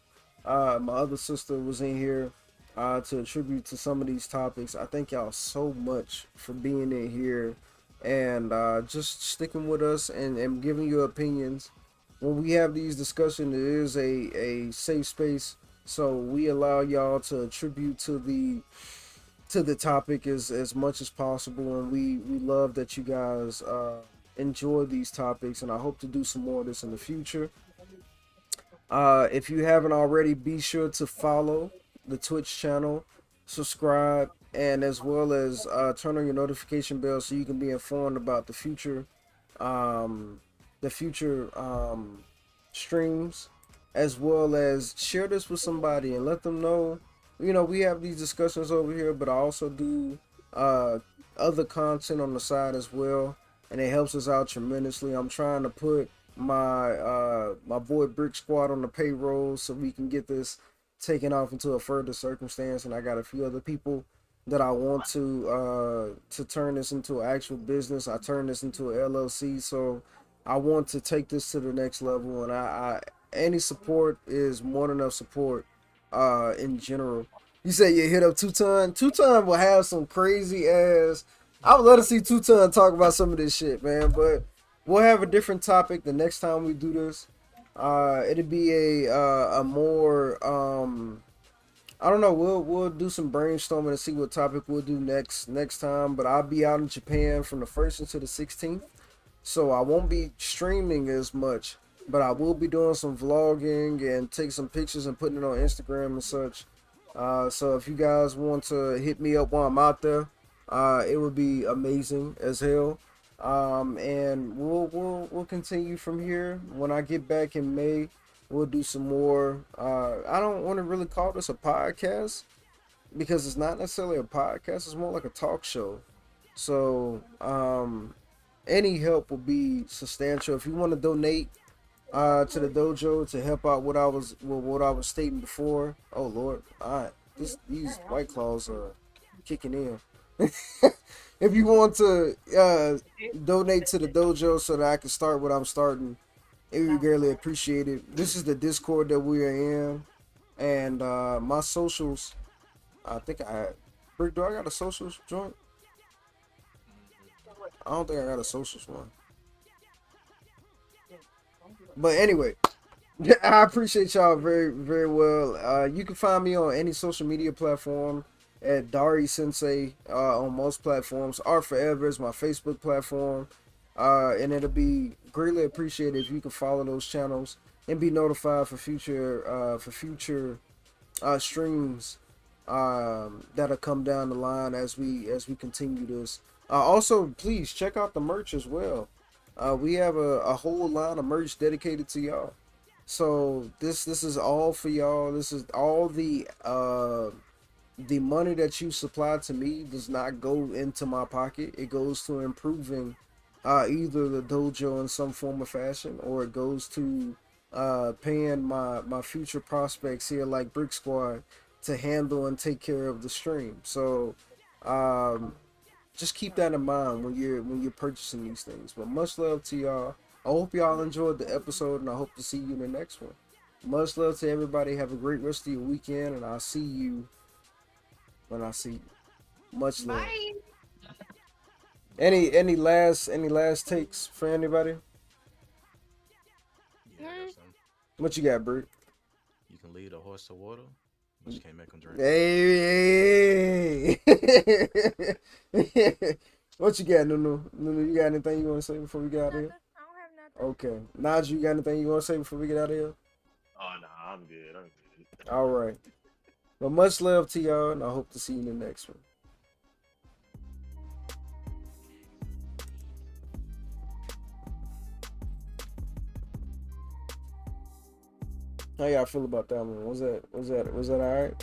My other sister was in here to attribute to some of these topics. I thank y'all so much for being in here and just sticking with us and giving your opinions. When we have these discussions, it is a safe space, so we allow y'all to attribute to the topic as much as possible, and we love that you guys enjoy these topics, and I hope to do some more of this in the future. If you haven't already, be sure to follow the Twitch channel, subscribe, and as well as turn on your notification bell so you can be informed about um, the future streams, as well as share this with somebody and let them know. You know, we have these discussions over here, but I also do uh, other content on the side as well, and it helps us out tremendously. I'm trying to put my boy Brick Squad on the payroll so we can get this taken off into a further circumstance, and I got a few other people that I want to turn this into an actual business. I turn this into a LLC, so I want to take this to the next level, and I any support is more than enough support in general. You say you hit up Two Ton. Two Ton will have some crazy ass. I would love to see Two Ton talk about some of this shit, man. But we'll have a different topic the next time we do this. It'd be a more I don't know. We'll do some brainstorming and see what topic we'll do next time. But I'll be out in Japan from the 1st until the 16th, so I won't be streaming as much. But I will be doing some vlogging and take some pictures and putting it on Instagram and such. So if you guys want to hit me up while I'm out there, it would be amazing as hell. And we'll continue from here. When I get back in May, we'll do some more. I don't want to really call this a podcast because it's not necessarily a podcast. It's more like a talk show. So any help will be substantial. If you want to donate to the dojo to help out what I was stating before. Oh Lord, these White Claws are kicking in. If you want to donate to the dojo so that I can start what I'm starting, it would be greatly appreciated. This is the Discord that we are in, and my socials. I think Brick, do I got a socials joint? I don't think I got a socials one. But anyway, I appreciate y'all very, very well. You can find me on any social media platform at Dari Sensei on most platforms. Art Forever is my Facebook platform. And it'll be greatly appreciated if you can follow those channels and be notified for future streams that'll come down the line as we continue this. Also, please check out the merch as well. We have a whole line of merch dedicated to y'all. So this is all for y'all. This is all the money that you supply to me does not go into my pocket. It goes to improving either the dojo in some form or fashion, or it goes to paying my future prospects here like Brick Squad to handle and take care of the stream. So just keep that in mind when you're purchasing these things. But much love to y'all. I hope y'all enjoyed the episode, and I hope to see you in the next one. Much love to everybody. Have a great rest of your weekend, and I'll see you when I see you. Much love. Bye. Any last takes for anybody? Yeah, I got some. What you got, Bert? You can lead a horse to water, but you can't make him drink. Hey. What you got, Nunu? Nunu, you got anything you want to say before we get out of here? I don't have nothing. Okay. Naj, you got anything you want to say before we get out of here? Oh no, I'm good. All right. Well, much love to y'all, and I hope to see you in the next one. How y'all feel about that one? Was that all right?